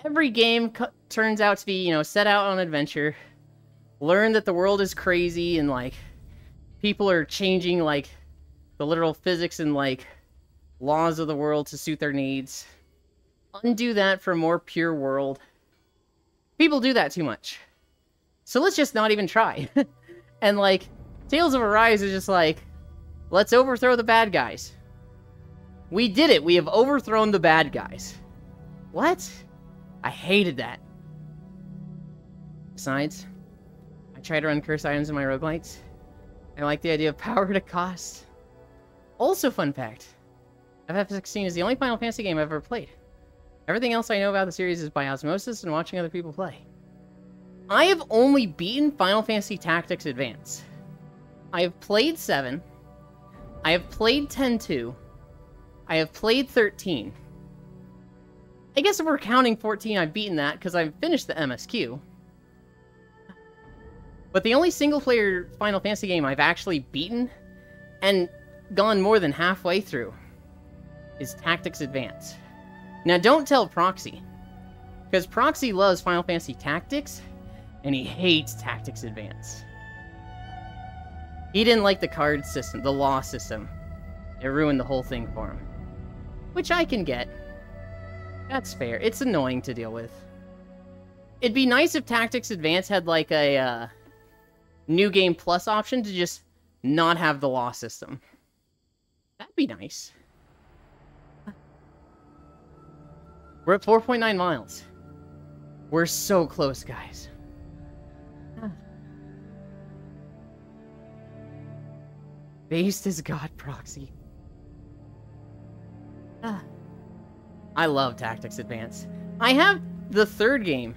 every game turns out to be, you know, set out on an adventure, learn that the world is crazy, and, like, people are changing, like, the literal physics and, like, laws of the world to suit their needs. Undo that for a more pure world. People do that too much. So let's just not even try. And, like, Tales of Arise is just like, let's overthrow the bad guys. We did it. We have overthrown the bad guys. What? I hated that. Besides, I try to run curse items in my roguelites. I like the idea of power to cost. Also, fun fact, FF16 is the only Final Fantasy game I've ever played. Everything else I know about the series is by osmosis and watching other people play. I have only beaten Final Fantasy Tactics Advance. I have played 7. I have played 10-2. I have played 13. I guess if we're counting 14, I've beaten that because I've finished the MSQ. But the only single-player Final Fantasy game I've actually beaten and gone more than halfway through is Tactics Advance. Now, don't tell Proxy, because Proxy loves Final Fantasy Tactics, and he hates Tactics Advance. He didn't like the card system, the law system. It ruined the whole thing for him. Which I can get. That's fair. It's annoying to deal with. It'd be nice if Tactics Advance had, like, a New Game Plus option to just not have the law system. That'd be nice. We're at 4.9 miles. We're so close, guys. Based as God, Proxy. I love Tactics Advance. I have the third game.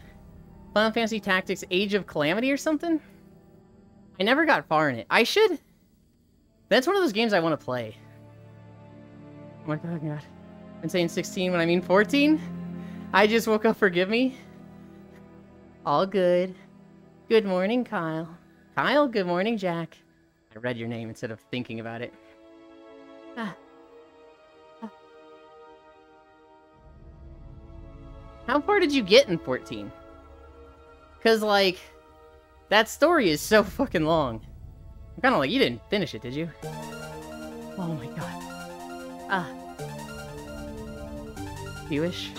Final Fantasy Tactics Age of Calamity or something? I never got far in it. I should. That's one of those games I want to play. Oh my god. I'm saying 16 when I mean 14? I just woke up, forgive me. All good. Good morning, Kyle. Kyle, good morning, Jack. I read your name instead of thinking about it. How far did you get in 14? Because, like, that story is so fucking long. I'm kind of like, you didn't finish it, did you? Oh my god. You-ish?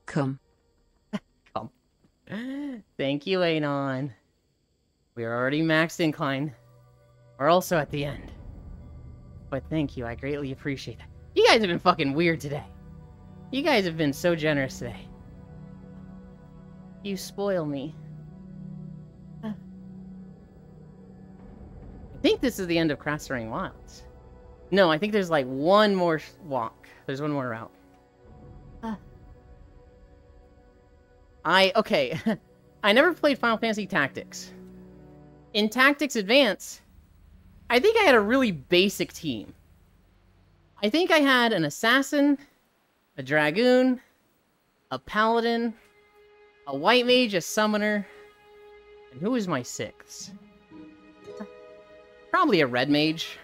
Come. Come. Thank you, Anon. We are already maxed incline. We're also at the end. But thank you, I greatly appreciate that. You guys have been fucking weird today. You guys have been so generous today. You spoil me. I think this is the end of Craftsring Wilds. No, I think there's like one more walk. There's one more route. Okay. I never played Final Fantasy Tactics. In Tactics Advance, I think I had a really basic team. I think I had an assassin, a dragoon, a paladin, a white mage, a summoner, and who was my sixth? Probably a red mage.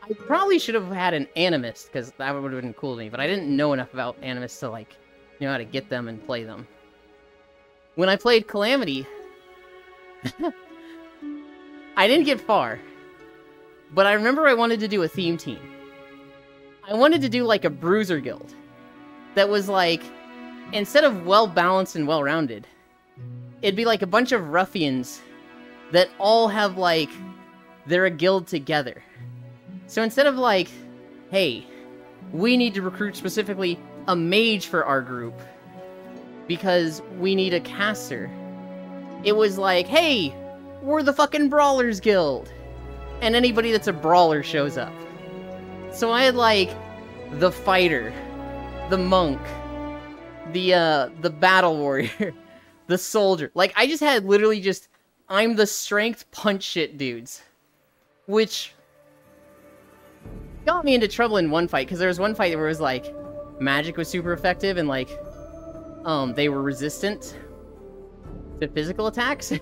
I probably should have had an animist, because that would have been cool to me, but I didn't know enough about animists to, like, know how to get them and play them. When I played Calamity, I didn't get far. But I remember I wanted to do a theme team. I wanted to do like a bruiser guild. That was like, instead of well-balanced and well-rounded, it'd be like a bunch of ruffians that all have like, they're a guild together. So instead of like, hey, we need to recruit specifically a mage for our group because we need a caster, it was like, hey, we're the fucking Brawlers Guild. And anybody that's a brawler shows up. So I had like the fighter, the monk, the battle warrior, the soldier. Like I just had literally just, I'm the strength punch shit dudes. Which got me into trouble in one fight, because there was one fight where it was like, magic was super effective and like, they were resistant to physical attacks.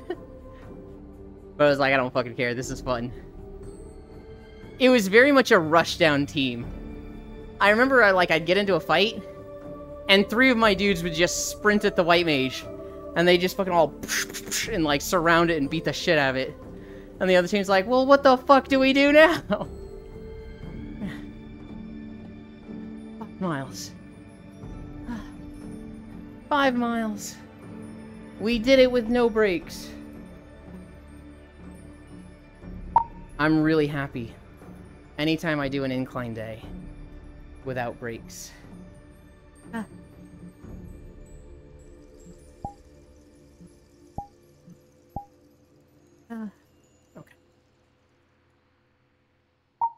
But I was like, I don't fucking care, this is fun. It was very much a rushdown team. I remember I'd get into a fight, and 3 of my dudes would just sprint at the white mage, and they just fucking all and like surround it and beat the shit out of it. And the other team's like, well, what the fuck do we do now? 5 miles. 5 miles. We did it with no brakes. I'm really happy. Anytime I do an incline day without brakes. Okay.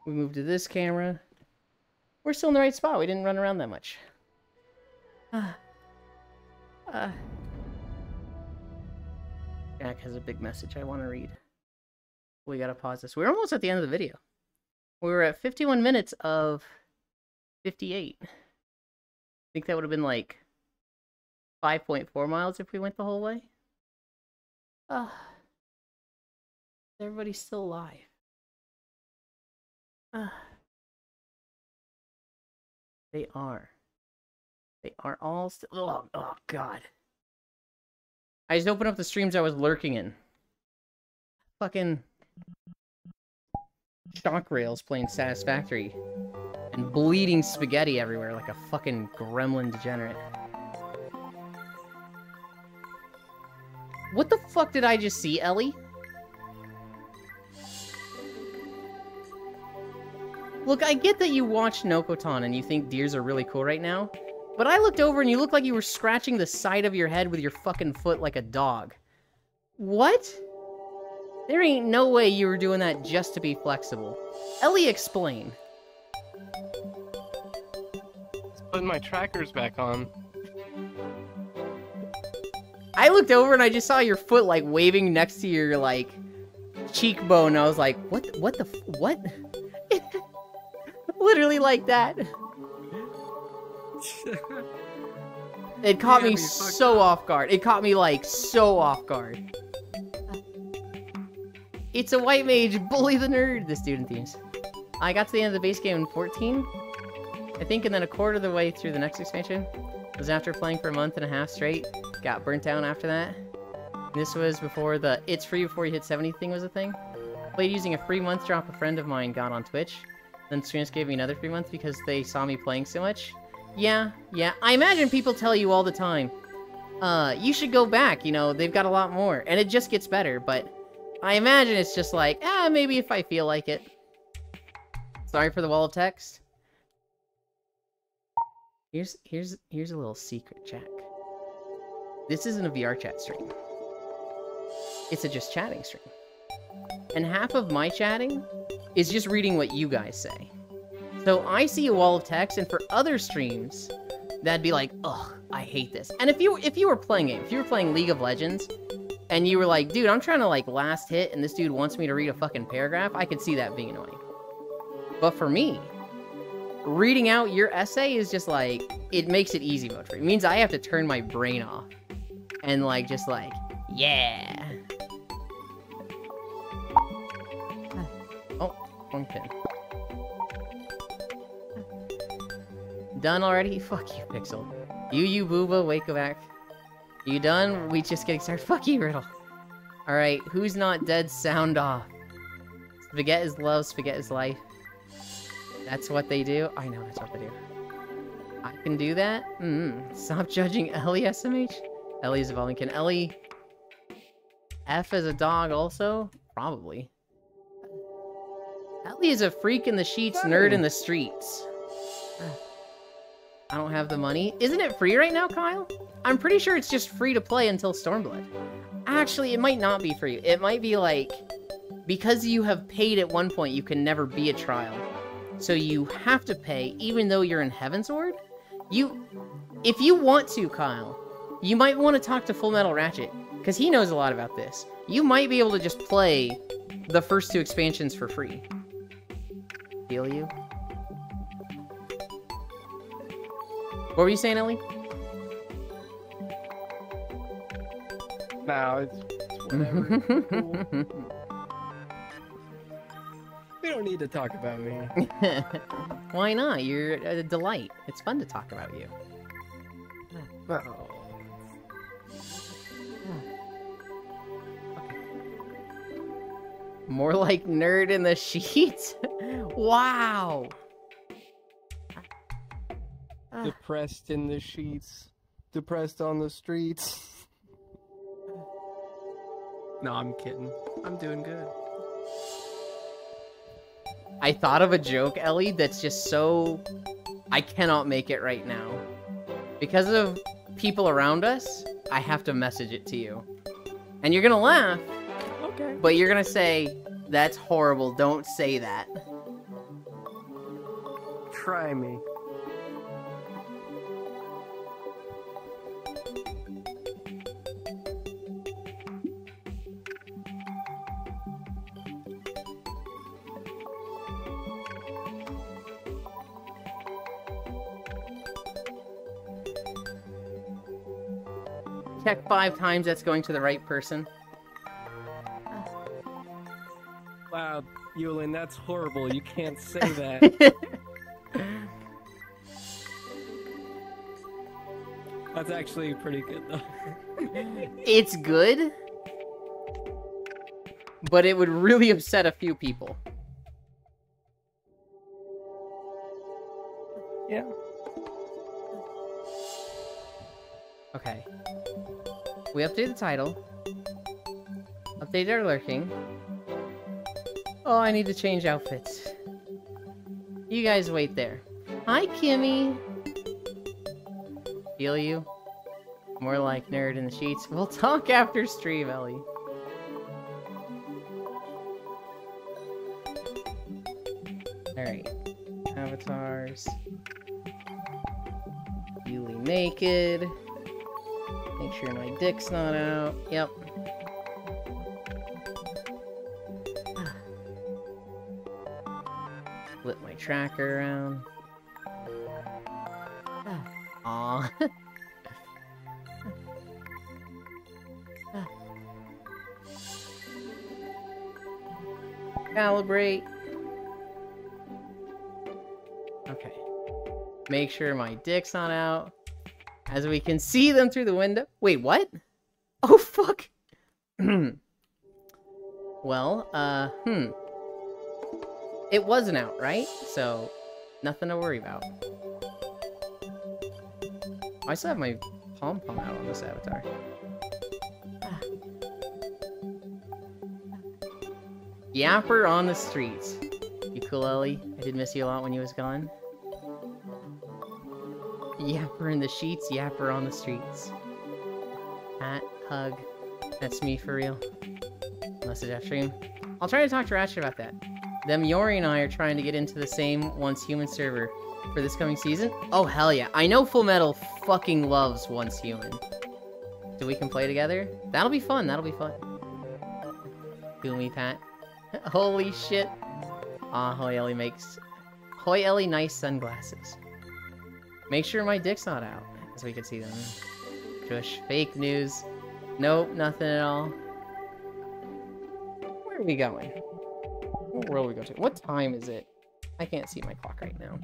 We moved to this camera. We're still in the right spot. We didn't run around that much. Jack has a big message I want to read. We gotta pause this. We're almost at the end of the video. We were at 51 minutes of 58. I think that would have been like 5.4 miles if we went the whole way. Everybody's still alive. They are. They are all still. Oh, God. I just opened up the streams I was lurking in. Fucking shock rails playing Satisfactory. And bleeding spaghetti everywhere like a fucking gremlin degenerate. What the fuck did I just see, Ellie? Look, I get that you watch Nokotan and you think deers are really cool right now, but I looked over and you looked like you were scratching the side of your head with your fucking foot like a dog. What? There ain't no way you were doing that just to be flexible. Ellie, explain. Just putting my trackers back on. I looked over and I just saw your foot, like, waving next to your, like, cheekbone. And I was like, what? Literally like that. It caught me so off guard. It caught me, like, so off guard. It's a white mage, bully the nerd, the student themes. I got to the end of the base game in 14, I think, and then a quarter of the way through the next expansion. It was after playing for a month and a half straight. Got burnt down after that. This was before the it's free before you hit 70 thing was a thing. Played using a free month drop a friend of mine got on Twitch. Then streamers gave me another free month because they saw me playing so much. Yeah. I imagine people tell you all the time, you should go back, you know, they've got a lot more. And it just gets better, but I imagine it's just like, maybe if I feel like it. Sorry for the wall of text. Here's a little secret, Jack. This isn't a VR chat stream. It's a just chatting stream. And half of my chatting is just reading what you guys say. So I see a wall of text, and for other streams, that'd be like, ugh, I hate this. And if you were playing it, if you were playing League of Legends, and you were like, dude, I'm trying to like last hit, and this dude wants me to read a fucking paragraph, I could see that being annoying. But for me, reading out your essay is just like, it makes it easy mode for me. It means I have to turn my brain off. And like, just like, yeah. Oh, wrong pin. Done already? Fuck you, Pixel. You booba, wake back. You done? We just getting started. Fuck you, Riddle. Alright, who's not dead? Sound off. Spaghetti is love, spaghetti is life. That's what they do? I know that's what they do. I can do that? Stop judging Ellie, SMH. Ellie's evolving. Can Ellie F as a dog also? Probably. Ellie is a freak in the sheets, nerd in the streets. I don't have the money. Isn't it free right now, Kyle? I'm pretty sure it's just free to play until Stormblood. Actually, it might not be free. It might be like, because you have paid at one point, you can never be a trial. So you have to pay, even though you're in Heavensward. If you want to, Kyle, you might want to talk to Full Metal Ratchet, because he knows a lot about this. You might be able to just play the first 2 expansions for free. Feel you? What were you saying, Ellie? No, it's whatever. Cool. We don't need to talk about me. Why not? You're a delight. It's fun to talk about you. Oh. More like nerd in the sheets? Wow! Depressed in the sheets. Depressed on the streets. No, I'm kidding. I'm doing good. I thought of a joke, Ellie, that's just so... I cannot make it right now. Because of people around us, I have to message it to you. And you're gonna laugh, Okay. but you're gonna say, that's horrible, don't say that. Try me. Check 5 times that's going to the right person. Wow, Yulin, that's horrible. You can't say that. That's actually pretty good, though. It's good, but it would really upset a few people. Yeah. Okay. We update the title. Update our lurking. Oh, I need to change outfits. You guys wait there. Hi, Kimmy. Feel you? More like nerd in the sheets. We'll talk after stream, Ellie. Alright. Avatars. Yuli naked. Make sure my dick's not out. Yep. Flip my tracker around. Aw. Calibrate. Okay. Make sure my dick's not out. As we can see them through the window. Wait, what? Oh, fuck. Well, It wasn't out, right? So, nothing to worry about. I still have my pom-pom out on this avatar. Yapper on the streets. You cool, Ellie? I did miss you a lot when you was gone. Yapper in the sheets, yapper on the streets. Hat, hug. That's me for real. Message after stream. I'll try to talk to Ratchet about that. Them Yori and I are trying to get into the same Once Human server for this coming season. Oh, hell yeah. I know Full Metal fucking loves Once Human. So we can play together? That'll be fun, that'll be fun. Feel me, Pat. Holy shit. Ah, Hoy Ellie makes... Hoy Ellie nice sunglasses. Make sure my dick's not out, so we can see them. Shush. Fake news. Nope, nothing at all. Where are we going? What world are we going to? What time is it? I can't see my clock right now.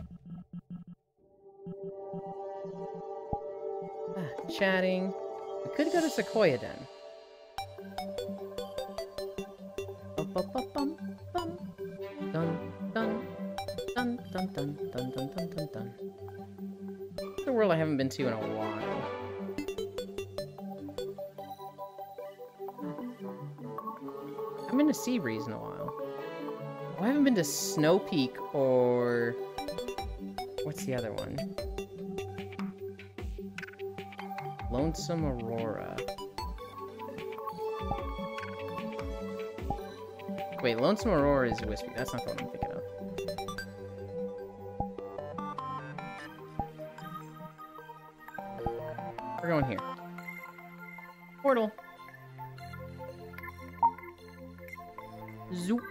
Chatting. We could go to Sequoia Den. Bum, bum, bum, bum, bum. dun dun dun dun dun dun dun. The world I haven't been to in a while. I haven't been to Seabreeze in a while. I haven't been to Snow Peak or... What's the other one? Lonesome Aurora. Wait, Lonesome Aurora is Wispy. That's not the one I'm thinking of. We're going here. Portal. Zoop.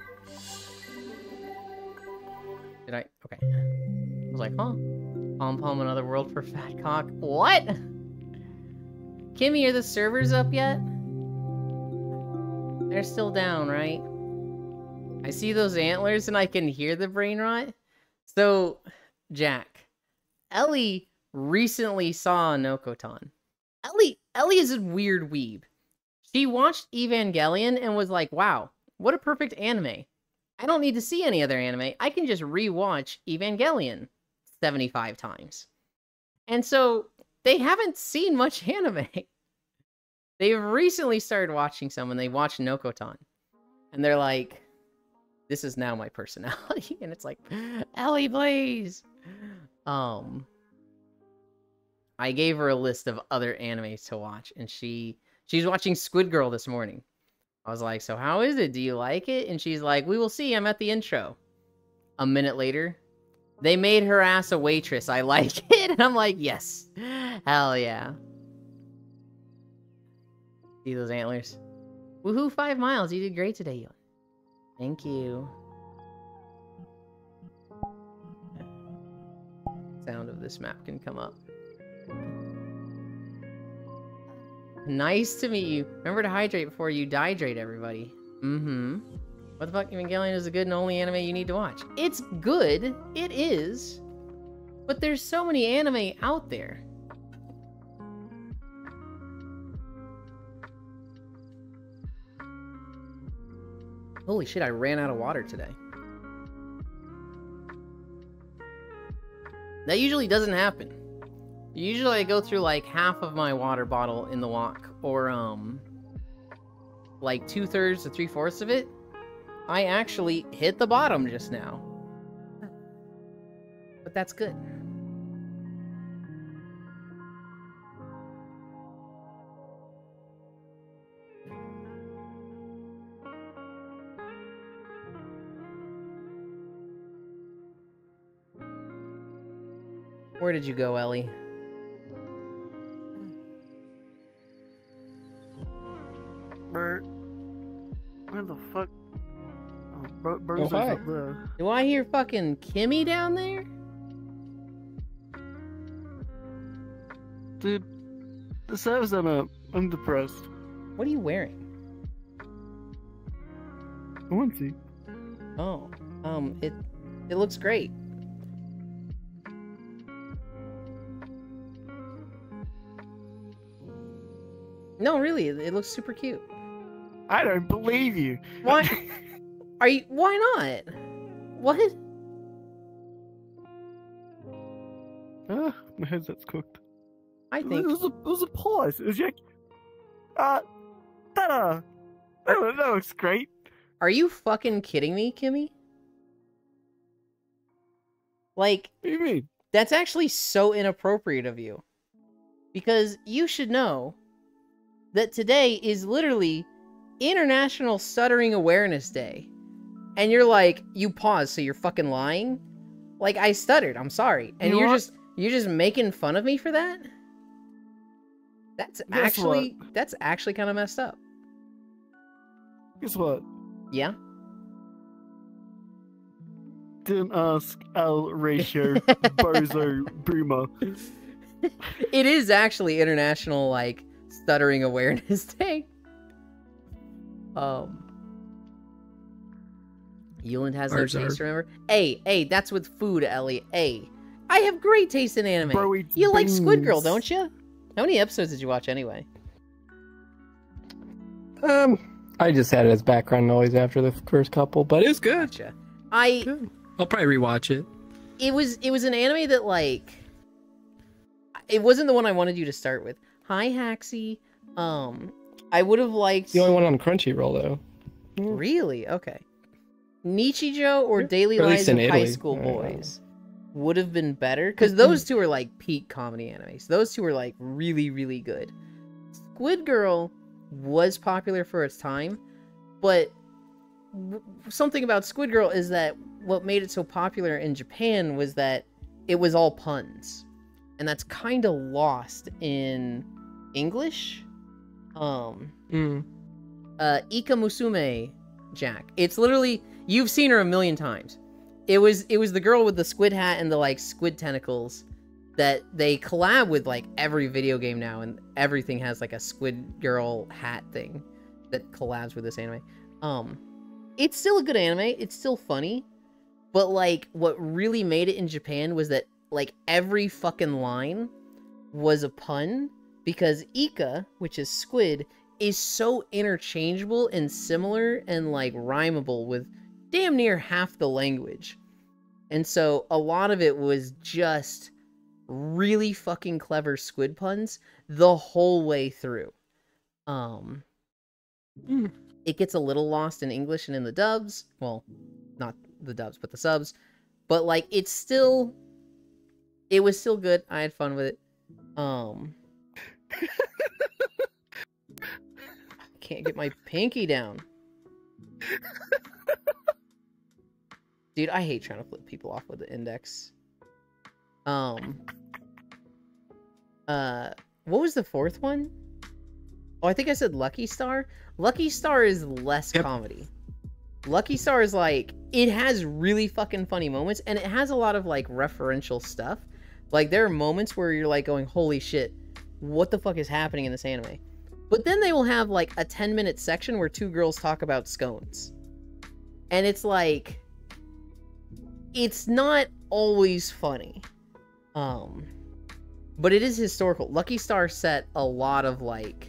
Did I? Okay. I was like, huh? Pom another world for fat cock. What? Kimmy, are the servers up yet? They're still down, right? I see those antlers and I can hear the brain rot. So, Jack, Ellie recently saw Nokotan. Ellie is a weird weeb. She watched Evangelion and was like, wow, what a perfect anime. I don't need to see any other anime. I can just rewatch Evangelion 75 times. And so, they haven't seen much anime. They've recently started watching some and they watched Nokotan. And they're like, this is now my personality. And it's like, Ellie, please. I gave her a list of other animes to watch. And she's watching Squid Girl this morning. I was like, so how is it? Do you like it? And she's like, we will see. I'm at the intro. A minute later, they made her ass a waitress. I like it. And I'm like, yes. Hell yeah. See those antlers? Woohoo, 5 miles. You did great today, Yon. Thank you. Sound of this map can come up. Nice to meet you. Remember to hydrate before you dehydrate, everybody. Mm-hmm. What the fuck? Evangelion is the good and only anime you need to watch. It's good. It is. But there's so many anime out there. Holy shit, I ran out of water today. That usually doesn't happen. Usually I go through like half of my water bottle in the walk, or like 2/3 to 3/4 of it. I actually hit the bottom just now. But that's good. Where did you go, Ellie? Where the fuck? Oh, Bird's hi. up there. Do I hear fucking Kimmy down there? Dude, the server's I'm depressed. What are you wearing? I want to see. Oh, it looks great. No, really, it looks super cute. I don't believe you. Why? Why not? What? My headset's cooked. I think. It was a pause. It was like, ta-da! That looks great. Are you fucking kidding me, Kimmy? Like, What do you mean? that's actually so inappropriate of you. Because you should know that today is literally International Stuttering Awareness Day. And you're like, you paused, so you're fucking lying? Like, I stuttered, I'm sorry. And You know what? you're just making fun of me for that? That's Guess actually kind of messed up. Guess what? Yeah? Didn't ask L ratio bozo boomer. It is actually International, like, Stuttering Awareness Day. Euland has no Ours taste, are. remember? Hey, that's with food, Ellie. Hey, I have great taste in anime. Bro eats You like Squid Girl, beans. don't you? How many episodes did you watch anyway? I just had it as background noise after the first couple, but it's good. Gotcha. Good. I'll probably rewatch it. it was an anime that like it wasn't the one I wanted you to start with. Hi Haxie. I would have liked The only one on Crunchyroll though. Really? Okay. Nichijou or Daily Or at least Lives of in High Italy. School I don't know. Boys would have been better because those two are like peak comedy animes. Those two are like really, really good. Squid Girl was popular for its time, but something about Squid Girl is that what made it so popular in Japan was that it was all puns, and that's kind of lost in English. Mm. Ika Musume, Jack. It's literally, you've seen her a million times. It was the girl with the squid hat and the like squid tentacles that they collab with like every video game now, and everything has like a squid girl hat thing that collabs with this anime. It's still a good anime. It's still funny, but like what really made it in Japan was that like every fucking line was a pun, because Ika, which is squid, is so interchangeable and similar and like rhymable with damn near half the language. And so a lot of it was just really fucking clever squid puns the whole way through. It gets a little lost in English and in the dubs. Well, not the dubs, but the subs. But like it was still good. I had fun with it. Can't get my pinky down. Dude, I hate trying to flip people off with the index. What was the fourth one? Oh, I think I said Lucky Star. Lucky Star is less comedy. Lucky Star is like, it has really fucking funny moments, and it has a lot of like referential stuff. Like there are moments where you're like going, holy shit, what the fuck is happening in this anime? But then they will have like a 10-minute section where two girls talk about scones. And it's like, it's not always funny. But it is historical. Lucky Star set a lot of like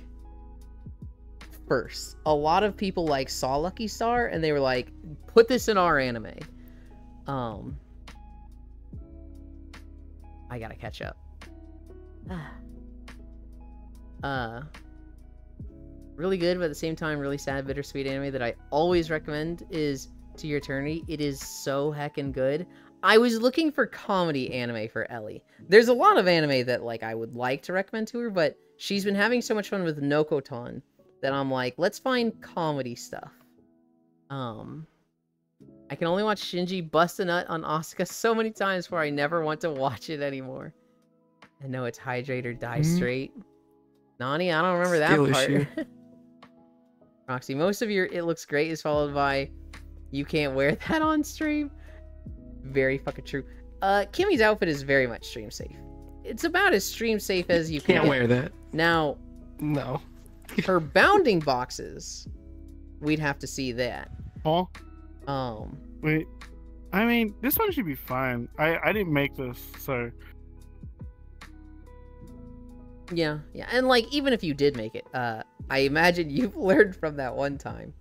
firsts. A lot of people like saw Lucky Star and they were like, put this in our anime. I gotta catch up. Really good, but at the same time, really sad, bittersweet anime that I always recommend is To Your Eternity. It is so heckin' good. I was looking for comedy anime for Ellie. There's a lot of anime that like I would like to recommend to her, but she's been having so much fun with Nokoton that I'm like, let's find comedy stuff. I can only watch Shinji bust a nut on Asuka so many times where I never want to watch it anymore. I know it's hydrate or die straight. Nani, I don't remember that Skill part. issue. Roxy, most of your "it looks great" is followed by "you can't wear that on stream." Very fucking true. Kimmy's outfit is very much stream safe. It's about as stream safe as you can. Can't wear that. Now, No. her bounding boxes, we'd have to see that. Huh? Wait. I mean, this one should be fine. I didn't make this, so. Yeah. And like, even if you did make it, I imagine you've learned from that one time.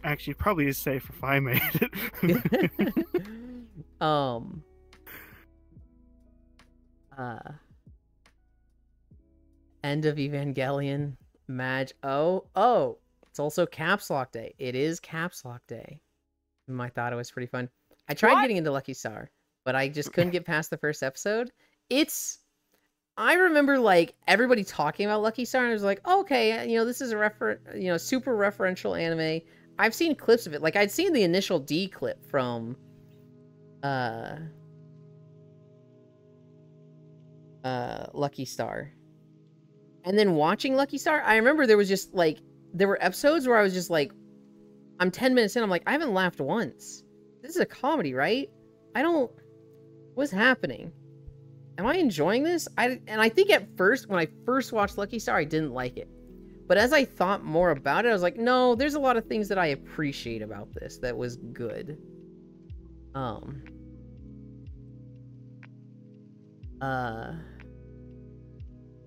Actually, probably is safe if I made it. End of Evangelion, Maj. Oh, it's also Caps Lock Day. It is Caps Lock Day. I thought it was pretty fun. I tried getting into Lucky Star, but I just couldn't get past the first episode. I remember like everybody talking about Lucky Star, and I was like, oh, okay, this is a super referential anime. I've seen clips of it. Like I'd seen the initial D clip from Lucky Star. And then watching Lucky Star, I remember there were episodes where I was just like, I'm 10 minutes in, I'm like, I haven't laughed once. This is a comedy, right? What's happening? Am I enjoying this? And I think at first, when I first watched Lucky Star, I didn't like it. But as I thought more about it, I was like, no, there's a lot of things that I appreciate about this that was good.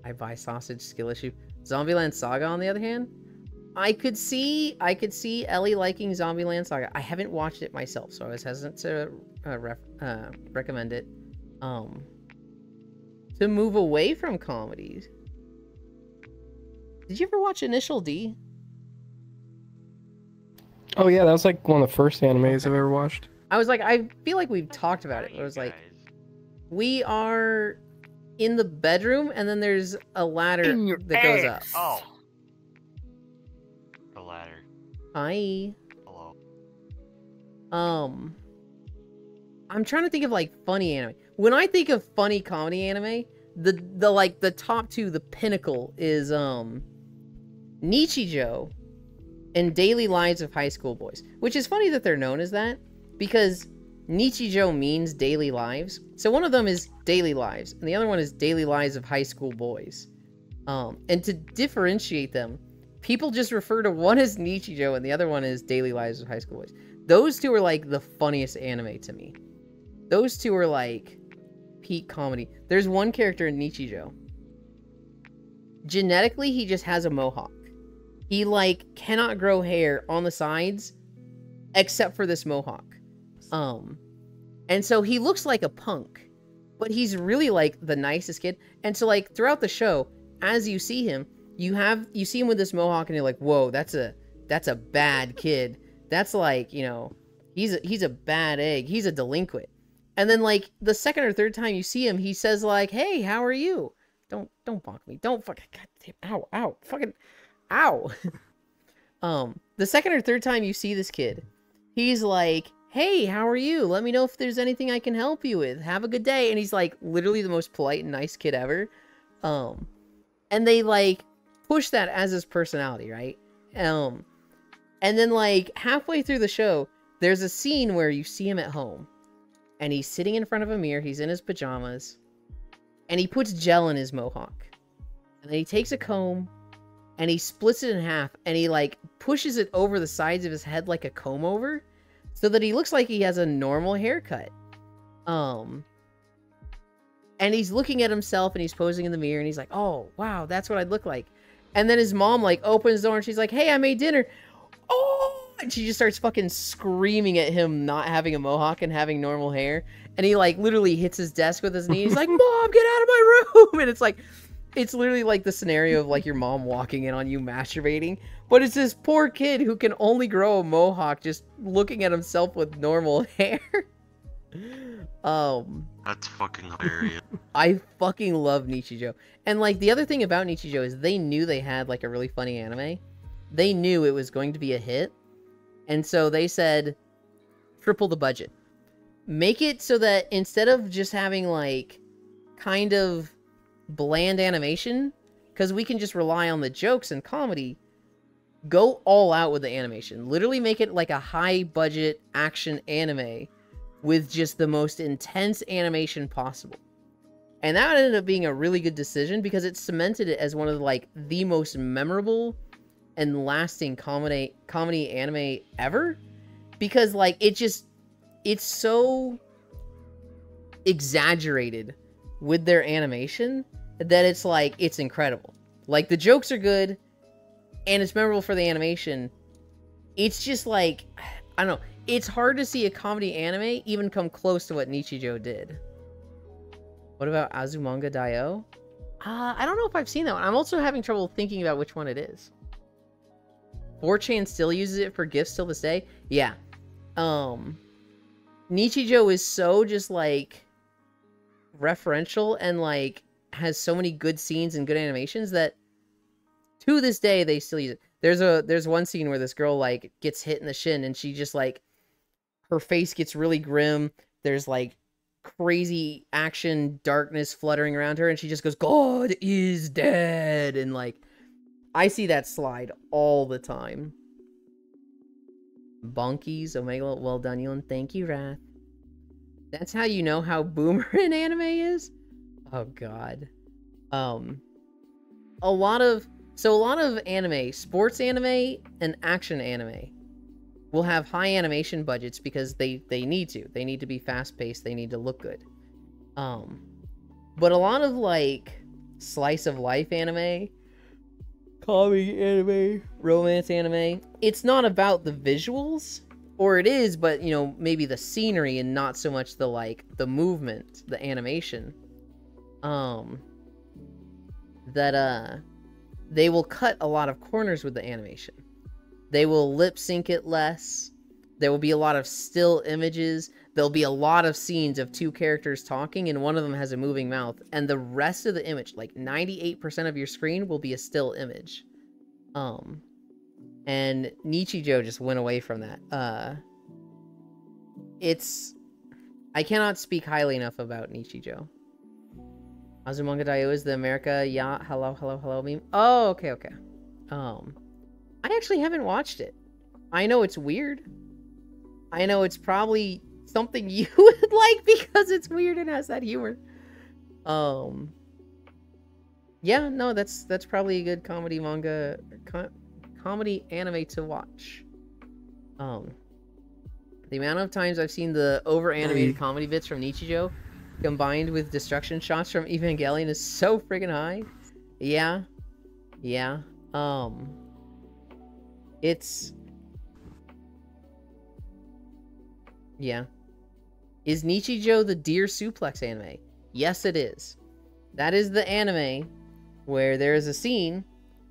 I buy sausage, skill issue. Zombieland Saga, on the other hand, I could see Ellie liking Zombieland Saga. I haven't watched it myself, so I was hesitant to recommend it. To move away from comedies. Did you ever watch Initial D? Oh yeah, that was like one of the first animes I've ever watched. I was like, I feel like we've talked about it. It was like, we are in the bedroom, and then there's a ladder that goes up. Oh. The ladder. Hi. Hello. I'm trying to think of like funny anime. When I think of funny comedy anime, the like the top two, the pinnacle is Nichijou and Daily Lives of High School Boys, which is funny that they're known as that because Nichijou means daily lives. So one of them is Daily Lives and the other one is Daily Lives of High School Boys. And to differentiate them, people just refer to one as Nichijou and the other one as Daily Lives of High School Boys. Those two are like the funniest anime to me. Those two are like peak comedy. There's one character in Nichijou. Genetically, he just has a mohawk. He like cannot grow hair on the sides except for this mohawk. And so he looks like a punk, but he's really like the nicest kid. And so like throughout the show, as you see him, you see him with this mohawk and you're like, whoa, that's a bad kid. That's like, you know, he's a bad egg. He's a delinquent. And then like the second or third time you see him, he says like, hey, how are you? Don't bonk me. Don't fucking, goddamn, ow, fucking, ow. The second or third time you see this kid, he's like, hey, how are you? Let me know if there's anything I can help you with. Have a good day. And he's like literally the most polite and nice kid ever. And they like push that as his personality, right? And then like halfway through the show, there's a scene where you see him at home and he's sitting in front of a mirror. He's in his pajamas and he puts gel in his mohawk. And then he takes a comb and he splits it in half and he like pushes it over the sides of his head like a comb over so that he looks like he has a normal haircut. And he's looking at himself and he's posing in the mirror and he's like, oh, wow, that's what I'd look like. And then his mom like opens the door and she's like, hey, I made dinner. Oh, and she just starts fucking screaming at him not having a mohawk and having normal hair. And he like literally hits his desk with his knee. He's like, Mom, get out of my room. And it's like, it's literally like the scenario of like your mom walking in on you masturbating. But it's this poor kid who can only grow a mohawk just looking at himself with normal hair. That's fucking hilarious. I fucking love Nichijou. And like the other thing about Nichijou is they knew they had like a really funny anime. They knew it was going to be a hit. And so they said, triple the budget. Make it so that instead of just having like kind of bland animation, because we can just rely on the jokes and comedy, go all out with the animation. Literally make it like a high budget action anime with just the most intense animation possible. And that ended up being a really good decision because it cemented it as one of like the most memorable and lasting comedy anime ever. Because like it's so exaggerated with their animation that it's like, it's incredible. Like the jokes are good and it's memorable for the animation. It's just like, I don't know. It's hard to see a comedy anime even come close to what Nichijou did. What about Azumanga Daioh? I don't know if I've seen that one. I'm also having trouble thinking about which one it is. 4chan still uses it for GIFs till this day? Yeah. Nichijou is so just like referential and like has so many good scenes and good animations that to this day they still use it. There's one scene where this girl like gets hit in the shin and she just like her face gets really grim. There's like crazy action darkness fluttering around her and she just goes, God is dead. And like I see that slide all the time. Bonkies, Omega, well done, Elon. Thank you, Wrath. That's how you know how boomer an anime is? Oh god. A lot of anime, sports anime and action anime will have high animation budgets because they need to. They need to be fast-paced, they need to look good. But a lot of like slice of life anime comedy anime, romance anime. It's not about the visuals, or it is, but you know, maybe the scenery and not so much the like the movement, the animation. That they will cut a lot of corners with the animation. They will lip sync it less. There will be a lot of still images. There'll be a lot of scenes of two characters talking, and one of them has a moving mouth. And the rest of the image, like 98% of your screen, will be a still image. And Nichijou just went away from that. I cannot speak highly enough about Nichijou. Azumanga Daioh is the America, yeah, hello meme. Oh, okay. I actually haven't watched it. I know it's weird. I know it's probably something you would like because it's weird and has that humor. Yeah, no, that's probably a good comedy manga, comedy anime to watch. The amount of times I've seen the over-animated comedy bits from Nichijou combined with destruction shots from Evangelion is so friggin' high. Yeah. Yeah. Is Nichijou the deer suplex anime? Yes, it is. That is the anime where there is a scene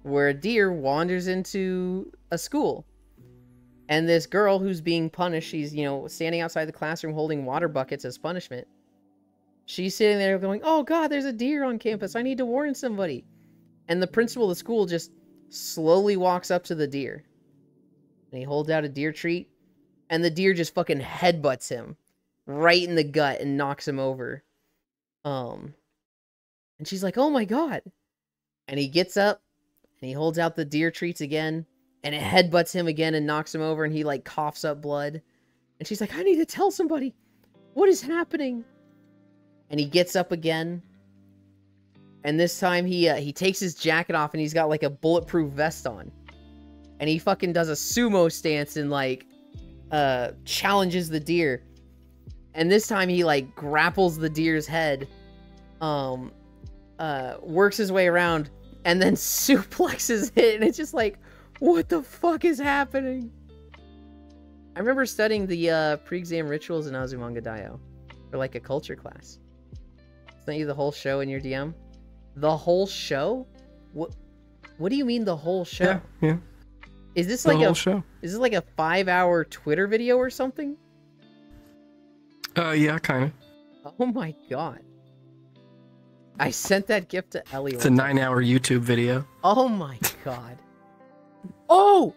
where a deer wanders into a school. And this girl who's being punished, she's, you know, standing outside the classroom holding water buckets as punishment. She's sitting there going, oh god, there's a deer on campus. I need to warn somebody. And the principal of the school just slowly walks up to the deer. And he holds out a deer treat. And the deer just fucking headbutts him right in the gut and knocks him over. And she's like, oh my god. And he gets up and he holds out the deer treats again. And it headbutts him again and knocks him over. And he like coughs up blood. And she's like, I need to tell somebody. What is happening? And he gets up again. And this time he takes his jacket off and he's got like a bulletproof vest on. And he fucking does a sumo stance and like challenges the deer. And this time he like grapples the deer's head. Works his way around and then suplexes it. And it's just like, what the fuck is happening? I remember studying the pre-exam rituals in Azumanga Daioh for like a culture class. Sent you the whole show in your DM? The whole show? What do you mean the whole show? Yeah. Is this The like whole show. Is this like a 5-hour Twitter video or something? Yeah, kind of. Oh my god. I sent that gift to Ellie. It's a 9-hour YouTube video. Oh my god. Oh!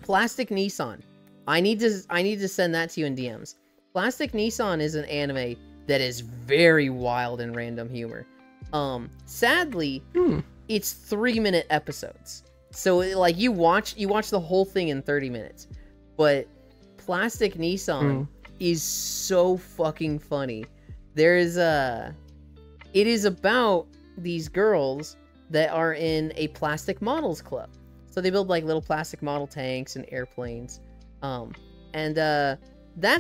Plastic Nissan. I need to send that to you in DMs. Plastic Nissan is an anime that is very wild and random humor. Sadly, it's 3-minute episodes. So like you watch the whole thing in 30 minutes. But Plastic Nissan is so fucking funny. It is about these girls that are in a plastic models club. So they build like little plastic model tanks and airplanes. That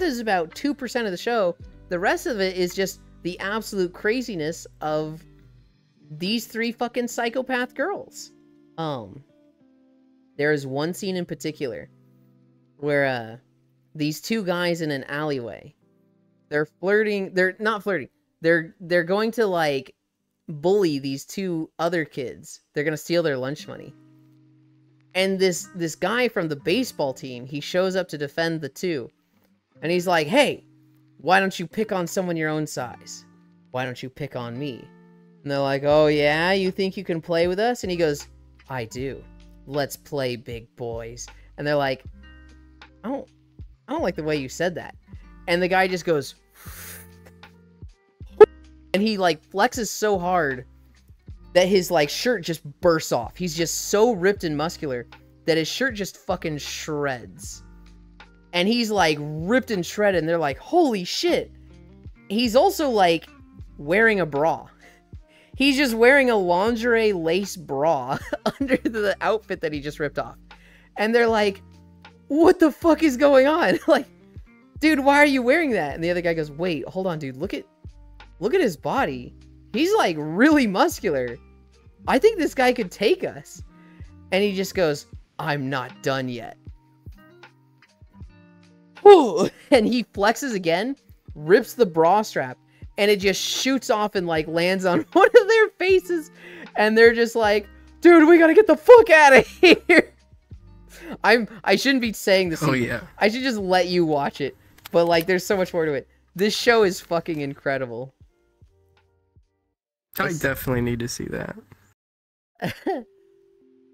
is about 2% of the show. The rest of it is just the absolute craziness of these 3 fucking psychopath girls. There is one scene in particular where these 2 guys in an alleyway, they're flirting. They're not flirting. They're going to like bully these 2 other kids. They're gonna steal their lunch money. And this guy from the baseball team, he shows up to defend the 2. And he's like, hey, why don't you pick on someone your own size? Why don't you pick on me? And they're like, oh yeah, you think you can play with us? And he goes, I do. Let's play, big boys. And they're like, I don't like the way you said that. And the guy just goes, and he like flexes so hard that his like shirt just bursts off. He's just so ripped and muscular that his shirt just fucking shreds. And he's like ripped and shredded, and they're like, holy shit. He's also like wearing a bra. He's just wearing a lingerie lace bra under the outfit that he just ripped off. And they're like, what the fuck is going on? Like, dude, why are you wearing that? And the other guy goes, wait, hold on, dude. Look at his body. He's like really muscular. I think this guy could take us. And he just goes, I'm not done yet. Woo! And he flexes again, rips the bra strap, and it just shoots off and like lands on one of their faces. And they're just like, dude, we gotta get the fuck out of here. I shouldn't be saying this. Oh yeah. I should just let you watch it. But like, there's so much more to it. This show is fucking incredible. I definitely need to see that.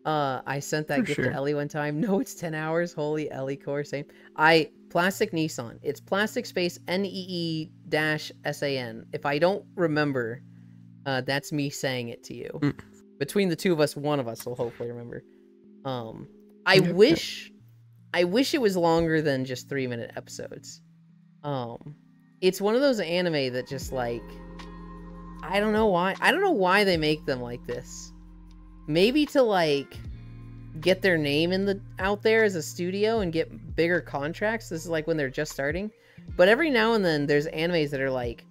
I sent that For gift sure. to Ellie one time. No, it's 10 hours. Holy Ellie core, same. Plastic Nissan. It's plastic space NEE-SAN. If I don't remember, that's me saying it to you. Mm. Between the two of us, one of us will hopefully remember. I wish it was longer than just 3-minute episodes. It's one of those anime that just like, I don't know why they make them like this. Maybe to like get their name out there as a studio and get bigger contracts. This is like when they're just starting. But every now and then there's animes that are like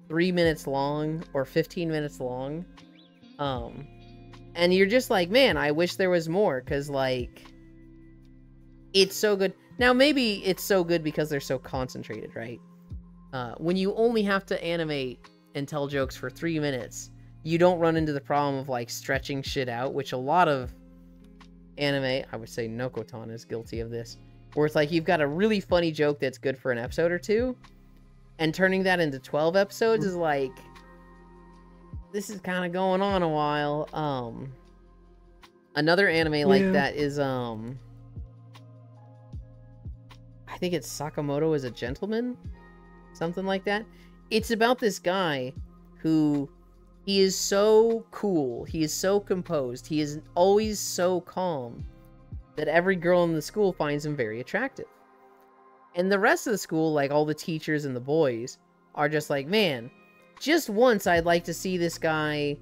3 minutes long or 15 minutes long. And you're just like, man, I wish there was more, because like it's so good. Now maybe it's so good because they're so concentrated, right? When you only have to animate and tell jokes for 3 minutes, you don't run into the problem of like stretching shit out, which a lot of anime, I would say Nokotan is guilty of this, where it's like you've got a really funny joke that's good for an episode or two, and turning that into 12 episodes is like, this is kind of going on a while. Another anime like that is I think it's Sakamoto is a Gentleman, something like that. It's about this guy who, he is so cool, he is so composed, he is always so calm that every girl in the school finds him very attractive. And the rest of the school, like all the teachers and the boys, are just like, man, just once I'd like to see this guy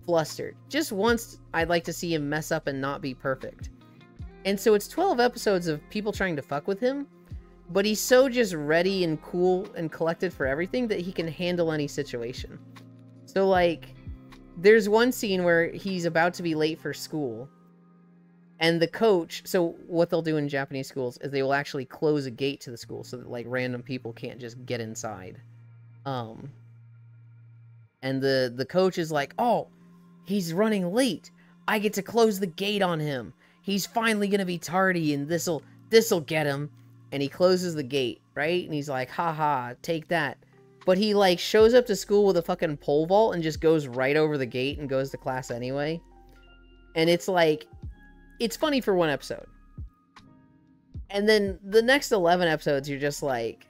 flustered. Just once I'd like to see him mess up and not be perfect. And so it's 12 episodes of people trying to fuck with him, but he's so just ready and cool and collected for everything that he can handle any situation. So like, there's one scene where he's about to be late for school, and the coach, so what they'll do in Japanese schools is they will actually close a gate to the school so that like random people can't just get inside. And the coach is like, oh, he's running late. I get to close the gate on him. He's finally gonna be tardy, and this'll get him. And he closes the gate, right? And he's like, haha, take that. But he like shows up to school with a fucking pole vault and just goes right over the gate and goes to class anyway. And it's like, it's funny for one episode. And then the next 11 episodes, you're just like,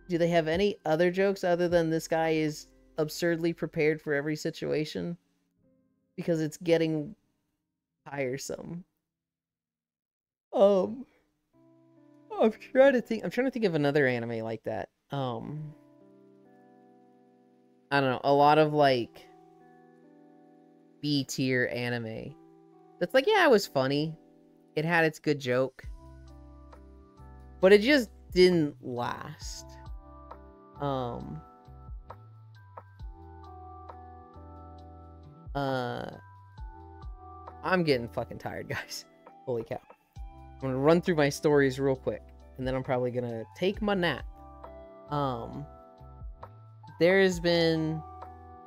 do they have any other jokes other than this guy is absurdly prepared for every situation? Because it's getting tiresome. I'm trying to think of another anime like that. I don't know, a lot of like B tier anime that's like, yeah, it was funny, it had its good joke, but it just didn't last. I'm getting fucking tired, guys. Holy cow. I'm gonna run through my stories real quick, and then I'm probably gonna take my nap. There's been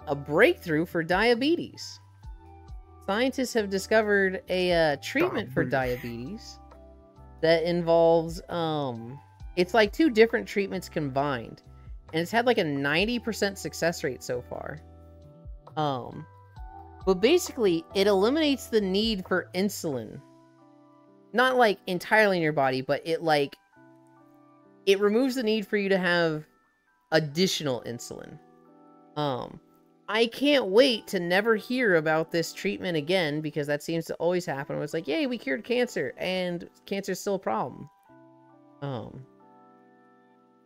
a breakthrough for diabetes. Scientists have discovered a treatment for diabetes that involves, it's like 2 different treatments combined, and it's had like a 90% success rate so far. But basically, it eliminates the need for insulin. Not like entirely in your body, but it removes the need for you to have additional insulin. I can't wait to never hear about this treatment again, because that seems to always happen. Where it's like, yay, we cured cancer, and cancer's still a problem.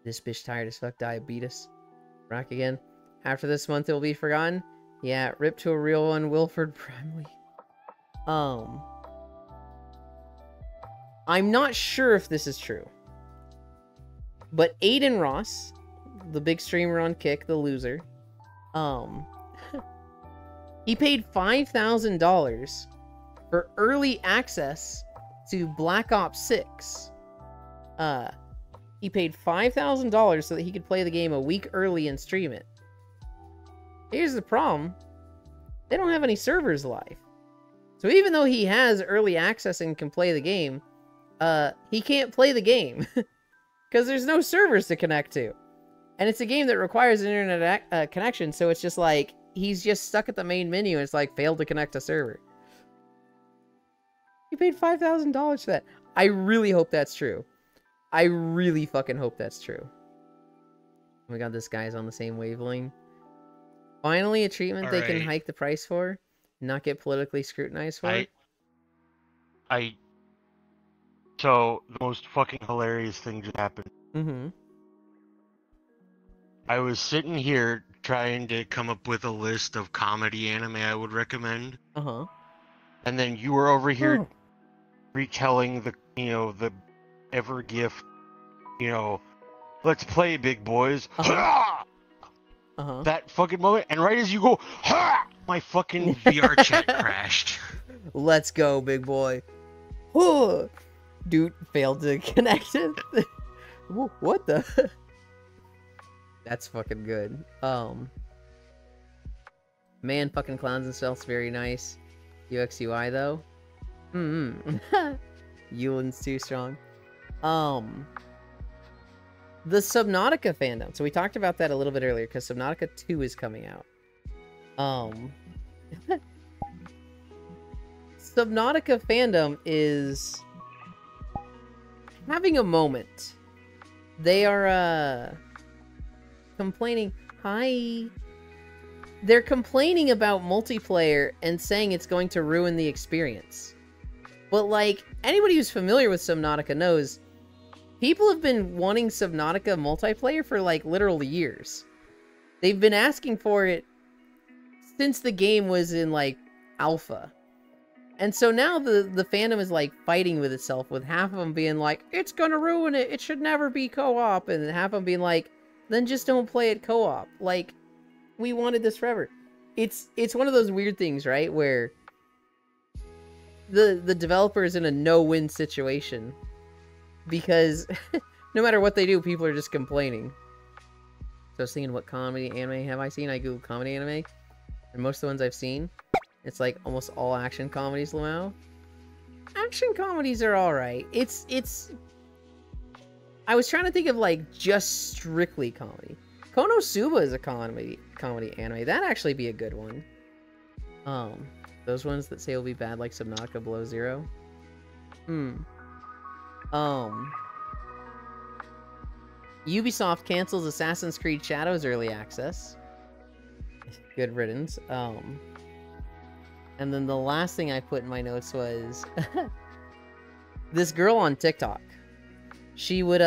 This bitch tired as fuck, diabetes. Rock again. After this month, it will be forgotten. Yeah, rip to a real one, Wilford Brimley. I'm not sure if this is true, but Aiden Ross, the big streamer on Kick, the loser, he paid $5,000 for early access to Black Ops 6. He paid $5,000 so that he could play the game a week early and stream it. Here's the problem. They don't have any servers live. So even though he has early access and can play the game, he can't play the game. Because there's no servers to connect to. And it's a game that requires an internet connection, so it's just like, he's just stuck at the main menu and it's like, failed to connect to server. He paid $5,000 for that. I really hope that's true. I really fucking hope that's true. Oh my god, this guy's on the same wavelength. Finally, a treatment they can hike the price for, not get politically scrutinized for. So, the most fucking hilarious thing just happened. Mm-hmm. I was sitting here trying to come up with a list of comedy anime I would recommend. Uh-huh. And then you were over here retelling the, the ever gift, let's play, big boys. That fucking moment, and right as you go, my fucking VR chat crashed. Let's go, big boy. Dude failed to connect it. What the? That's fucking good. Man, fucking clowns and stealth's very nice. UX UI though. Yulin's too strong. The Subnautica fandom. So we talked about that a little bit earlier because Subnautica 2 is coming out. Subnautica fandom is having a moment. They are complaining. Hi. They're complaining about multiplayer and saying it's going to ruin the experience. But like anybody who's familiar with Subnautica knows, people have been wanting Subnautica multiplayer for like literal years. They've been asking for it since the game was in like alpha. And so now the fandom is like fighting with itself, with half of them being like, it's gonna ruin it, it should never be co-op, and half of them being like, then just don't play it co-op. Like, we wanted this forever. It's one of those weird things, right, where the developer is in a no-win situation. Because no matter what they do, people are just complaining. So I was thinking, what comedy anime have I seen? I googled comedy anime. And most of the ones I've seen, it's like almost all action comedies, Lamau. Action comedies are alright. I was trying to think of like just strictly comedy. Konosuba is a comedy anime. That'd actually be a good one. Those ones that say will be bad, like Subnautica Below Zero. Ubisoft cancels Assassin's Creed Shadows early access. Good riddance. And then the last thing I put in my notes was this girl on TikTok. She would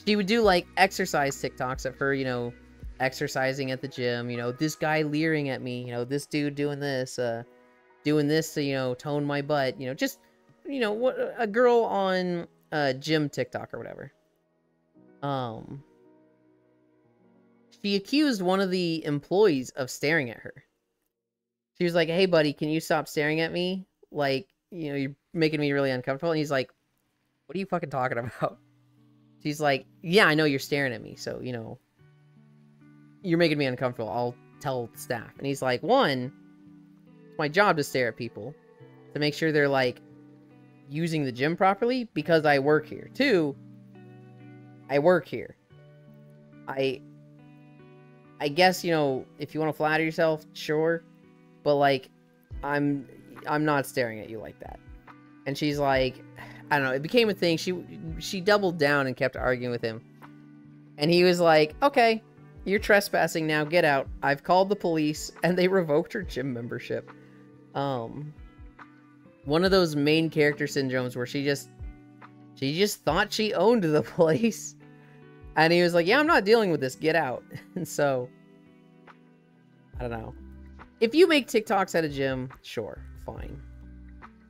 do like exercise TikToks of her, exercising at the gym, this guy leering at me, this dude doing this to, tone my butt, just, what a girl on gym TikTok or whatever. She accused one of the employees of staring at her. She was like, hey buddy, can you stop staring at me? Like, you're making me really uncomfortable. And he's like, what are you fucking talking about? She's like, yeah, I know you're staring at me, so, you're making me uncomfortable. I'll tell staff. And he's like, one, it's my job to stare at people, to make sure they're, like, using the gym properly, because I work here. Two, I work here. I guess, if you want to flatter yourself, sure, but, like, I'm not staring at you like that. And she's like, I don't know, it became a thing. She doubled down and kept arguing with him. And he was like, okay, you're trespassing now, get out. I've called the police, and they revoked her gym membership. One of those main character syndromes where she just thought she owned the place. And he was like, yeah, I'm not dealing with this, get out. And so, I don't know. If you make TikToks at a gym, sure, fine.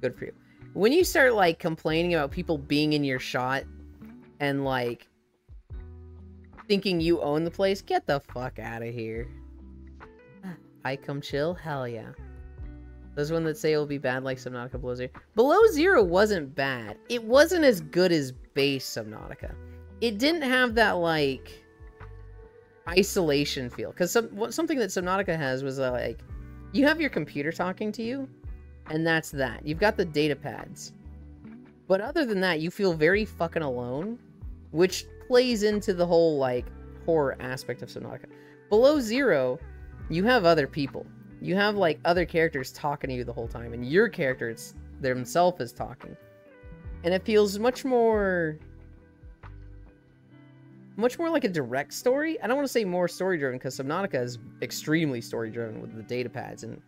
Good for you. When you start, like, complaining about people being in your shot and, like, thinking you own the place, get the fuck out of here. I come chill? Hell yeah. Those one that say it will be bad like Subnautica Below Zero. Below Zero wasn't bad. It wasn't as good as base Subnautica. It didn't have that, like, isolation feel. Because something that Subnautica has was, like, you have your computer talking to you, and that's that. You've got the data pads. But other than that, you feel very fucking alone, which plays into the whole, like, horror aspect of Subnautica. Below Zero, you have other people. You have, like, other characters talking to you the whole time, and your character themselves is talking. And it feels much more like a direct story. I don't want to say more story-driven, because Subnautica is extremely story-driven with the data pads and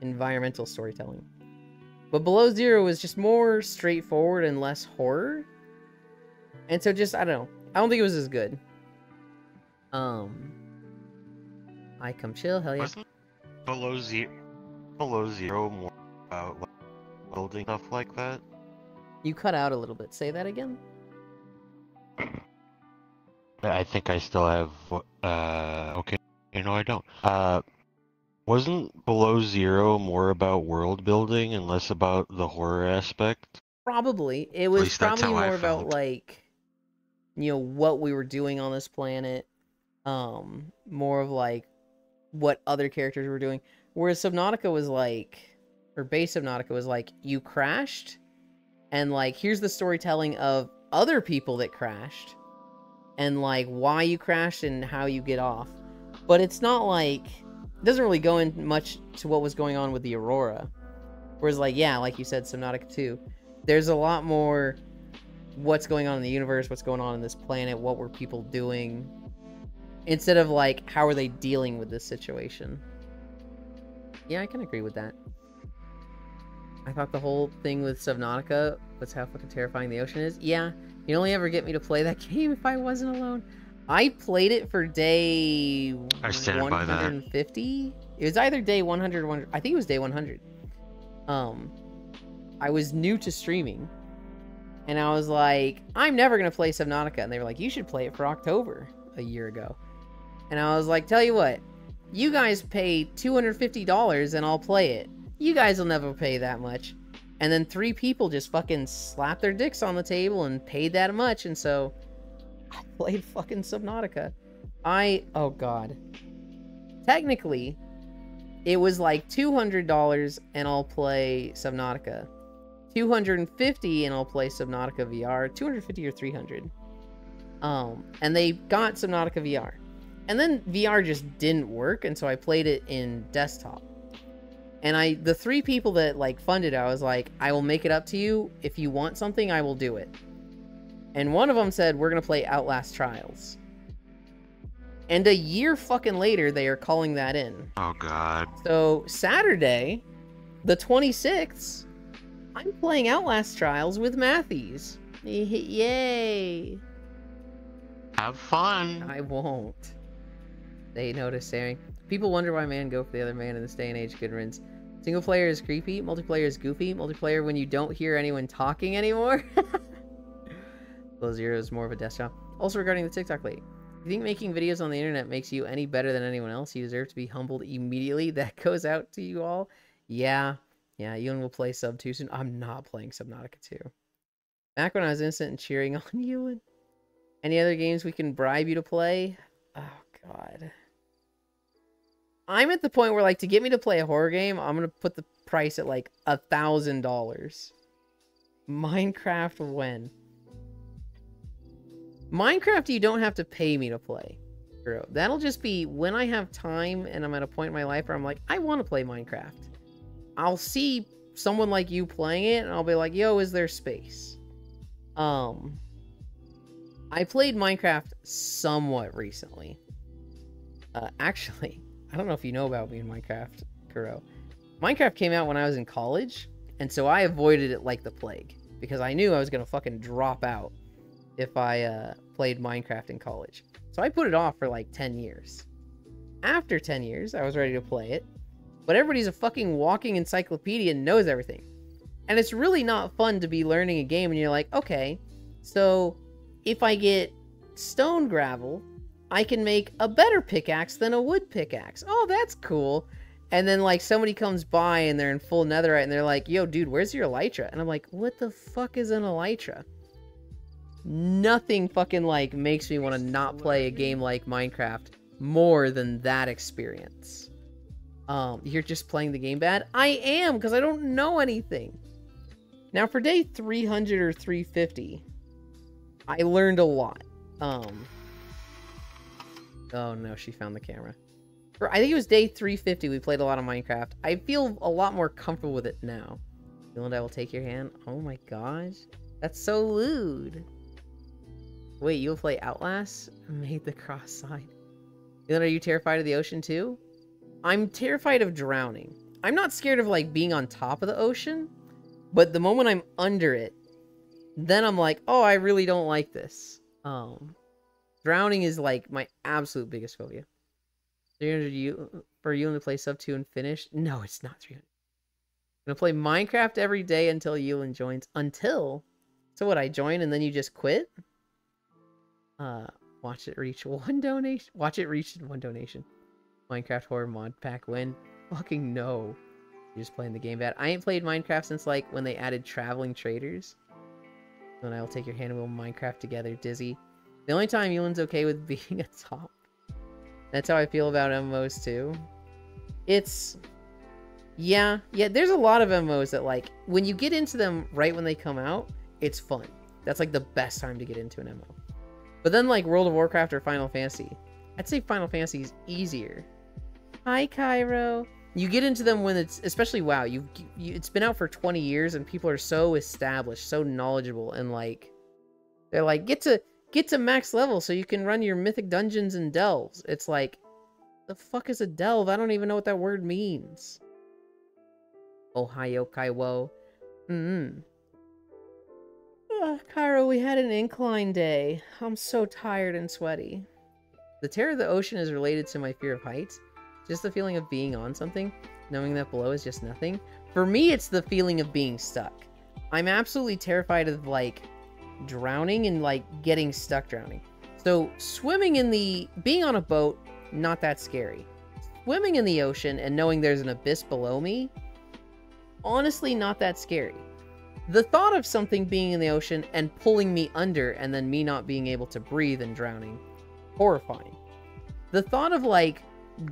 environmental storytelling. But Below Zero is just more straightforward and less horror. And so just, I don't know. I don't think it was as good. I come chill, hell yeah. Wasn't Below Zero more about like, building stuff like that? You cut out a little bit. Say that again? I think I still have. Okay, no, I don't. Wasn't Below Zero more about world building and less about the horror aspect? Probably. It was least that's probably how I more about, felt. like, you know, what we were doing on this planet. More of, like, what other characters were doing. Whereas Subnautica was, like, or base Subnautica was, like, you crashed, and, like, here's the storytelling of other people that crashed, and, like, why you crashed and how you get off. But it's not, like, it doesn't really go in much to what was going on with the Aurora. Whereas, like, yeah, like you said, Subnautica 2, there's a lot more what's going on in the universe, what's going on in this planet, what were people doing, instead of, like, how are they dealing with this situation. Yeah, I can agree with that. I thought the whole thing with Subnautica was how fucking terrifying the ocean is. Yeah, you'd only ever get me to play that game if I wasn't alone. I played it for day I stand by that. 150. It was either day 100 or 100. I think it was day 100. I was new to streaming, and I was like, I'm never gonna play Subnautica, and they were like, you should play it for October a year ago. And I was like, tell you what, you guys pay $250 and I'll play it. You guys will never pay that much. And then 3 people just fucking slapped their dicks on the table and paid that much, and so I played fucking Subnautica. Oh god. Technically, it was like $200 and I'll play Subnautica. $250 and I'll play Subnautica VR. $250 or $300. And they got Subnautica VR. And then VR just didn't work, and so I played it in desktop. And the 3 people that, like, funded it, I was like, I will make it up to you. If you want something, I will do it. And one of them said, we're going to play Outlast Trials. And a year fucking later, they are calling that in. Oh, God. So, Saturday, the 26th, I'm playing Outlast Trials with Matthews. Yay! Have fun. I won't. They notice staring. People wonder why man go for the other man in this day and age. Good riddance. Single player is creepy. Multiplayer is goofy. Multiplayer when you don't hear anyone talking anymore. Below Zero is more of a desktop. Also regarding the TikTok lady. You think making videos on the internet makes you any better than anyone else? You deserve to be humbled immediately. That goes out to you all. Yeah. Yeah, Ewan will play Sub 2 soon. I'm not playing Subnautica 2. Back when I was innocent and cheering on Ewan. Any other games we can bribe you to play? Oh, God. I'm at the point where, like, to get me to play a horror game, I'm going to put the price at, like, $1,000. Minecraft when? Minecraft, you don't have to pay me to play. That'll just be when I have time and I'm at a point in my life where I'm like, I want to play Minecraft. I'll see someone like you playing it, and I'll be like, yo, is there space? I played Minecraft somewhat recently. Actually, I don't know if you know about me in Minecraft, Kuro. Minecraft came out when I was in college, and so I avoided it like the plague, because I knew I was going to fucking drop out if I played Minecraft in college. So I put it off for like 10 years. After 10 years, I was ready to play it, but everybody's a fucking walking encyclopedia and knows everything. And it's really not fun to be learning a game and you're like, okay, so if I get stone gravel, I can make a better pickaxe than a wood pickaxe. Oh, that's cool. And then, like, somebody comes by and they're in full netherite and they're like, yo, dude, where's your elytra? And I'm like, what the fuck is an elytra? Nothing fucking, like, makes me want to not play a game like Minecraft more than that experience. You're just playing the game bad? I am, because I don't know anything. Now, for day 300 or 350, I learned a lot. Oh, no, she found the camera. I think it was day 350 we played a lot of Minecraft. I feel a lot more comfortable with it now. You and I will take your hand. Oh my gosh. That's so lewd. Wait, you'll play Outlast? I made the cross sign. Dylan, are you terrified of the ocean too? I'm terrified of drowning. I'm not scared of, like, being on top of the ocean, but the moment I'm under it, then I'm like, oh, I really don't like this. Drowning is, like, my absolute biggest phobia. 300 for you to play sub 2 and finish? No, it's not 300. I'm gonna play Minecraft every day until Yulin joins. Until? So what, I join and then you just quit? Watch it reach 1 donation. Watch it reach 1 donation. Minecraft Horror Mod Pack win? Fucking no. You're just playing the game bad. I ain't played Minecraft since, like, when they added traveling traders. Then I will take your hand and we'll Minecraft together, Dizzy. The only time Yulin's okay with being a top. That's how I feel about MMOs too. It's... Yeah, there's a lot of MMOs that, like, when you get into them right when they come out, it's fun. That's, like, the best time to get into an MMO. But then, like, World of Warcraft or Final Fantasy, I'd say Final Fantasy is easier. Hi, Cairo. You get into them when it's, especially WoW, it's been out for 20 years and people are so established, so knowledgeable, and, like, they're like, get to max level so you can run your mythic dungeons and delves. It's like, the fuck is a delve? I don't even know what that word means. Ohio Kaiwo. Cairo, we had an incline day. I'm so tired and sweaty. The terror of the ocean is related to my fear of heights. Just the feeling of being on something, knowing that below is just nothing. For me, it's the feeling of being stuck. I'm absolutely terrified of, like, drowning and, like, getting stuck drowning. So being on a boat, not that scary. Swimming in the ocean and knowing there's an abyss below me, honestly not that scary. The thought of something being in the ocean and pulling me under and then me not being able to breathe and drowning, horrifying. The thought of, like,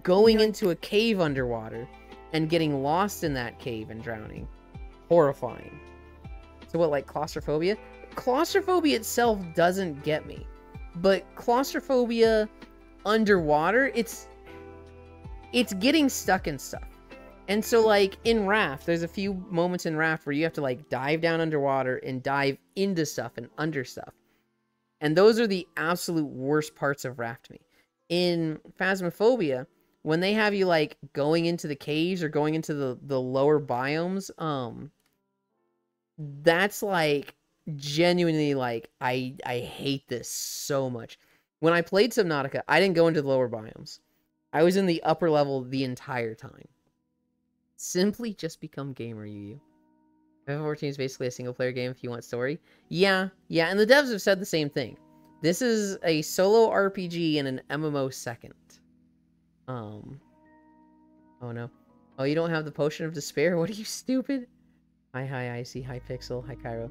going into a cave underwater and getting lost in that cave and drowning, horrifying. So what, like, claustrophobia? Claustrophobia itself doesn't get me, but claustrophobia underwater, it's getting stuck in stuff. And so, like, in Raft, there's a few moments in Raft where you have to, like, dive down underwater and dive into stuff and under stuff. And those are the absolute worst parts of Raft to me. In Phasmophobia, when they have you, like, going into the caves or going into the lower biomes, that's, like, genuinely, like, I hate this so much. When I played Subnautica, I didn't go into the lower biomes. I was in the upper level the entire time. Simply just become gamer, you. FF14 is basically a single-player game if you want story. Yeah, and the devs have said the same thing. This is a solo RPG and an MMO second. Oh no. Oh, you don't have the Potion of Despair? What are you, stupid? Hi, Icy, hi, Pixel, hi, Cairo.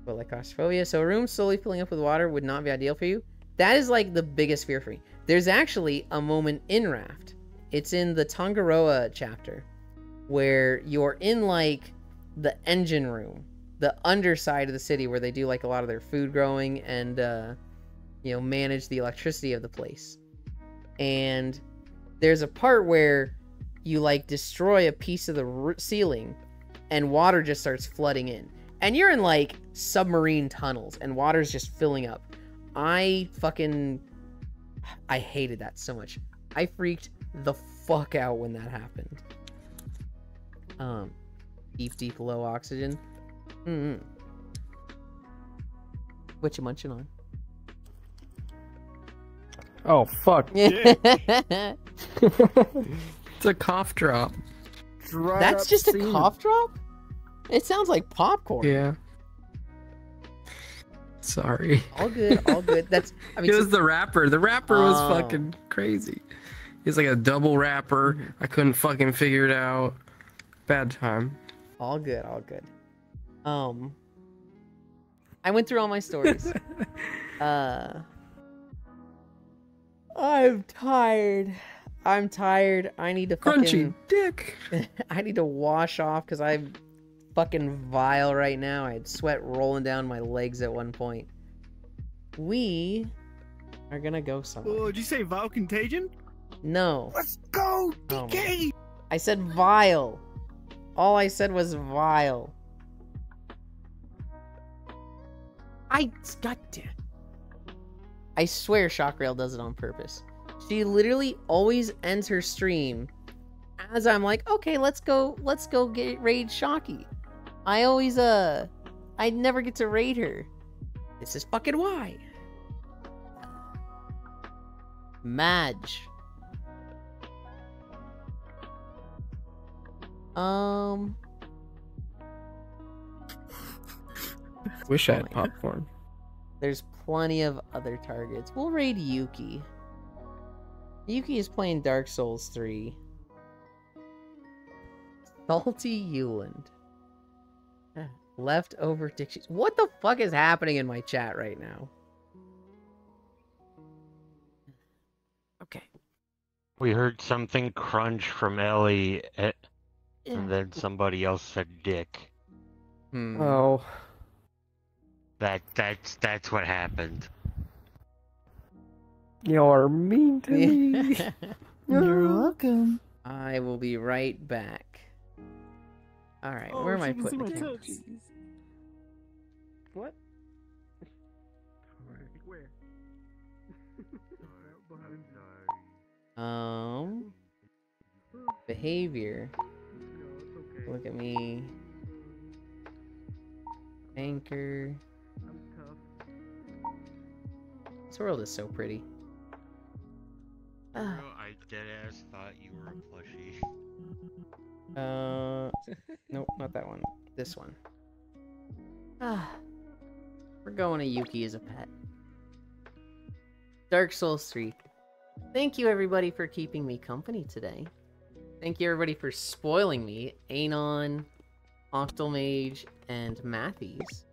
But, like, claustrophobia. So a room slowly filling up with water would not be ideal for you? That is, like, the biggest fear for me. There's actually a moment in Raft. It's in the Tangaroa chapter, where you're in, like, the engine room, the underside of the city where they do, like, a lot of their food growing and, you know, manage the electricity of the place. And there's a part where you, like, destroy a piece of the ceiling and water just starts flooding in. And you're in, like, submarine tunnels and water's just filling up. I hated that so much. I freaked the fuck out when that happened. Deep low oxygen. What you munching on? Oh, fuck. That's It's a cough drop. just a cough drop? It sounds like popcorn. Yeah. Sorry. All good, all good. That's, I mean, It was the rapper. The rapper was fucking crazy. It's like a double wrapper. Mhm. I couldn't fucking figure it out. Bad time. All good, all good. I went through all my stories. I'm tired. I'm tired. I need to Crunchy fucking... dick. I need to wash off because I'm fucking vile right now. I had sweat rolling down my legs at one point. We are gonna go somewhere. Oh, did you say Vile Contagion? No. Let's go, Oh my- DK! I said vile. All I said was vile. Goddamn. I swear Shockrail does it on purpose. She literally always ends her stream as I'm like, okay, let's go get raid Shocky. I always I never get to raid her. This is fucking why. Madge. Wish I had popcorn. There's plenty of other targets. We'll raid Yuki. Yuki is playing Dark Souls 3. Salty Euland. Leftover Dictions. What the fuck is happening in my chat right now? Okay. We heard something crunch from Ellie, and then somebody else said dick. Oh. That's what happened. You're mean to me. You're welcome. I will be right back. Alright, where am I putting the cameras? What? Where? Behavior. Look at me. Anchor. This world is so pretty. Bro, I deadass thought you were a plushie. Nope, not that one. This one. We're going to Yuki as a pet. Dark Souls 3. Thank you everybody for keeping me company today. Thank you everybody for spoiling me. Anon, Octomage, and Matthews.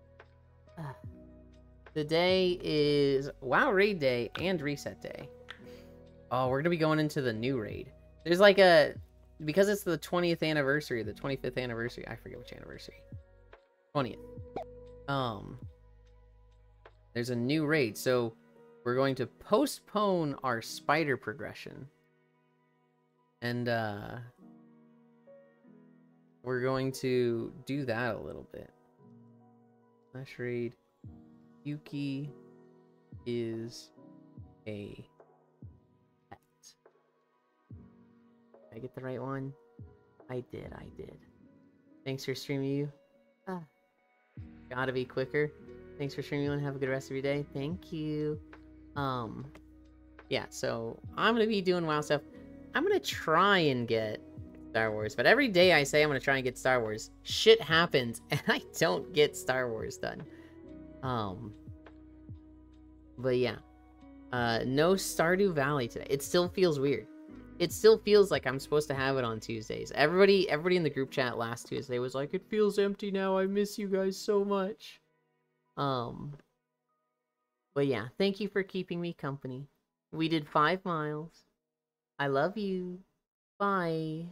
Today is WoW Raid Day and Reset Day. Oh, we're gonna be going into the new raid. There's like a... Because it's the 20th anniversary, the 25th anniversary, I forget which anniversary. 20th. There's a new raid, so we're going to postpone our spider progression. And, we're going to do that a little bit. Slash raid. Yuki is a pet. Did I get the right one? I did. Thanks for streaming, you. Gotta be quicker. Thanks for streaming, and have a good rest of your day. Thank you. Yeah, so I'm gonna be doing WoW stuff. I'm gonna try and get Star Wars, but every day I say I'm gonna try and get Star Wars, shit happens, and I don't get Star Wars done. But yeah. No Stardew Valley today. It still feels weird. It still feels like I'm supposed to have it on Tuesdays. Everybody in the group chat last Tuesday was like, it feels empty now. I miss you guys so much. But yeah, thank you for keeping me company. We did 5 miles. I love you. Bye.